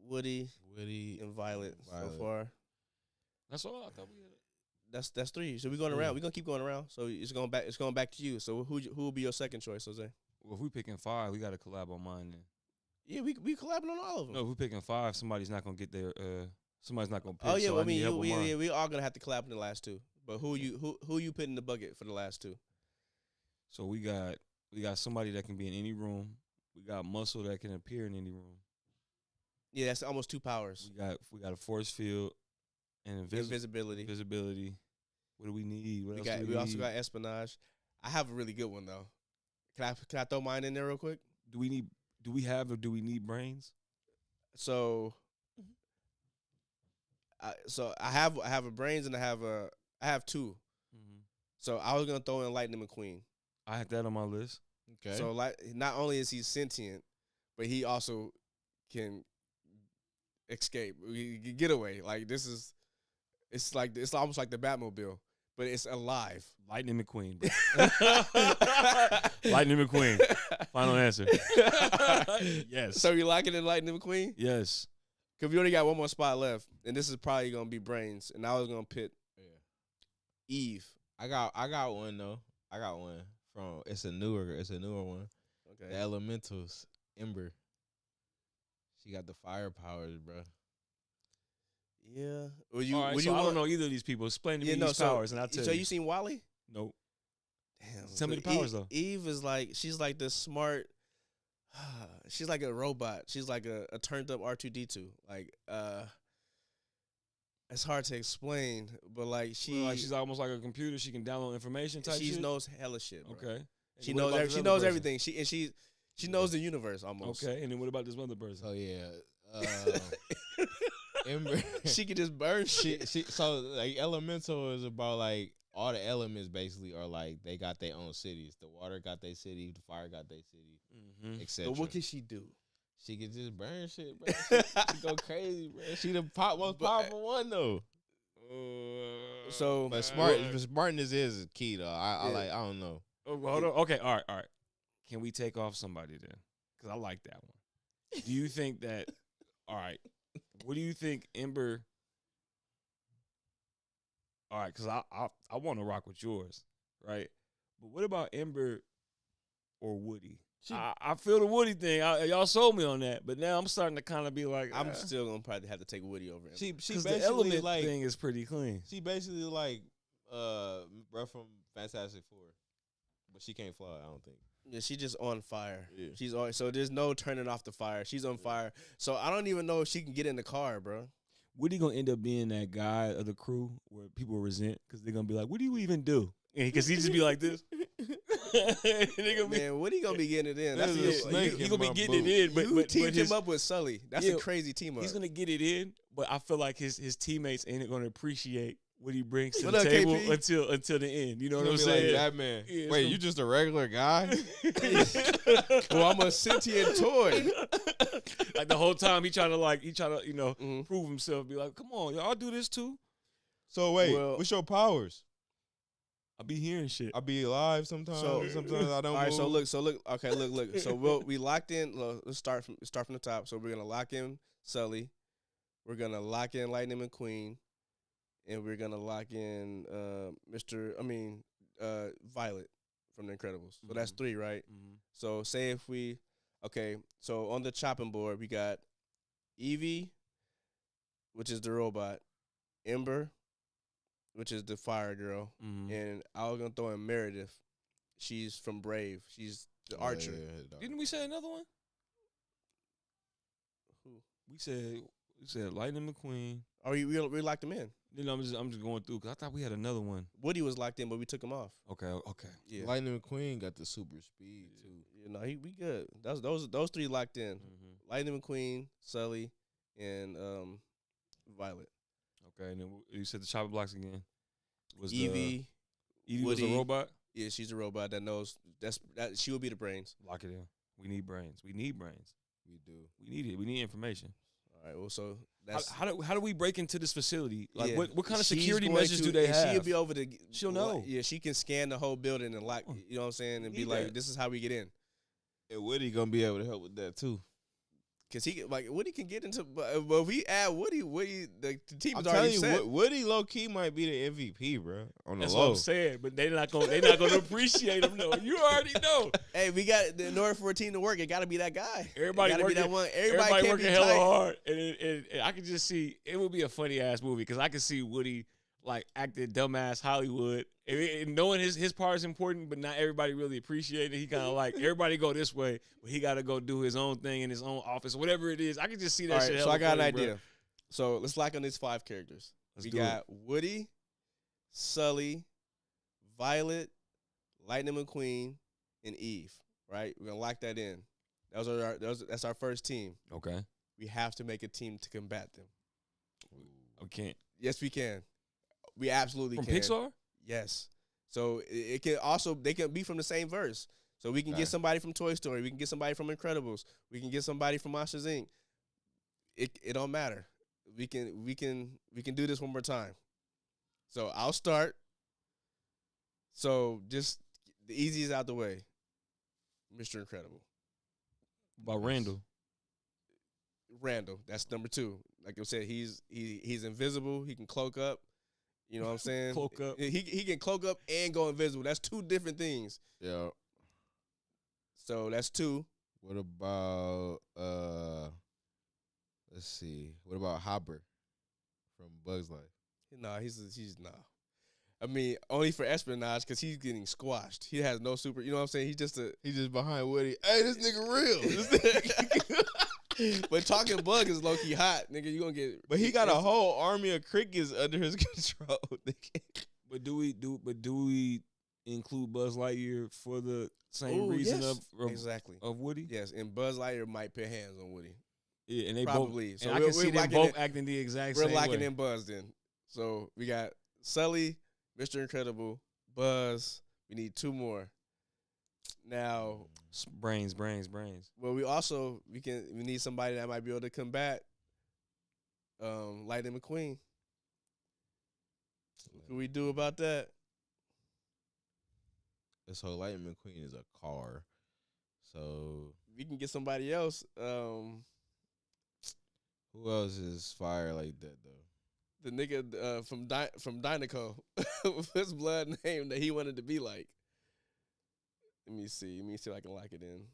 Speaker 1: Woody,
Speaker 2: Woody,
Speaker 1: and Violet so
Speaker 2: Violet.
Speaker 1: far.
Speaker 3: That's all. I thought we had.
Speaker 1: That's 3. So we're going around. We're gonna keep going around. So it's going back. It's going back to you. So who will be your second choice, Jose?
Speaker 3: Well, if we picking 5, we got to collab on mine then.
Speaker 1: Yeah, we collabing on all of them.
Speaker 3: No, if we picking 5, somebody's not gonna get their. Somebody's not gonna pick.
Speaker 1: Oh yeah,
Speaker 3: so
Speaker 1: well,
Speaker 3: I need help with mine.
Speaker 1: we all gonna have to collab in the last 2. But who you put in the bucket for the last 2?
Speaker 3: So we got somebody that can be in any room. We got Muscle that can appear in any room.
Speaker 1: Yeah, that's almost 2 powers.
Speaker 3: We got a force field and
Speaker 1: Invisibility.
Speaker 3: Visibility. What do we need? What else do
Speaker 1: We also
Speaker 3: need?
Speaker 1: got espionage. I have a really good one though. Can I throw mine in there real quick?
Speaker 3: Do we have or do we need brains?
Speaker 1: So, I have a brains and I have two.
Speaker 3: Mm-hmm.
Speaker 1: So I was gonna throw in Lightning McQueen.
Speaker 3: I had that on my list.
Speaker 2: Okay.
Speaker 1: So like, not only is he sentient, but he also can escape, he can get away. Like it's almost like the Batmobile, but it's alive.
Speaker 3: Lightning McQueen. Bro. Lightning McQueen. Final answer. Yes.
Speaker 1: So you liking it, Lightning McQueen?
Speaker 3: Yes.
Speaker 1: Because we only got one more spot left, and this is probably gonna be brains. And I was gonna pit Eve.
Speaker 2: I got one though. I got one from it's a newer one.
Speaker 1: Okay.
Speaker 2: The Elementals, Ember. She got the fire powers, bro.
Speaker 1: Yeah.
Speaker 3: All right, so I don't know either of these people. Explain to me these powers, and I'll tell you.
Speaker 1: So you seen Wally?
Speaker 3: Nope.
Speaker 1: Damn.
Speaker 3: Tell me the powers, though.
Speaker 1: Eve is like, she's like the smart. She's like a robot. She's like a turned up R2D2. Like, it's hard to explain, but like she's
Speaker 3: almost like a computer. She can download information type
Speaker 1: she
Speaker 3: shit.
Speaker 1: knows hella shit. Bro.
Speaker 3: Okay.
Speaker 1: She knows everything. She knows the universe almost.
Speaker 3: Okay. And then what about this other person?
Speaker 2: Oh yeah. Ember.
Speaker 1: She can just burn shit.
Speaker 2: So like Elemental is about like all the elements basically are like they got their own cities. The water got their city, the fire got their city, etc.
Speaker 1: But what can she do?
Speaker 2: She can just burn shit, bro. She go crazy, bro. She the most powerful one though.
Speaker 1: So,
Speaker 2: but smartness is key though. I don't know.
Speaker 3: Oh, hold on. Okay, all right. Can we take off somebody then? Because I like that one. Do you think that? All right. What do you think, Ember? All right, because I want to rock with yours, right? But what about Ember or Woody? I feel the Woody thing. Y'all sold me on that, but now I'm starting to kind of be like,
Speaker 1: I'm still gonna probably have to take Woody over him.
Speaker 2: She
Speaker 3: the element like, thing is pretty clean.
Speaker 2: She basically like bro from Fantastic Four, but she can't fly. I don't think.
Speaker 1: Yeah, she's just on fire.
Speaker 2: Yeah.
Speaker 1: She's on, so there's no turning off the fire. She's on fire. So I don't even know if she can get in the car, bro.
Speaker 3: Woody gonna end up being that guy of the crew where people resent because they're gonna be like, "What do you even do?" Because he just be like this.
Speaker 1: Man, Woody gonna be getting it in.
Speaker 3: That's he gonna be getting it in. But
Speaker 1: you teamed him up with Sully. That's a crazy team up.
Speaker 3: He's gonna get it in, but I feel like his teammates ain't gonna appreciate what he brings to
Speaker 1: What
Speaker 3: the
Speaker 1: up,
Speaker 3: table
Speaker 1: KP?
Speaker 3: until the end. You know what I'm saying?
Speaker 2: Like that man.
Speaker 3: Yeah,
Speaker 2: wait, you just a regular guy?
Speaker 1: Well, I'm a sentient toy.
Speaker 3: Like the whole time he trying to prove himself. Be like, come on, y'all do this too.
Speaker 2: So wait, what's your powers?
Speaker 3: I be hearing shit.
Speaker 2: I be alive sometimes. Sometimes I don't.
Speaker 1: All right,
Speaker 2: move.
Speaker 1: so look. Okay, look. So we locked in. Let's start from the top. So we're gonna lock in Sully. We're gonna lock in Lightning McQueen, and we're gonna lock in Violet from The Incredibles. So that's 3, right?
Speaker 3: Mm-hmm.
Speaker 1: So say if so on the chopping board we got Evie, which is the robot, Ember, which is the fire girl, and I was gonna throw in Meredith. She's from Brave. She's the archer.
Speaker 3: Yeah. Didn't we say another one?
Speaker 1: Who?
Speaker 3: We said Lightning McQueen.
Speaker 1: Oh, we locked him in.
Speaker 3: You know, I'm just going through because I thought we had another one.
Speaker 1: Woody was locked in, but we took him off.
Speaker 3: Okay.
Speaker 1: Yeah.
Speaker 2: Lightning McQueen got the super speed too.
Speaker 1: You know, we good. Those 3 locked in. Lightning McQueen, Sully, and Violet.
Speaker 3: Okay, and then you said the chopping blocks again. Was
Speaker 1: Evie
Speaker 3: Woody
Speaker 1: was
Speaker 3: a robot?
Speaker 1: Yeah, she's a robot that knows that she will be the brains.
Speaker 3: Lock it in. We need brains. We need brains.
Speaker 2: We do.
Speaker 3: We need it. We need information.
Speaker 1: All right. Well, so that's
Speaker 3: how do we break into this facility? Like,
Speaker 1: yeah.
Speaker 3: what kind of
Speaker 1: She's
Speaker 3: security
Speaker 1: going
Speaker 3: measures do they have?
Speaker 1: She'll be over the.
Speaker 3: She'll know.
Speaker 1: Yeah, she can scan the whole building and lock. You know what I'm saying? And be like,
Speaker 3: that.
Speaker 1: "This is how we get in."
Speaker 2: And Woody gonna be able to help with that too.
Speaker 1: Cause Woody can get into, but if we add Woody, the team
Speaker 2: I'm
Speaker 1: is already
Speaker 2: telling you,
Speaker 1: set.
Speaker 2: Woody low key might be the MVP, bro. On the
Speaker 3: That's
Speaker 2: low.
Speaker 3: what I'm saying, but they're not gonna appreciate him. No, you already know.
Speaker 1: Hey, we got in order for a team to work, it got to be that guy.
Speaker 3: Everybody
Speaker 1: working,
Speaker 3: be
Speaker 1: that one.
Speaker 3: Everybody
Speaker 1: can't
Speaker 3: working
Speaker 1: be
Speaker 3: hella
Speaker 1: tight.
Speaker 3: hard, and I can just see it would be a funny ass movie because I can see Woody like acting dumbass Hollywood, and knowing his part is important, but not everybody really appreciate it. He kind of like everybody go this way, but he got to go do his own thing in his own office, whatever it is. I can just see that.
Speaker 1: All
Speaker 3: shit.
Speaker 1: right, so I got
Speaker 3: funny,
Speaker 1: an idea.
Speaker 3: Bro.
Speaker 1: So let's lock on these 5 characters. We got Woody, Sully, Violet, Lightning McQueen, and Eve. right? We're gonna lock that in. That's our first team.
Speaker 3: Okay.
Speaker 1: We have to make a team to combat them.
Speaker 3: I can't.
Speaker 1: Yes, we can. We absolutely
Speaker 3: From
Speaker 1: can.
Speaker 3: Pixar?
Speaker 1: Yes. So it can also they can be from the same verse. So we can get somebody from Toy Story. We can get somebody from Incredibles. We can get somebody from Monsters Inc. It don't matter. We can do this one more time. So I'll start. So just the easiest out the way. Mr. Incredible.
Speaker 3: By Randall.
Speaker 1: Randall. That's number 2. Like I said, he's invisible. He can cloak up. You know what I'm saying?
Speaker 3: Cloak up.
Speaker 1: He can cloak up and go invisible. That's 2 different things.
Speaker 2: Yeah.
Speaker 1: So that's 2.
Speaker 2: What about let's see. What about Hopper from Bugs Life?
Speaker 1: No, he's nah. I mean, only for espionage because he's getting squashed. He has no super. You know what I'm saying? He's just
Speaker 2: behind Woody. Hey, this nigga real.
Speaker 1: But talking bug is low key hot, nigga. You gonna get.
Speaker 2: But he got a whole army of crickets under his control.
Speaker 3: But do we include Buzz Lightyear for the same reason
Speaker 1: yes.
Speaker 3: of
Speaker 1: Exactly
Speaker 3: of Woody?
Speaker 1: Yes, and Buzz Lightyear might put hands on Woody.
Speaker 3: Yeah, and they
Speaker 1: Probably.
Speaker 3: both.
Speaker 1: So
Speaker 3: And I can see them both acting the exact same way.
Speaker 1: We're locking in Buzz then. So we got Sully, Mr. Incredible, Buzz. We need 2 more. Now,
Speaker 3: Brains.
Speaker 1: well, we need somebody that might be able to combat Lightning McQueen. What can we do about that?
Speaker 2: This whole Lightning McQueen is a car. So
Speaker 1: We can get somebody else.
Speaker 2: who else is fire like that though?
Speaker 1: The nigga from Dynaco with his blood name that he wanted to be like. Let me see if I can lock it in.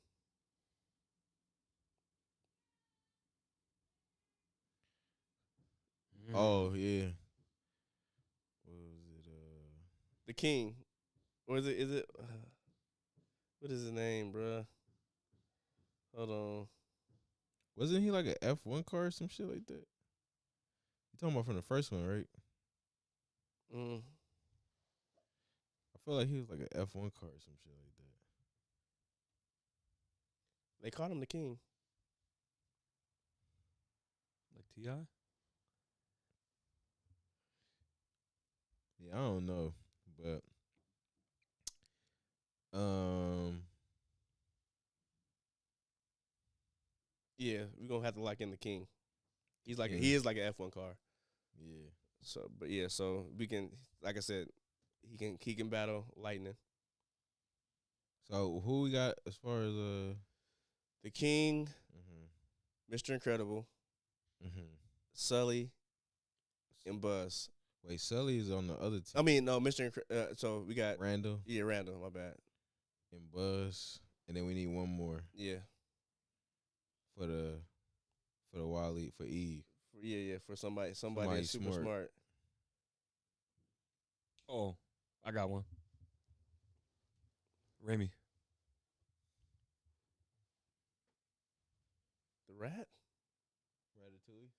Speaker 2: Oh yeah. What was it?
Speaker 1: The King. Or is it what is his name, bruh? Hold on.
Speaker 2: Wasn't he like an F1 car or some shit like that? You talking about from the first one, right?
Speaker 1: Mm.
Speaker 2: I feel like he was like an F1 car or some shit like that.
Speaker 1: They called him the King.
Speaker 3: Like T.I.?
Speaker 2: Yeah, I don't know, but
Speaker 1: Yeah, we're gonna have to lock in the King. He
Speaker 2: Yeah.
Speaker 1: is like an F1 car.
Speaker 2: yeah.
Speaker 1: So but yeah, so we can, like I said, he can battle Lightning.
Speaker 2: So who we got as far as
Speaker 1: The King,
Speaker 2: mm-hmm.
Speaker 1: Mr. Incredible,
Speaker 2: Mm-hmm.
Speaker 1: Sully, and Buzz.
Speaker 2: Wait, Sully is on the other team.
Speaker 1: I mean, no, so we got
Speaker 2: Randall
Speaker 1: Randall, my bad.
Speaker 2: and Buzz, and then we need one more
Speaker 1: Yeah.
Speaker 2: for the Wally for Eve.
Speaker 1: For somebody
Speaker 2: Somebody
Speaker 1: that's super smart.
Speaker 3: Oh, I got one. Remy.
Speaker 1: The rat?
Speaker 2: Ratatouille.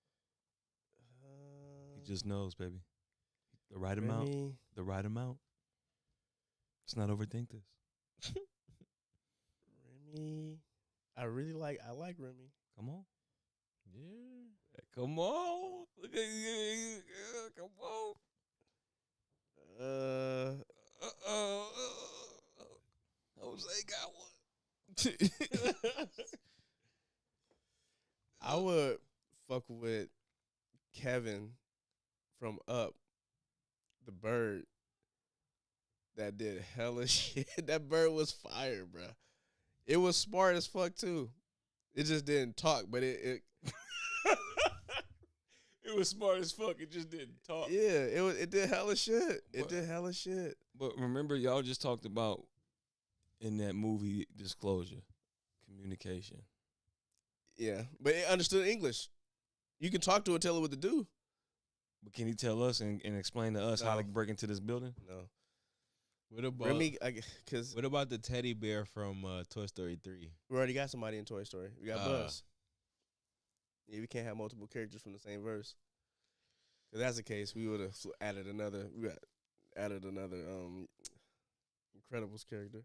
Speaker 3: He just knows, baby. The right amount.
Speaker 1: Remy.
Speaker 3: The right amount. Let's not overthink this.
Speaker 1: Remy. I like Remy.
Speaker 3: Come on.
Speaker 2: Yeah.
Speaker 3: Come on. Look at you. Come on. Jose got one.
Speaker 1: I would fuck with Kevin from Up, the bird that did hella shit. That bird was fire, bruh. It was smart as fuck too. It just didn't talk, but it
Speaker 3: It was smart as fuck. It just didn't talk.
Speaker 1: yeah, it did hella shit. It did hella shit.
Speaker 3: But remember, y'all just talked about in that movie Disclosure, communication.
Speaker 1: Yeah, but it understood English. You can talk to it, tell it what to do.
Speaker 3: But can he tell us and explain to us how
Speaker 1: No.
Speaker 3: to break into this building?
Speaker 1: No,
Speaker 2: What about
Speaker 1: Remy, because
Speaker 2: what about the teddy bear from Toy Story 3?
Speaker 1: we already got somebody in Toy Story. We got
Speaker 2: Ah.
Speaker 1: Buzz. Yeah, we can't have multiple characters from the same verse. If that's the case, we would have added another. Incredibles character.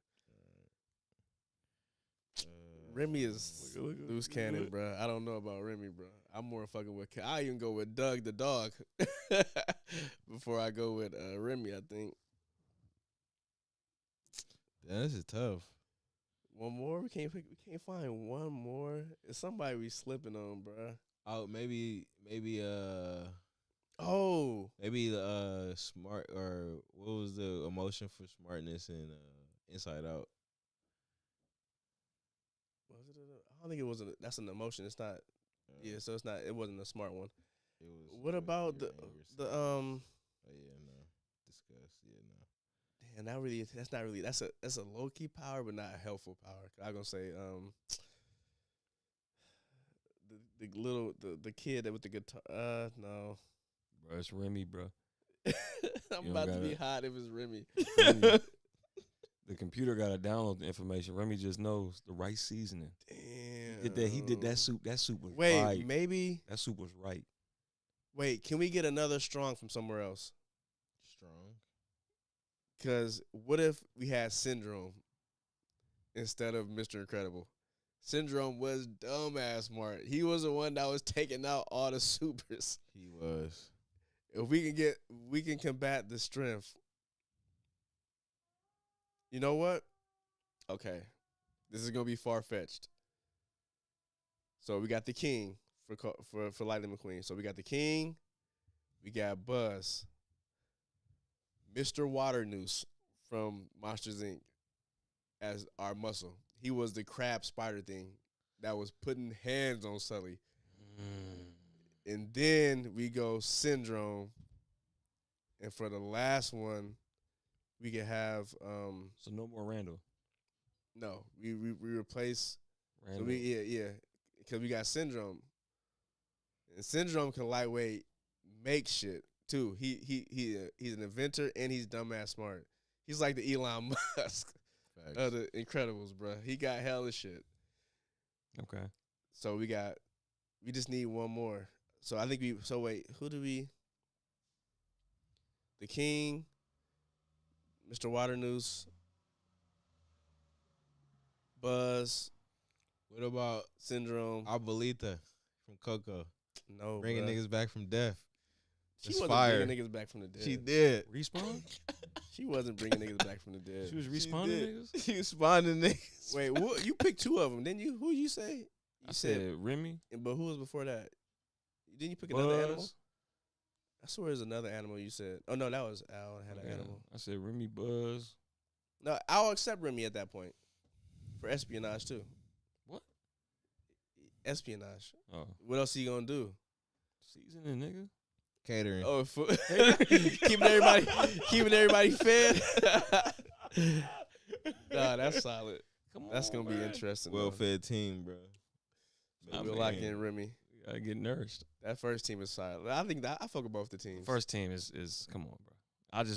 Speaker 1: Remy is
Speaker 3: Look,
Speaker 1: loose cannon, bro. I don't know about Remy, bro. I'm more fucking with. I even go with Doug the dog before I go with Remy. I think
Speaker 2: Yeah, this is tough.
Speaker 1: one more. We can't find one more. It's somebody we slipping on, bro.
Speaker 2: Oh, maybe
Speaker 1: Oh,
Speaker 2: smart, or what was the emotion for smartness in Inside Out?
Speaker 1: was it? I don't think it was. That's an emotion. It's not. Yeah, so it's not. It wasn't a smart one.
Speaker 2: It was.
Speaker 1: What about the
Speaker 2: Oh yeah, no. Disgust. Yeah, no.
Speaker 1: Damn, that's not really that's a low key power, but not a helpful power. I'm gonna say the kid that with the guitar. No,
Speaker 3: Bro, it's Remy, bro.
Speaker 1: I'm
Speaker 3: You
Speaker 1: about to
Speaker 3: don't
Speaker 1: be
Speaker 3: gotta-
Speaker 1: hot if it's Remy.
Speaker 3: Remy. The computer got to download the information. Remy just knows the right seasoning.
Speaker 1: Damn,
Speaker 3: He did that soup. That soup was
Speaker 1: Wait,
Speaker 3: right.
Speaker 1: maybe.
Speaker 3: That soup was right.
Speaker 1: Wait, can we get another strong from somewhere else?
Speaker 2: Strong.
Speaker 1: Because what if we had Syndrome instead of Mr. Incredible? Syndrome was dumbass smart. He was the one that was taking out all the supers.
Speaker 2: He was.
Speaker 1: If we can combat the strength. You know what? Okay, this is gonna be far fetched. So we got the King for Lightning McQueen. So we got the King, we got Buzz, Mr. Water Noose from Monsters Inc. as our muscle. He was the crab spider thing that was putting hands on Sully. And then we go Syndrome. And for the last one, we can have
Speaker 3: So no more Randall.
Speaker 1: no, we replace.
Speaker 3: Randall.
Speaker 1: So yeah, because we got Syndrome, and Syndrome can lightweight make shit too. He's an inventor and he's dumbass smart. He's like the Elon Musk
Speaker 2: Facts.
Speaker 1: of the Incredibles, bro. He got hella shit.
Speaker 3: Okay.
Speaker 1: So we just need one more. So I think wait, who do we? The King, Mr. Water Noose, Buzz,
Speaker 2: What about
Speaker 1: Syndrome.
Speaker 2: Abuelita from Coco?
Speaker 1: No,
Speaker 2: Bringing
Speaker 1: bruh.
Speaker 2: niggas back from death.
Speaker 1: She
Speaker 2: It's
Speaker 1: wasn't
Speaker 2: fire.
Speaker 1: bringing niggas back from the dead.
Speaker 2: She did.
Speaker 3: Respawn?
Speaker 1: She wasn't bringing niggas back from the dead.
Speaker 3: She was
Speaker 2: She
Speaker 3: respawning
Speaker 2: did.
Speaker 3: niggas?
Speaker 2: She was spawning niggas.
Speaker 1: Wait, you picked two of them, didn't you? Who you say? You
Speaker 3: I said Remy.
Speaker 1: but who was before that? Didn't you pick another animal?
Speaker 3: Buzz.
Speaker 1: I swear there's another animal you said. Oh no, that was Al had an
Speaker 3: Yeah.
Speaker 1: animal.
Speaker 3: I said Remy, Buzz.
Speaker 1: No, I'll accept Remy at that point for espionage too.
Speaker 3: What?
Speaker 1: Espionage.
Speaker 3: Oh,
Speaker 1: What else he gonna do?
Speaker 3: seasoning, nigga.
Speaker 2: Catering.
Speaker 1: Oh, keeping everybody fed. Nah, that's solid.
Speaker 3: Come on,
Speaker 1: That's gonna be
Speaker 3: man.
Speaker 1: interesting.
Speaker 2: Well
Speaker 1: though.
Speaker 2: fed team, bro.
Speaker 3: I
Speaker 1: We'll
Speaker 3: mean,
Speaker 1: lock in Remy.
Speaker 3: You gotta get nourished.
Speaker 1: That first team is solid. I think that I fuck with both the teams.
Speaker 3: First team is come on, bro.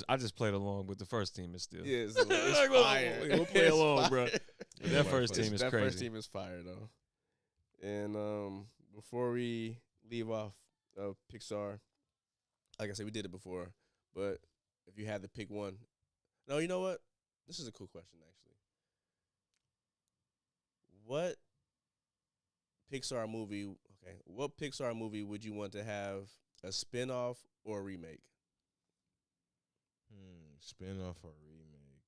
Speaker 3: I just played along, but the first team is still.
Speaker 1: yeah, it's
Speaker 3: We'll
Speaker 1: fire.
Speaker 3: play
Speaker 1: It's
Speaker 3: along, bro.
Speaker 1: fire.
Speaker 3: But that first team is
Speaker 1: That
Speaker 3: crazy.
Speaker 1: first team is fire though. And before we leave off Pixar, like I said, we did it before, but if you had to pick one, no, you know what? This is a cool question actually. What Pixar movie? Okay, what Pixar movie would you want to have a spin-off or a remake?
Speaker 2: Spin off or remake?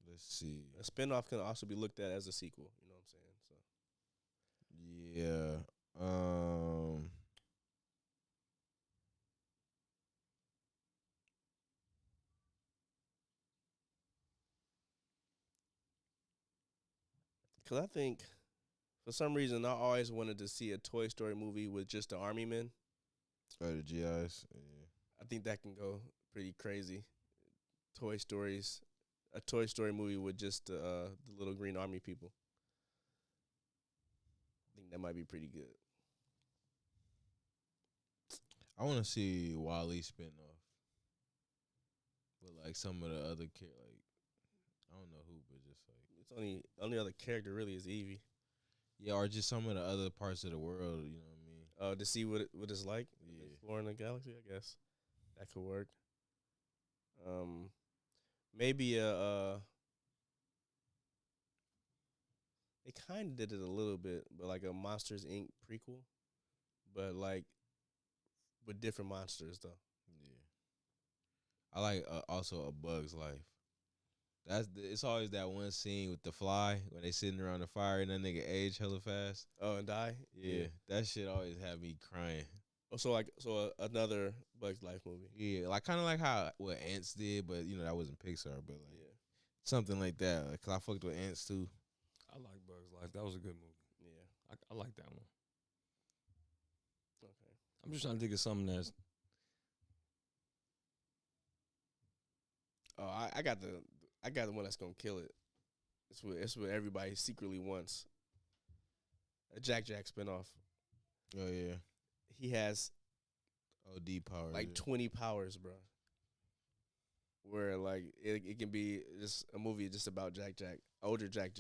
Speaker 2: Let's see.
Speaker 1: A spin-off can also be looked at as a sequel. You know what I'm saying? So
Speaker 2: Yeah.
Speaker 1: because I think for some reason I always wanted to see a Toy Story movie with just the Army Men.
Speaker 2: The GIs. Yeah.
Speaker 1: I think that can go pretty crazy. A Toy Story movie with just the little green army people. I think that might be pretty good.
Speaker 2: I want to see Wally spin off. With like some of the other like I don't know who, but just like
Speaker 1: It's only other character really is Evie.
Speaker 2: yeah, or just some of the other parts of the world. You know what I mean?
Speaker 1: To see what it's like
Speaker 2: Yeah.
Speaker 1: exploring the galaxy. I guess that could work. maybe a they kind of did it a little bit, but like a Monsters Inc. prequel, but like with different monsters though.
Speaker 2: Yeah. I like also A Bug's Life. It's always that one scene with the fly when they sitting around the fire and that nigga age hella fast.
Speaker 1: Oh, and die.
Speaker 2: Yeah, that shit always had me crying.
Speaker 1: Oh, so another Bugs Life movie.
Speaker 2: Yeah, like kind of like how what Ants did, but you know that wasn't Pixar, but like something like that. Like, 'cause I fucked with Ants too.
Speaker 3: I like Bugs Life. That was a good movie.
Speaker 1: Yeah.
Speaker 3: I like that one.
Speaker 1: Okay.
Speaker 3: I'm just trying to think of something that's.
Speaker 1: Oh, I got the one that's gonna kill it. It's what everybody secretly wants. A Jack spinoff.
Speaker 2: Oh yeah,
Speaker 1: He has
Speaker 2: OD power.
Speaker 1: like 20 powers, bro. Where like it can be just a movie just about Jack, older Jack.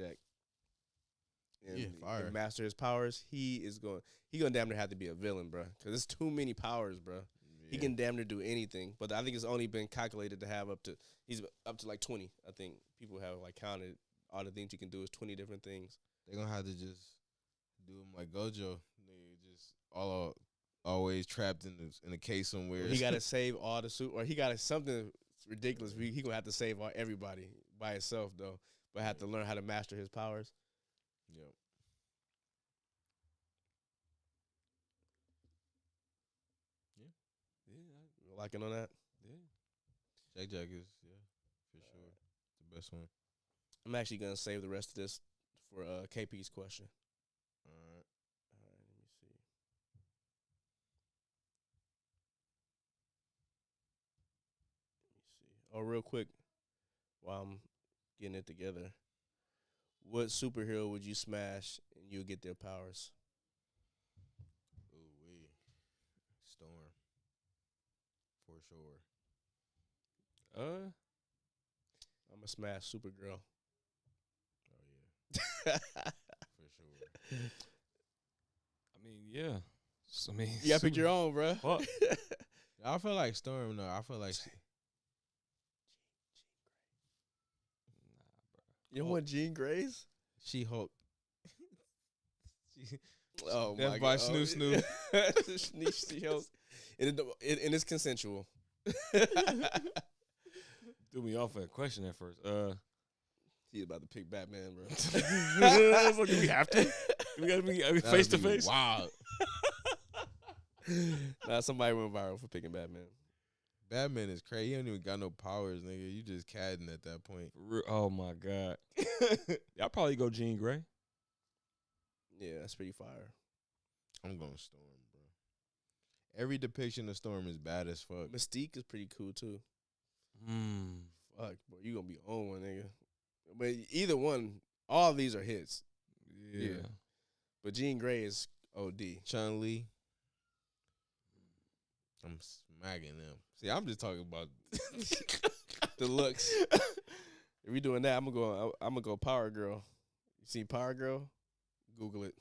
Speaker 1: And
Speaker 2: Yeah, fire.
Speaker 1: to master his powers, he gonna damn near have to be a villain, bro. Cause it's too many powers, bro.
Speaker 2: Yeah.
Speaker 1: He can damn near do anything, but I think it's only been calculated to have up to like 20. I think people have like counted all the things you can do is 20 different things.
Speaker 2: They're gonna have to just do him like Gojo. Nigga, just always trapped in a case somewhere.
Speaker 1: He gotta save all the suit, or he got something ridiculous. He gonna have to save everybody by himself though, but have to learn how to master his powers.
Speaker 2: Yep.
Speaker 3: Yeah.
Speaker 1: Locking on that.
Speaker 3: Yeah.
Speaker 2: Jack is for sure the best one.
Speaker 1: I'm actually gonna save the rest of this for KP's question.
Speaker 2: All right.
Speaker 1: Let me see. Oh, real quick, while I'm getting it together, what superhero would you smash and you'll get their powers?
Speaker 2: Ooh wee. Storm. For sure.
Speaker 1: I'm gonna smash Supergirl.
Speaker 2: Oh yeah. For sure.
Speaker 3: I mean, yeah. I mean,
Speaker 1: You gotta pick your own, bro.
Speaker 3: Fuck.
Speaker 2: I feel like Storm. No, I feel like
Speaker 1: You don't want Jean Grey's?
Speaker 2: She Hulk.
Speaker 1: Oh
Speaker 2: Death
Speaker 1: my
Speaker 2: by
Speaker 1: god!
Speaker 2: Snoo Snoo.
Speaker 1: Snoo. And it's consensual.
Speaker 3: Threw me off that question at first.
Speaker 1: He's about to pick Batman, bro.
Speaker 3: So do we have to? We gotta be face to face.
Speaker 2: Wow.
Speaker 1: Nah, somebody went viral for picking Batman.
Speaker 2: Batman is crazy. He don't even got no powers, nigga. You just cadding at that point.
Speaker 3: Oh my god. I'll probably go Jean Grey.
Speaker 1: Yeah, that's pretty fire.
Speaker 2: I'm going Storm, bro. Every depiction of Storm is bad as fuck.
Speaker 1: Mystique is pretty cool too. Fuck, bro, you gonna be on one, nigga. But either one, all of these are hits.
Speaker 3: Yeah.
Speaker 1: But Jean Grey is OD.
Speaker 2: Chun-Li. I'm smacking them. See, I'm just talking about
Speaker 1: The looks. If we doing that, I'm gonna go Power Girl. You see Power Girl? Google it.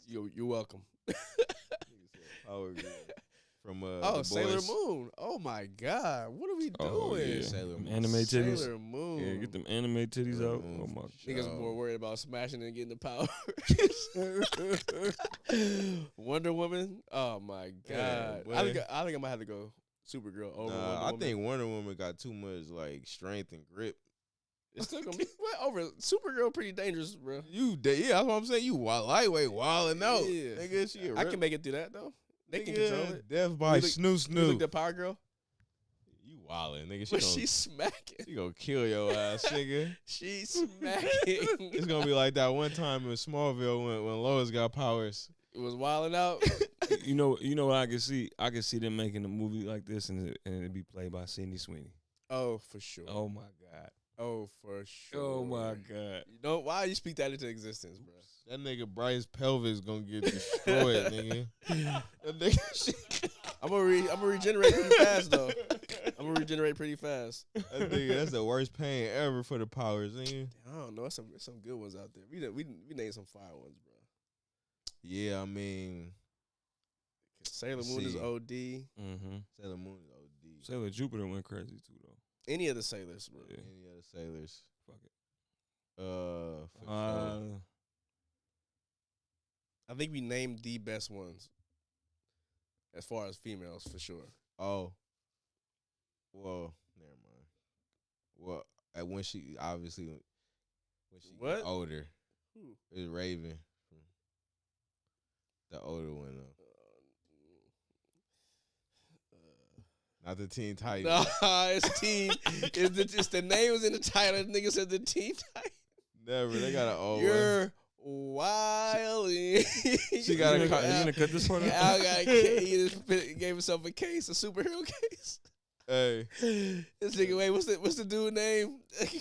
Speaker 1: You're welcome.
Speaker 2: Power Girl. From
Speaker 1: Oh,
Speaker 2: The
Speaker 1: Sailor
Speaker 2: Boys.
Speaker 1: Moon. Oh my God. What are we doing?
Speaker 3: Oh, yeah.
Speaker 2: Sailor Moon.
Speaker 3: Anime titties.
Speaker 1: Sailor Moon.
Speaker 3: Yeah, get them anime titties
Speaker 2: Sailor
Speaker 3: out.
Speaker 2: Moon
Speaker 3: Oh my.
Speaker 2: for
Speaker 1: Niggas
Speaker 2: sure.
Speaker 1: more worried about smashing than getting the power. Wonder Woman. Oh my God.
Speaker 2: Yeah,
Speaker 1: I
Speaker 2: boy.
Speaker 1: think I might have to go Supergirl over Wonder
Speaker 2: I
Speaker 1: Woman.
Speaker 2: think Wonder Woman got too much like strength and grip.
Speaker 1: It's still gonna be over. Supergirl pretty dangerous, bro.
Speaker 2: Yeah, that's what I'm saying. You lightweight, wilding out.
Speaker 1: Yeah.
Speaker 2: Nigga, she a
Speaker 1: I
Speaker 2: rip-
Speaker 1: can make it through that though. They can
Speaker 2: Nigga,
Speaker 1: control it.
Speaker 2: Death by
Speaker 1: You look-
Speaker 2: Snoo
Speaker 1: You look
Speaker 2: Snoo.
Speaker 1: at Power Girl.
Speaker 2: You wildin', nigga.
Speaker 1: But she's smacking.
Speaker 2: She gonna kill your ass, nigga.
Speaker 1: She's smacking.
Speaker 2: It's gonna be like that one time in Smallville when Lois got powers.
Speaker 1: It was wilding out.
Speaker 3: You know what I can see? I can see them making a movie like this and it'd be played by Sydney Sweeney.
Speaker 1: Oh, for sure.
Speaker 3: Oh my god.
Speaker 1: Oh, for sure.
Speaker 3: Oh my god.
Speaker 1: You know why you speak that into existence, bro?
Speaker 2: That nigga Bryce pelvis gonna get destroyed, nigga. That nigga,
Speaker 1: I'm gonna regenerate pretty fast though. I'm gonna regenerate pretty fast.
Speaker 2: that nigga, that's the worst pain ever for the powers, nigga.
Speaker 1: I don't know. There's some good ones out there. We named some fire ones, bro.
Speaker 2: Yeah, I mean,
Speaker 1: Sailor Moon is
Speaker 2: See.
Speaker 1: OD.
Speaker 3: Mm-hmm.
Speaker 2: Sailor Moon is OD.
Speaker 3: Sailor Jupiter went crazy too though.
Speaker 1: Any of the sailors, bro.
Speaker 3: Yeah.
Speaker 2: Any other sailors?
Speaker 3: Fuck it.
Speaker 2: For sure.
Speaker 1: I think we named the best ones as far as females for sure.
Speaker 2: Oh, well, never mind. Well, when she obviously when she
Speaker 1: What?
Speaker 2: get older,
Speaker 1: Who?
Speaker 2: it's Raven, the older one though. Not the Teen Titans.
Speaker 1: Nah, it's Teen. It's the name was in the title. The nigga said the Teen Titans.
Speaker 2: Never. They got an old one.
Speaker 1: You're wilding.
Speaker 2: She got a.
Speaker 3: You gonna cut this part out?
Speaker 1: Al got he just gave himself a case, a superhero case.
Speaker 2: Hey,
Speaker 1: This nigga, wait, what's the dude name?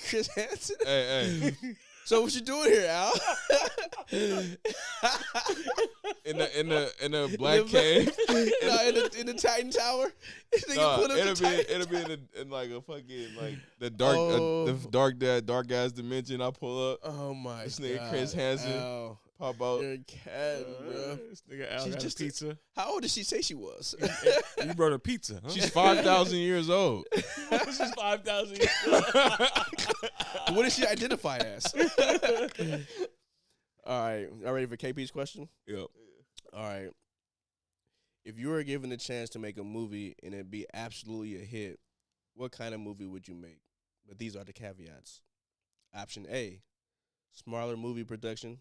Speaker 1: Chris Hansen.
Speaker 2: hey.
Speaker 1: So what you doing here, Al?
Speaker 2: In the black cave.
Speaker 1: No, in the Titan Tower. This nigga
Speaker 2: Nah,
Speaker 1: put up the Titan
Speaker 2: it'll be in like a fucking like the dark dark ass dimension. I pull up.
Speaker 1: Oh my
Speaker 2: This
Speaker 1: god.
Speaker 2: nigga Chris Hansen
Speaker 1: Al,
Speaker 2: pop out.
Speaker 1: you're a cat, bro.
Speaker 3: This nigga Al
Speaker 1: She's
Speaker 3: got
Speaker 1: just
Speaker 3: a pizza.
Speaker 1: How old did she say she was?
Speaker 3: You brought a pizza. Huh?
Speaker 2: She's 5,000 years old.
Speaker 3: She's 5,000.
Speaker 1: What does she identify as? All right. Y'all ready for KP's question?
Speaker 3: Yep.
Speaker 1: All right. If you were given the chance to make a movie and it'd be absolutely a hit, what kind of movie would you make? But these are the caveats. Option A, smaller movie production,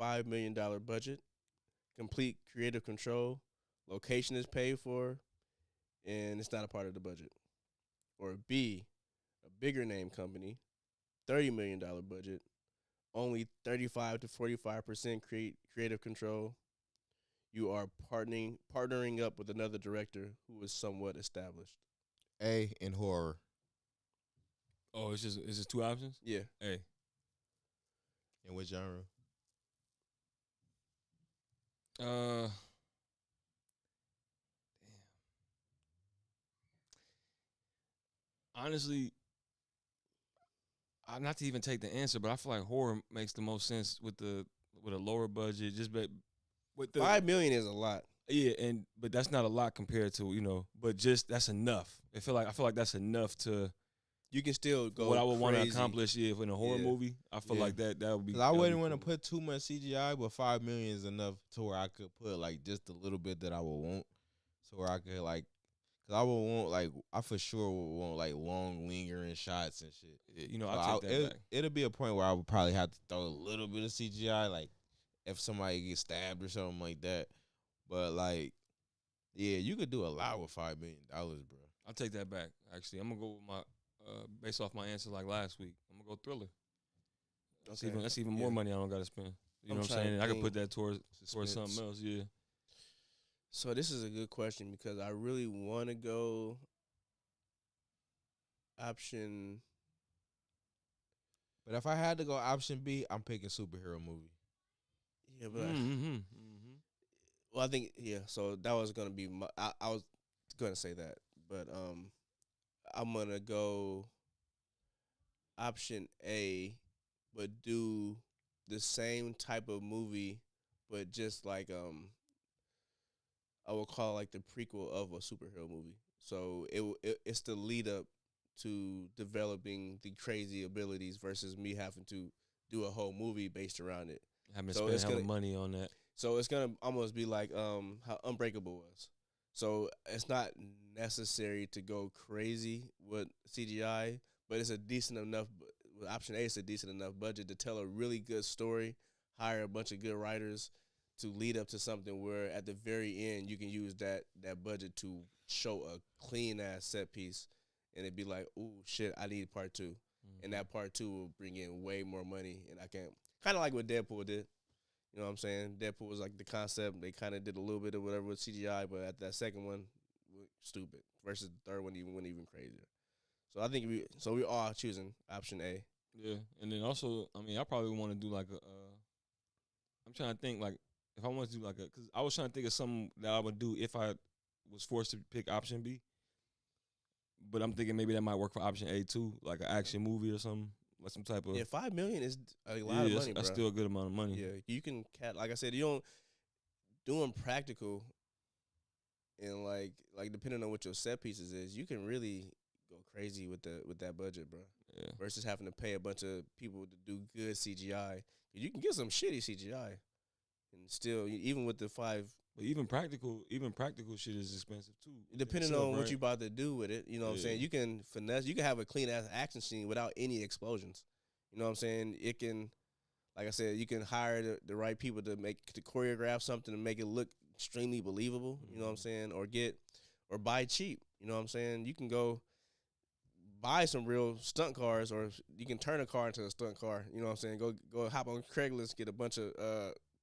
Speaker 1: $5 million budget, complete creative control, location is paid for, and it's not a part of the budget. Or B, a bigger name company, $30 million budget, only 35 to 45% creative control. You are partnering up with another director who is somewhat established.
Speaker 2: A in horror.
Speaker 3: Oh, it's just two options.
Speaker 1: Yeah.
Speaker 3: Hey,
Speaker 2: In what genre?
Speaker 3: damn. Honestly, not to even take the answer, but I feel like horror makes the most sense with a lower budget. Just with the
Speaker 1: $5 million is a lot.
Speaker 3: yeah, but that's not a lot compared to but just that's enough. I feel like that's enough to
Speaker 1: You can still go
Speaker 3: what I would want to
Speaker 1: crazy.
Speaker 3: accomplish in a horror
Speaker 1: Yeah.
Speaker 3: movie. I feel
Speaker 1: Yeah.
Speaker 3: like that would be.
Speaker 2: Cause I
Speaker 3: that would
Speaker 2: wouldn't
Speaker 3: be
Speaker 2: want to
Speaker 3: cool.
Speaker 2: put too much CGI, but $5 million is enough to where I could put like just a little bit that I would want, so where I could like, cause I would want like I for sure would want like long lingering shots and shit.
Speaker 3: Yeah,
Speaker 2: So
Speaker 3: I'll take that back.
Speaker 2: It'll be a point where I would probably have to throw a little bit of CGI, like if somebody gets stabbed or something like that. But like, yeah, you could do a lot with $5 million, bro.
Speaker 3: I'll take that back. Actually, I'm gonna go with my based off my answer like last week. I'm gonna go Thriller. That's even more money I don't gotta spend. You know what I'm
Speaker 1: trying
Speaker 3: saying?
Speaker 1: to
Speaker 3: I could
Speaker 1: think.
Speaker 3: put that towards
Speaker 2: Suspense.
Speaker 3: something else. Yeah.
Speaker 1: So this is a good question because I really want to go option.
Speaker 2: But if I had to go option B, I'm picking superhero movie.
Speaker 1: Yeah, but
Speaker 3: Mm-hmm.
Speaker 1: well, I think So that was gonna be my. I was gonna say that, but I'm gonna go option A, but do the same type of movie, but just like I will call it like the prequel of a superhero movie. So it's the lead up to developing the crazy abilities versus me having to do a whole movie based around it.
Speaker 3: Having
Speaker 1: So
Speaker 3: spent
Speaker 1: it's
Speaker 3: hella
Speaker 1: gonna-
Speaker 3: money on that.
Speaker 1: So it's gonna almost be like how Unbreakable was. So it's not necessary to go crazy with CGI, but it's a decent enough. With option A, it's a decent enough budget to tell a really good story, hire a bunch of good writers to lead up to something where at the very end you can use that budget to show a clean ass set piece, and it'd be like, ooh shit, I need part 2, and that part 2 will bring in way more money, and I can kind of like what Deadpool did. You know what I'm saying? Deadpool was like the concept. They kind of did a little bit of whatever with CGI, but at that second one, stupid. Versus the third one, went even crazier. So I think we are choosing option A.
Speaker 3: Yeah, and then also, I mean, I probably want to do like a. I'm trying to think like if I want to do like because I was trying to think of something that I would do if I was forced to pick option B. But I'm thinking maybe that might work for option A too, like an action movie or something, like some type of.
Speaker 1: Yeah, $5 million is a lot of money,
Speaker 3: that's
Speaker 1: bro.
Speaker 3: still a good amount of money.
Speaker 1: Yeah, you can like I said, you don't doing practical, and like depending on what your set pieces is, you can really go crazy with that budget, bro.
Speaker 3: Yeah.
Speaker 1: Versus having to pay a bunch of people to do good CGI. You can get some shitty CGI, and still, even with the 5.
Speaker 3: But even practical shit is expensive too.
Speaker 1: Depending
Speaker 3: itself,
Speaker 1: on
Speaker 3: right?
Speaker 1: what you about to do with it, you know what I'm saying? You can finesse. You can have a clean ass action scene without any explosions. You know what I'm saying? It can, like I said, you can hire the right people to choreograph something and make it look extremely believable. You know what I'm saying? Or buy cheap. You know what I'm saying? You can go buy some real stunt cars, or you can turn a car into a stunt car. You know what I'm saying? Go hop on Craigslist, get a bunch of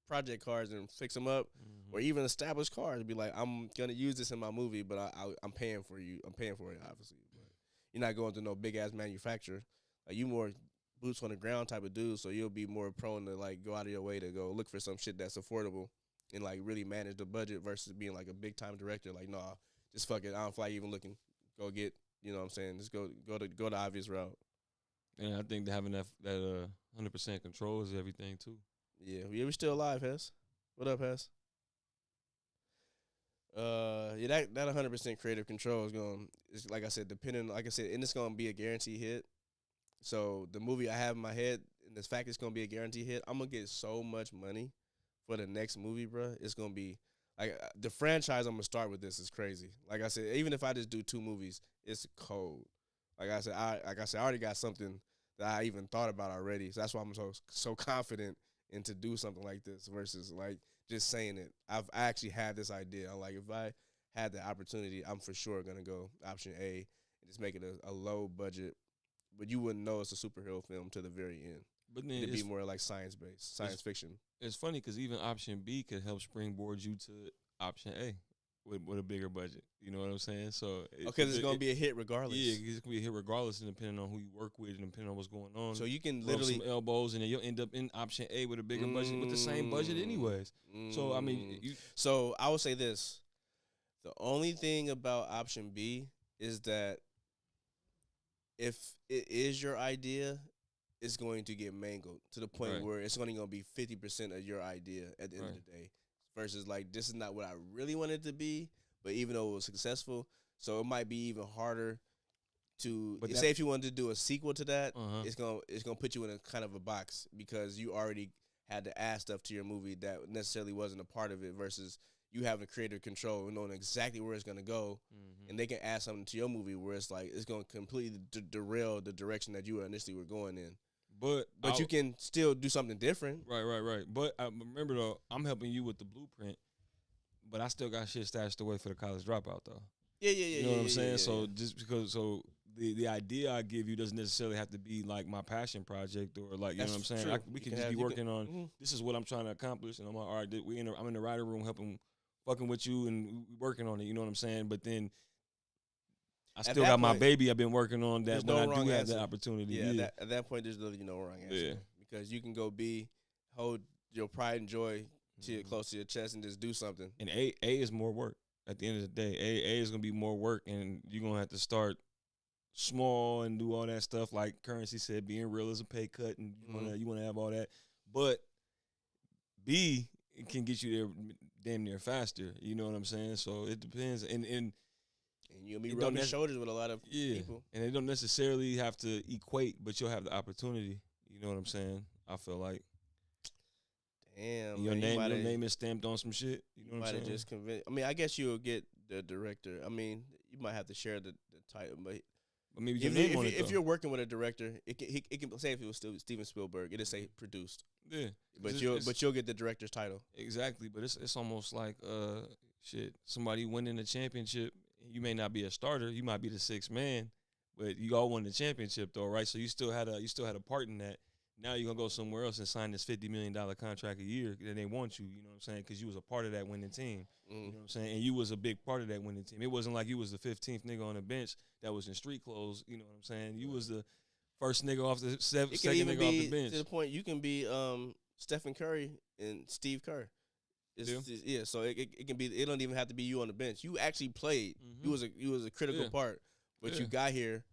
Speaker 1: project cars and fix them up, or even established cars. Be like, I'm gonna use this in my movie, but I'm paying for you. I'm paying for it, obviously. But you're not going to no big ass manufacturer. Like, you more boots on the ground type of dude, so you'll be more prone to like go out of your way to go look for some shit that's affordable and like really manage the budget versus being like a big time director. Like, nah, just fuck it. I don't feel like even looking. Go get. You know what I'm saying? Just go the obvious route.
Speaker 3: And I think that having that 100% control is everything too.
Speaker 1: Yeah, we still alive, Hess. What up, Hess? Yeah, that 100% creative control is like I said, and it's gonna be a guaranteed hit. So the movie I have in my head, and the fact it's gonna be a guaranteed hit, I'm gonna get so much money for the next movie, bro. It's gonna be like the franchise I'm gonna start with. This is crazy. Like I said, even if I just do 2 movies, it's cold. Like I said, I already got something that I even thought about already. So that's why I'm so confident in to do something like this versus like just saying it. I actually had this idea. I'm like, if I had the opportunity, I'm for sure gonna go option A and just make it a low budget, but you wouldn't know it's a superhero film to the very end.
Speaker 3: But then
Speaker 1: it'd be more like science fiction.
Speaker 3: It's funny because even option B could help springboard you to option A with a bigger budget. You know what I'm saying? So
Speaker 1: because it's gonna be a hit regardless.
Speaker 3: Yeah, it's gonna be a hit regardless, and depending on who you work with and depending on what's going on.
Speaker 1: So you can literally
Speaker 3: some elbows, and then you'll end up in option A with a bigger budget with the same budget anyways. So I mean,
Speaker 1: so I would say this: the only thing about option B is that if it is your idea, it's going to get mangled to the point where it's only going to be 50% of your idea at the end of the day. Versus like, this is not what I really wanted it to be, but even though it was successful, so it might be even harder to say if you wanted to do a sequel to that, it's gonna put you in a kind of a box because you already had to add stuff to your movie that necessarily wasn't a part of it. Versus you having creative control and knowing exactly where it's gonna go, and they can add something to your movie where it's like it's gonna completely derail the direction that you initially were going in. But you can still do something different.
Speaker 3: Right. But I remember though, I'm helping you with the blueprint, but I still got shit stashed away for the college dropout though.
Speaker 1: Yeah.
Speaker 3: You know what I'm saying? So just because the idea I give you doesn't necessarily have to be like my passion project or like you know what I'm saying. We can just be working on this is what I'm trying to accomplish, and I'm like, all right, I'm in the writer room fucking with you and working on it. You know what I'm saying? But then I still got my baby I've been working on that when I do have the opportunity.
Speaker 1: Yeah, at that point, there's literally no wrong answer. Yeah. Because you can go hold your pride and joy close to your chest and just do something.
Speaker 3: And A is more work. At the end of the day, A is going to be more work, and you're going to have to start small and do all that stuff. Like Currency said, being real is a pay cut, and you want to have all that. But B can get you there damn near faster. You know what I'm saying? So it depends. And
Speaker 1: you'll be rubbing shoulders with a lot of people. And
Speaker 3: they don't necessarily have to equate, but you'll have the opportunity. You know what I'm saying? I feel like.
Speaker 1: Damn.
Speaker 3: Your name is stamped on some shit. You know what I'm saying?
Speaker 1: Just convince. I mean, I guess you'll get the director. I mean, you might have to share the title, but
Speaker 3: maybe
Speaker 1: if you're working with a director, it can say if it was still Steven Spielberg, it'll say produced.
Speaker 3: Yeah.
Speaker 1: But you'll get the director's title.
Speaker 3: Exactly. But it's almost like shit. Somebody winning the championship. You may not be a starter. You might be the sixth man, but you all won the championship though, right? So you still had a part in that. Now you're gonna go somewhere else and sign this $50 million contract a year, and they want you. You know what I'm saying? Because you was a part of that winning team. You know what I'm saying? And you was a big part of that winning team. It wasn't like you was the 15th nigga on the bench that was in street clothes. You know what I'm saying? You was the first nigga off the second nigga off the bench.
Speaker 1: To the point you can be Stephen Curry and Steve Kerr. So it can be. It don't even have to be you on the bench. You actually played. You was a critical part, but you got here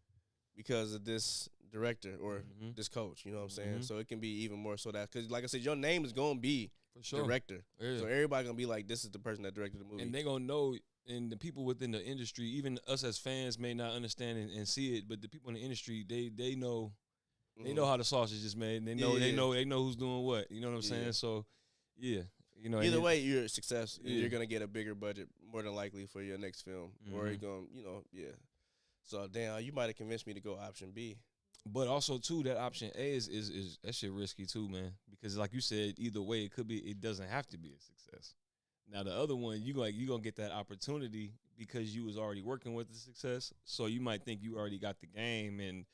Speaker 1: because of this director or this coach. You know what I'm saying? So it can be even more so that because like I said, your name is gonna be
Speaker 3: For sure.
Speaker 1: director.
Speaker 3: Yeah.
Speaker 1: So everybody gonna be like, this is the person that directed the movie.
Speaker 3: And they gonna know, and the people within the industry, even us as fans may not understand and see it, but the people in the industry, they know. They know how the sausage is made. And they know they know who's doing what. You know what I'm saying? So, yeah, you know.
Speaker 1: Either way, you're a success.
Speaker 3: Yeah.
Speaker 1: You're gonna get a bigger budget more than likely for your next film, or you're gonna, So damn, you might have convinced me to go option B.
Speaker 3: But also too, that option A is that shit risky too, man. Because like you said, either way, it doesn't have to be a success. Now the other one, you gonna get that opportunity because you was already working with the success. So you might think you already got the game and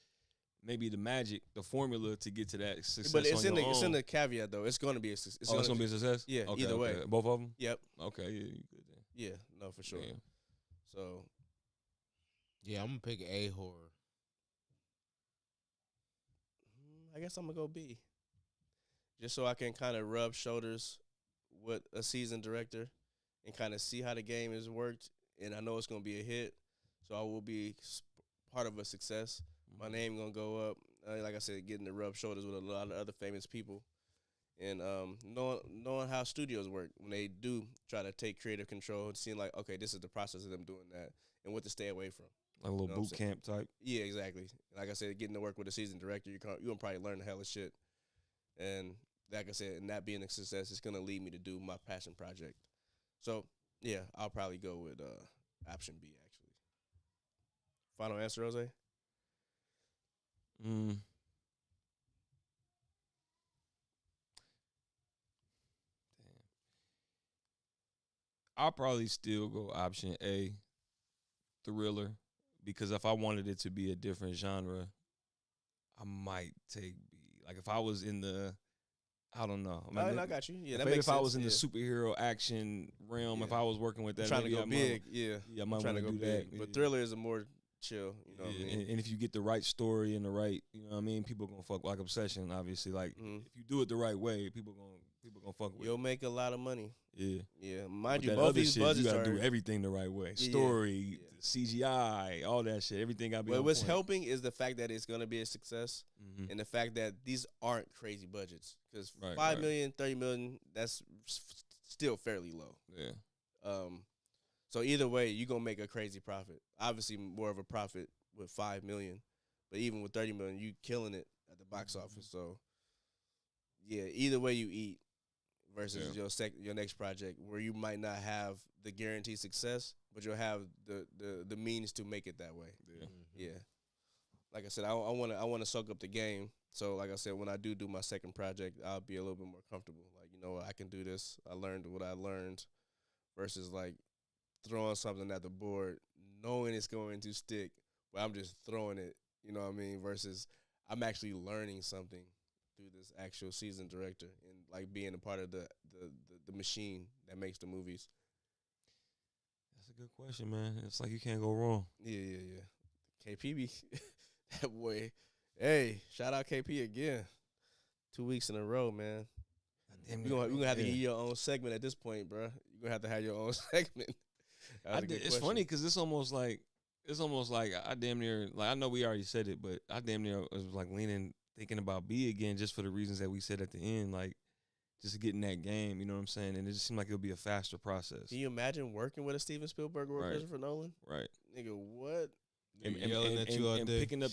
Speaker 3: maybe the magic, the formula to get to that success.
Speaker 1: But it's
Speaker 3: on
Speaker 1: it's in the caveat though. It's gonna be a success.
Speaker 3: It's gonna be a success.
Speaker 1: Yeah,
Speaker 3: okay,
Speaker 1: either way.
Speaker 3: Both of them.
Speaker 1: Yep.
Speaker 3: Okay, yeah, you good then.
Speaker 1: Yeah, no, for sure.
Speaker 3: Yeah.
Speaker 1: So
Speaker 2: Yeah, I'm gonna pick A horror.
Speaker 1: I guess I'm gonna go B. Just so I can kind of rub shoulders with a seasoned director and kind of see how the game has worked. And I know it's gonna be a hit, so I will be part of a success. My name gonna go up. Like I said, getting to rub shoulders with a lot of other famous people, and knowing how studios work when they do try to take creative control and seeing like, okay, this is the process of them doing that, and what to stay away from.
Speaker 3: Like a little boot camp type.
Speaker 1: Yeah, exactly. Like I said, getting to work with a seasoned director, you're gonna probably learn the hell of shit. And like I said, and that being a success, it's gonna lead me to do my passion project. So yeah, I'll probably go with option B actually. Final answer, Jose?
Speaker 3: Damn. I'll probably still go option A, thriller, because if I wanted it to be a different genre, I might take B. Like if I was in the, I don't know.
Speaker 1: I got you. Yeah, that
Speaker 3: maybe
Speaker 1: makes
Speaker 3: if
Speaker 1: sense.
Speaker 3: I was in the superhero action realm, if I was working with that,
Speaker 1: trying to
Speaker 3: maybe
Speaker 1: go
Speaker 3: I
Speaker 1: big,
Speaker 3: I might
Speaker 1: trying
Speaker 3: want
Speaker 1: to
Speaker 3: do
Speaker 1: go
Speaker 3: that.
Speaker 1: big. But thriller is a more chill, you know what I mean?
Speaker 3: And if you get the right story and the right, you know what I mean, people gonna fuck like Obsession, obviously. Like if you do it the right way, people gonna fuck with
Speaker 1: You'll
Speaker 3: it.
Speaker 1: make a lot of money.
Speaker 3: Yeah.
Speaker 1: Yeah. Mind
Speaker 3: But
Speaker 1: you,
Speaker 3: that
Speaker 1: both
Speaker 3: other
Speaker 1: these
Speaker 3: shit,
Speaker 1: budgets
Speaker 3: you gotta
Speaker 1: are
Speaker 3: do everything the right way.
Speaker 1: Yeah,
Speaker 3: Story, CGI, all that shit. Everything gotta be on
Speaker 1: what's
Speaker 3: point.
Speaker 1: helping is the fact that it's gonna be a success,
Speaker 3: Mhm.
Speaker 1: and the fact that these aren't crazy budgets. Because
Speaker 3: Right,
Speaker 1: 5
Speaker 3: right.
Speaker 1: million, 30 million, that's still fairly low.
Speaker 3: Yeah.
Speaker 1: So either way, you're gonna make a crazy profit. Obviously, more of a profit with 5 million, but even with 30 million, you killing it at the box office. So yeah, either way you eat versus your next project, where you might not have the guaranteed success, but you'll have the means to make it that way.
Speaker 3: Yeah.
Speaker 1: Yeah. Like I said, I want to soak up the game. So like I said, when I do my second project, I'll be a little bit more comfortable. Like, you know what, I can do this. I learned what I learned, versus like throwing something at the board, knowing it's going to stick, but I'm just throwing it. You know what I mean? Versus I'm actually learning something through this actual seasoned director and like being a part of the machine that makes the movies.
Speaker 3: That's a good question, man. It's like you can't go wrong.
Speaker 1: Yeah. KP be that boy. Hey, shout out KP again. 2 weeks in a row, man. You're gonna have to get your own segment at this point, bro. You're gonna have to have your own segment.
Speaker 3: It's funny because it's almost like I damn near, like, I know we already said it, but I damn near was like thinking about B again, just for the reasons that we said at the end, like just getting that game. You know what I'm saying? And it just seemed like it would be a faster process.
Speaker 1: Can you imagine working with a Steven Spielberg or
Speaker 3: Right.
Speaker 1: Christopher Nolan?
Speaker 3: Right.
Speaker 1: Nigga, what?
Speaker 3: And
Speaker 2: yelling at you out there.
Speaker 3: picking up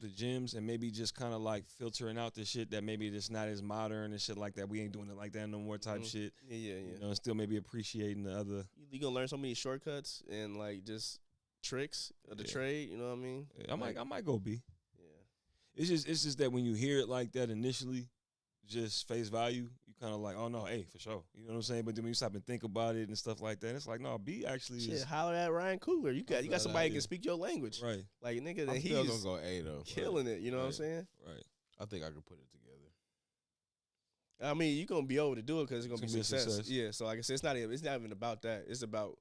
Speaker 3: the gems and maybe just kind of like filtering out the shit that maybe it's not as modern and shit like that. We ain't doing it like that no more type shit.
Speaker 1: Yeah.
Speaker 3: You know, and still maybe appreciating the other.
Speaker 1: You gonna learn so many shortcuts and like just tricks of the trade. You know what I mean?
Speaker 3: I might go B.
Speaker 1: Yeah.
Speaker 3: It's just that when you hear it like that initially, just face value, you kind of like, oh no, hey, for sure. You know what I'm saying? But then when you stop and think about it and stuff like that, it's like, no, B actually
Speaker 1: Shit,
Speaker 3: is
Speaker 1: holler at Ryan Coogler. You got somebody who can speak your language.
Speaker 3: right.
Speaker 1: Like, nigga,
Speaker 2: I'm
Speaker 1: he's
Speaker 2: still gonna go A though.
Speaker 1: killing it. You know what I'm saying?
Speaker 3: Right.
Speaker 2: I think I could put it together.
Speaker 1: I mean, you're gonna be able to do it because it's gonna be
Speaker 3: a
Speaker 1: success.
Speaker 3: success.
Speaker 1: Yeah. So like I said, it's not even about that. It's about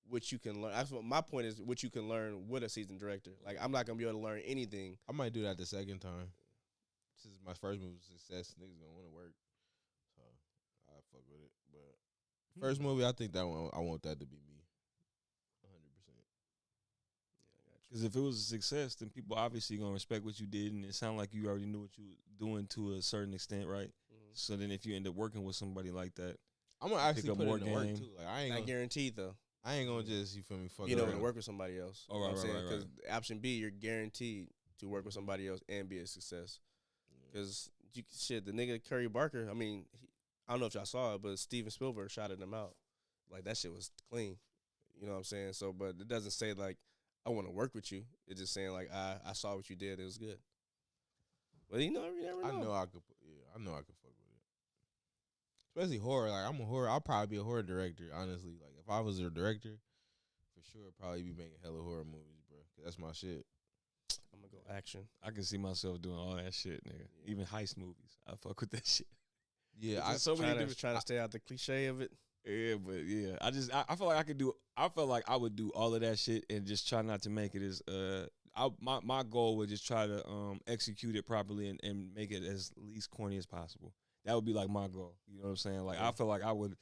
Speaker 1: what you can learn. That's what my point is. What you can learn with a seasoned director. Like, I'm not gonna be able to learn anything.
Speaker 2: I might do that the second time. This is my first movie success. Niggas gonna want to work, so I fuck with it. But first movie, I think that one, I want that to be me, 100%.
Speaker 3: Because if it was a success, then people obviously gonna respect what you did, and it sounded like you already knew what you were doing to a certain extent, right?
Speaker 1: Mm-hmm.
Speaker 3: So then if you end up working with somebody like that,
Speaker 2: I'm gonna actually
Speaker 3: up
Speaker 2: put
Speaker 3: more
Speaker 2: in the work
Speaker 3: game.
Speaker 2: too. Like I ain't
Speaker 1: Not
Speaker 2: gonna,
Speaker 1: guaranteed though.
Speaker 2: I ain't gonna just, you feel me, fuck
Speaker 1: You know,
Speaker 2: around.
Speaker 1: to work with somebody else.
Speaker 3: Oh,
Speaker 1: You know
Speaker 3: right,
Speaker 1: what I'm
Speaker 3: right,
Speaker 1: saying?
Speaker 3: right,
Speaker 1: Because option B, you're guaranteed to work with somebody else and be a success. Because shit, the nigga Curry Barker. I mean, I don't know if y'all saw it, but Steven Spielberg shouted him out. Like that shit was clean. You know what I'm saying? So, but it doesn't say like I want to work with you. It's just saying like I saw what you did. It was good. But you never know.
Speaker 2: I know I could. I know I could fuck with it. Especially horror. Like I'm a horror. I'll probably be a horror director. Honestly, like if I was a director, for sure, I'd probably be making hella horror movies, bro. 'Cause that's my shit.
Speaker 1: I'm gonna go action.
Speaker 3: I can see myself doing all that shit, nigga.
Speaker 1: Yeah.
Speaker 3: Even heist movies, I fuck with that shit.
Speaker 2: Yeah,
Speaker 3: I so many
Speaker 1: Trying to stay out the cliche of it.
Speaker 3: Yeah, but yeah, I feel like I could do. I felt like I would do all of that shit and just try not to make it as my goal would just try to execute it properly and make it as least corny as possible. That would be like my goal. You know what I'm saying? Like I feel like I would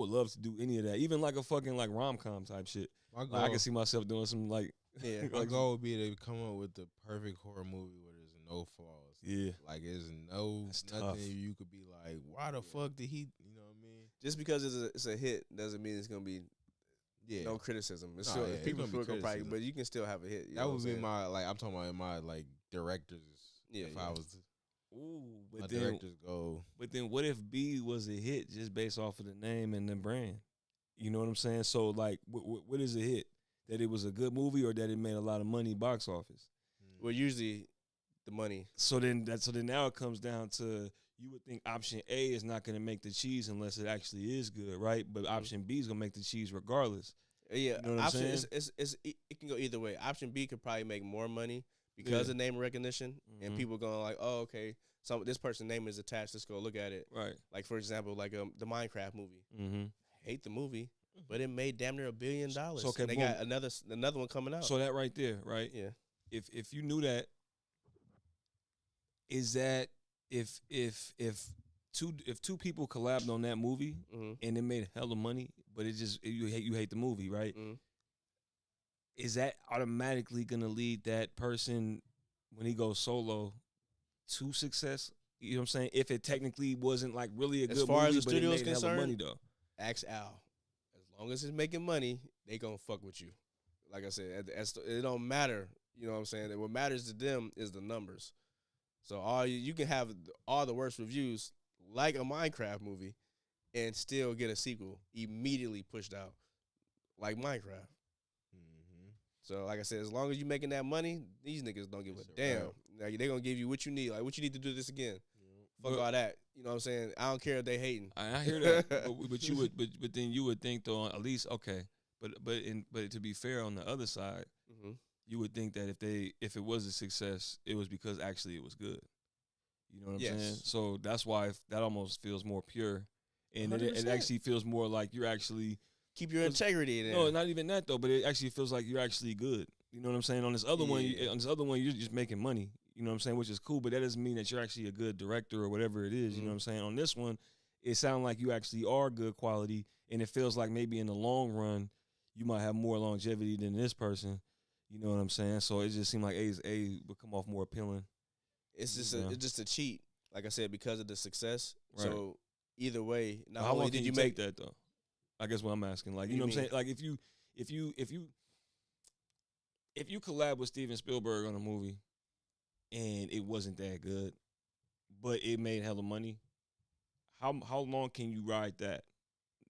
Speaker 3: love to do any of that, even like a fucking like rom-com type shit.
Speaker 2: my goal.
Speaker 3: Like, I can see myself doing some like
Speaker 1: Yeah.
Speaker 2: my
Speaker 3: like,
Speaker 2: goal would be to come up with the perfect horror movie where there's no flaws.
Speaker 3: yeah.
Speaker 2: Like there's no
Speaker 3: That's
Speaker 2: nothing
Speaker 3: tough.
Speaker 2: you could be like, why the fuck did he? You know what I mean?
Speaker 1: Just because it's a hit doesn't mean it's gonna be
Speaker 2: Yeah,
Speaker 1: no criticism. It's
Speaker 2: Nah,
Speaker 1: still,
Speaker 2: yeah, it's
Speaker 1: people
Speaker 2: gonna be
Speaker 1: still gonna probably,
Speaker 2: criticism.
Speaker 1: but you can still have a hit. You
Speaker 2: that
Speaker 1: know
Speaker 2: would
Speaker 1: what
Speaker 2: be
Speaker 1: I'm saying?
Speaker 2: my like. I'm talking about my like directors.
Speaker 1: Yeah,
Speaker 2: if
Speaker 1: yeah.
Speaker 2: I was
Speaker 3: Ooh,
Speaker 2: my
Speaker 3: but then
Speaker 2: directors go.
Speaker 3: what if B was a hit just based off of the name and the brand? You know what I'm saying? So like, what is a hit? That it was a good movie or that it made a lot of money box office?
Speaker 1: Well, usually the money.
Speaker 3: So then now it comes down to you would think option A is not going to make the cheese unless it actually is good, right? But option B is going to make the cheese regardless.
Speaker 1: Yeah,
Speaker 3: You know what I'm
Speaker 1: option
Speaker 3: saying?
Speaker 1: it can go either way. Option B could probably make more money because
Speaker 3: Yeah.
Speaker 1: of name recognition and
Speaker 3: Mhm.
Speaker 1: people going like, oh, okay, this person's name is attached. Let's go look at it.
Speaker 3: Right.
Speaker 1: Like for example, like the Minecraft movie.
Speaker 3: Mm-hmm.
Speaker 1: Hate the movie, but it made damn near $1 billion.
Speaker 3: So, okay,
Speaker 1: and they
Speaker 3: boom.
Speaker 1: got another one coming out.
Speaker 3: So that right there, right?
Speaker 1: yeah,
Speaker 3: If you knew that, is that if two people collabed on that movie
Speaker 1: mm-hmm.
Speaker 3: and it made hella money, but you hate the movie, right?
Speaker 1: Mm-hmm.
Speaker 3: Is that automatically gonna lead that person when he goes solo to success? You know what I'm saying? If it technically wasn't like really a
Speaker 1: As
Speaker 3: good
Speaker 1: far
Speaker 3: movie,
Speaker 1: as the
Speaker 3: but it
Speaker 1: studio's
Speaker 3: made hella
Speaker 1: concerned,
Speaker 3: money though.
Speaker 1: Ask Al. As long as it's making money, they gonna fuck with you. Like I said, it don't matter. You know what I'm saying? What matters to them is the numbers. So you can have all the worst reviews, like a Minecraft movie, and still get a sequel immediately pushed out, like Minecraft.
Speaker 2: Mm-hmm.
Speaker 1: So like I said, as long as you making that money, these niggas don't give
Speaker 2: It's
Speaker 1: a
Speaker 2: a
Speaker 1: damn.
Speaker 2: wrap.
Speaker 1: Like they gonna give you what you need. Like what you need to do this again. Fuck
Speaker 3: But-
Speaker 1: all that. You know what I'm saying? I don't care if they hating.
Speaker 3: I hear that, but you would, but then you would think though at least okay, but to be fair on the other side,
Speaker 1: Mm-hmm.
Speaker 3: you would think that if it was a success, it was because actually it was good. You know what I'm saying?
Speaker 1: Yes.
Speaker 3: So that's why that almost feels more pure, and it
Speaker 1: 100%.
Speaker 3: actually feels more like you're actually
Speaker 1: Keep your integrity in there.
Speaker 3: no, not even that though. But it actually feels like you're actually good. You know what I'm saying? On this other
Speaker 1: Yeah.
Speaker 3: one, you're just making money. You know what I'm saying? Which is cool, but that doesn't mean that you're actually a good director or whatever it is. You know what I'm saying? On this one, it sounds like you actually are good quality, and it feels like maybe in the long run, you might have more longevity than this person. You know what I'm saying? So it just seemed like A would come off more appealing.
Speaker 1: It's just
Speaker 3: Yeah.
Speaker 1: it's just a cheat, like I said, because of the success.
Speaker 3: Right.
Speaker 1: So either way, not
Speaker 3: How
Speaker 1: only
Speaker 3: long
Speaker 1: did
Speaker 3: can
Speaker 1: you
Speaker 3: take that though? I guess what I'm asking, like,
Speaker 1: What
Speaker 3: you know
Speaker 1: do
Speaker 3: what I'm
Speaker 1: you
Speaker 3: saying? Like if you collab with Steven Spielberg on a movie and it wasn't that good, but it made hella money, how long can you ride that?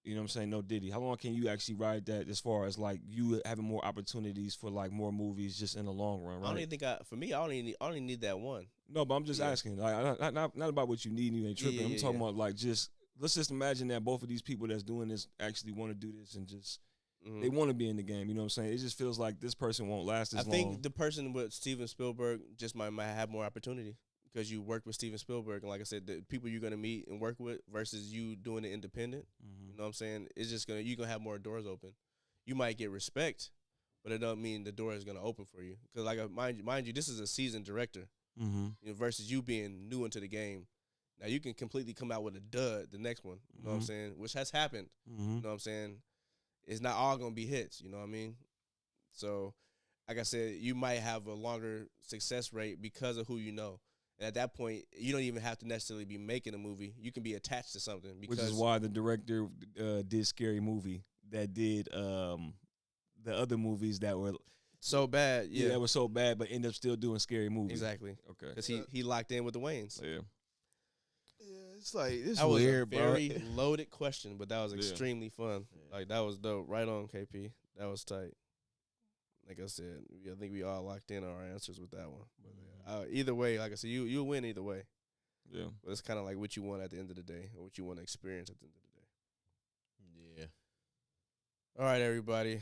Speaker 3: You know what I'm saying? No Diddy. How long can you actually ride that as far as like you having more opportunities for like more movies just in the long run,
Speaker 1: I
Speaker 3: right?
Speaker 1: don't even think for me, I only need that one.
Speaker 3: No, but I'm just
Speaker 1: Yeah.
Speaker 3: asking. Like, not about what you need and you ain't tripping.
Speaker 1: Yeah,
Speaker 3: I'm
Speaker 1: yeah,
Speaker 3: talking
Speaker 1: yeah.
Speaker 3: about like let's just imagine that both of these people that's doing this actually want to do this and just
Speaker 1: Mhm.
Speaker 3: they want to be in the game. You know what I'm saying? It just feels like this person won't last
Speaker 1: I
Speaker 3: as long.
Speaker 1: think the person with Steven Spielberg just might have more opportunity because you worked with Steven Spielberg, and like I said, the people you're gonna meet and work with versus you doing it independent.
Speaker 3: Mhm.
Speaker 1: You know what I'm saying? It's just you're gonna have more doors open. You might get respect, but it don't mean the door is gonna open for you. Because like mind you, this is a seasoned director,
Speaker 3: Mm-hmm.
Speaker 1: you know, versus you being new into the game. Now you can completely come out with a dud the next one. You know what I'm
Speaker 3: Mhm.
Speaker 1: saying? Which has happened.
Speaker 3: Mm-hmm.
Speaker 1: You know what I'm saying? It's not all gonna be hits. You know what I mean? So, like I said, you might have a longer success rate because of who you know. And at that point, you don't even have to necessarily be making a movie. You can be attached to something. Because
Speaker 3: Which is why the director did Scary Movie that did the other movies that were
Speaker 1: so bad. Yeah,
Speaker 3: that were so bad, but end up still doing Scary Movie.
Speaker 1: exactly.
Speaker 3: Okay.
Speaker 1: Because he locked in with the Wayans.
Speaker 3: Yeah.
Speaker 2: Yeah, it's like this
Speaker 1: That was
Speaker 2: weird,
Speaker 1: a very loaded question, but that was
Speaker 3: Yeah.
Speaker 1: extremely fun.
Speaker 2: Yeah.
Speaker 1: Like that was dope. Right on, KP. That was tight. Like I said, I think we all locked in our answers with that one. But either way, like I said, you'll win either way.
Speaker 3: Yeah.
Speaker 1: But it's kind of like what you want at the end of the day, or what you want to experience at the end of the day.
Speaker 2: Yeah.
Speaker 1: All right, everybody.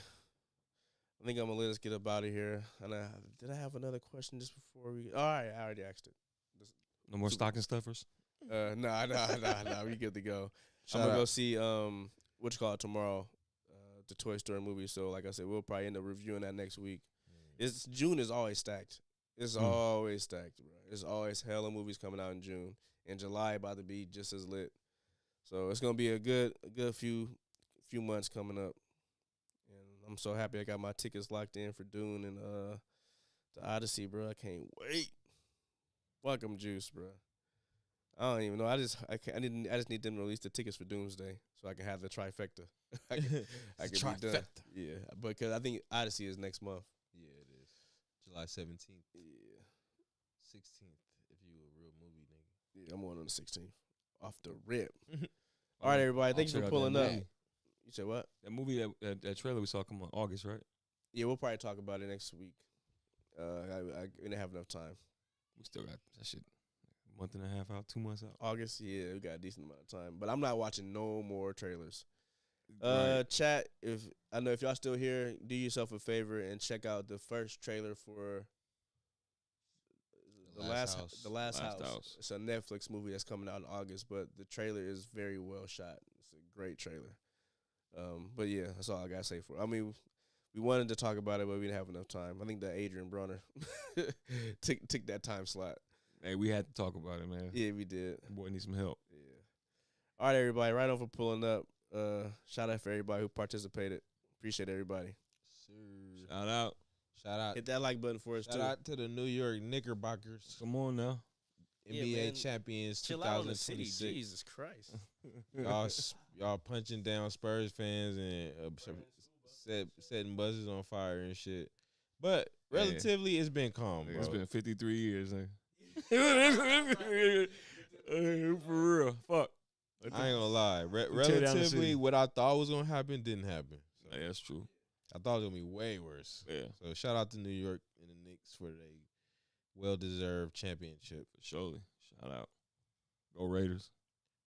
Speaker 1: I think I'm gonna let us get up out of here. And did I have another question just before we? All right, I already asked it.
Speaker 3: No more stocking stuffers.
Speaker 1: Nah. We good to go.
Speaker 2: Shout
Speaker 1: I'm gonna go
Speaker 2: out.
Speaker 1: see what you call it tomorrow, the Toy Story movie. So like I said, we'll probably end up reviewing that next week. June is always stacked. It's always stacked, bro. It's always hella movies coming out in June. And July about to be just as lit. So it's gonna be a good few months coming up. And I'm so happy I got my tickets locked in for Dune and the Odyssey, bro. I can't wait. Fuck 'em juice, bro. I don't even know. I just need them to release the tickets for Doomsday so I can have the trifecta. I can be done. Yeah, because I think Odyssey is next month.
Speaker 2: Yeah, it is. July 17th.
Speaker 1: Yeah.
Speaker 2: 16th, if you a real movie nigga.
Speaker 1: Yeah, I'm on the 16th. Off the rip. All right, everybody. Thank you for pulling up. You said what?
Speaker 3: That movie, that trailer we saw come on August, right?
Speaker 1: Yeah, we'll probably talk about it next week. I didn't have enough time.
Speaker 3: We still got that shit a month and a half out, 2 months out.
Speaker 1: August, yeah, we got a decent amount of time. But I'm not watching no more trailers.
Speaker 3: Right.
Speaker 1: Chat, if y'all still here, do yourself a favor and check out the first trailer for The Last House. It's a Netflix movie that's coming out in August, but the trailer is very well shot. It's a great trailer. But yeah, that's all I gotta say for it. I mean, we wanted to talk about it, but we didn't have enough time. I think that Adrien Broner took that time slot.
Speaker 3: Hey, we had to talk about it, man.
Speaker 1: Yeah, we did.
Speaker 3: Boy needs some help.
Speaker 1: Yeah. All right, everybody. Right on for pulling up. Shout out for everybody who participated. Appreciate everybody.
Speaker 2: Sir.
Speaker 3: Shout out.
Speaker 2: Shout out.
Speaker 1: Hit that like button for us,
Speaker 2: Shout
Speaker 1: too.
Speaker 2: out to the New York Knickerbockers.
Speaker 3: Come on now.
Speaker 1: Yeah,
Speaker 2: NBA
Speaker 1: man.
Speaker 2: champions
Speaker 1: Chill out on the city.
Speaker 2: 2026.
Speaker 1: Jesus Christ.
Speaker 2: Y'all punching down Spurs fans and setting buses on fire and shit. But relatively, it's been calm, bro.
Speaker 3: It's been 53 years. For real. Fuck.
Speaker 2: I ain't gonna lie.
Speaker 3: tear down the
Speaker 2: Relatively,
Speaker 3: city.
Speaker 2: what I thought was gonna happen didn't happen. So
Speaker 3: Yeah, that's true.
Speaker 2: I thought it was gonna be way worse.
Speaker 3: Yeah,
Speaker 2: So shout out to New York and the Knicks for their well-deserved championship.
Speaker 3: surely. Shout out. Go Raiders.